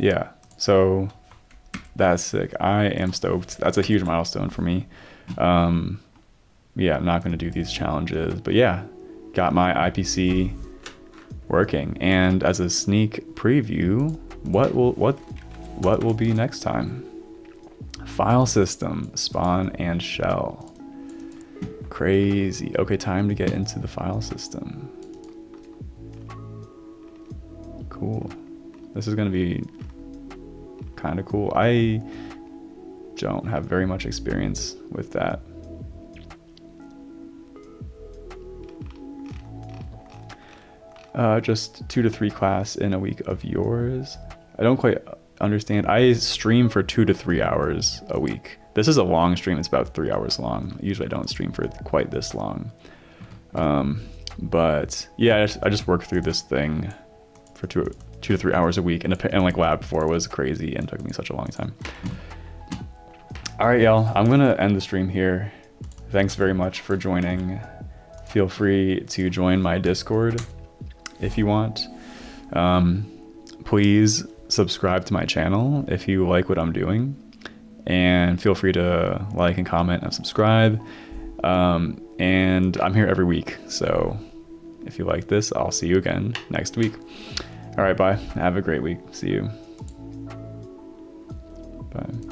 Yeah, so that's sick. I am stoked. That's a huge milestone for me. Yeah, I'm not going to do these challenges, but yeah, got my IPC working. And as a sneak preview, what will be next time? File system, spawn, and shell. Crazy. Okay, time to get into the file system. Cool. This is going to be kind of cool. I don't have very much experience with that. Just 2 to 3 class in a week of yours. I don't quite understand. I stream for 2 to 3 hours a week. This is a long stream. It's about 3 hours long. Usually I don't stream for quite this long. But yeah, I just work through this thing for 2 to 3 hours a week. And like Lab 4 was crazy and took me such a long time. All right, y'all, I'm going to end the stream here. Thanks very much for joining. Feel free to join my Discord if you want. Please subscribe to my channel if you like what I'm doing, and feel free to like and comment and subscribe. And I'm here every week, so if you like this, I'll see you again next week. All right, bye. Have a great week. See you. Bye.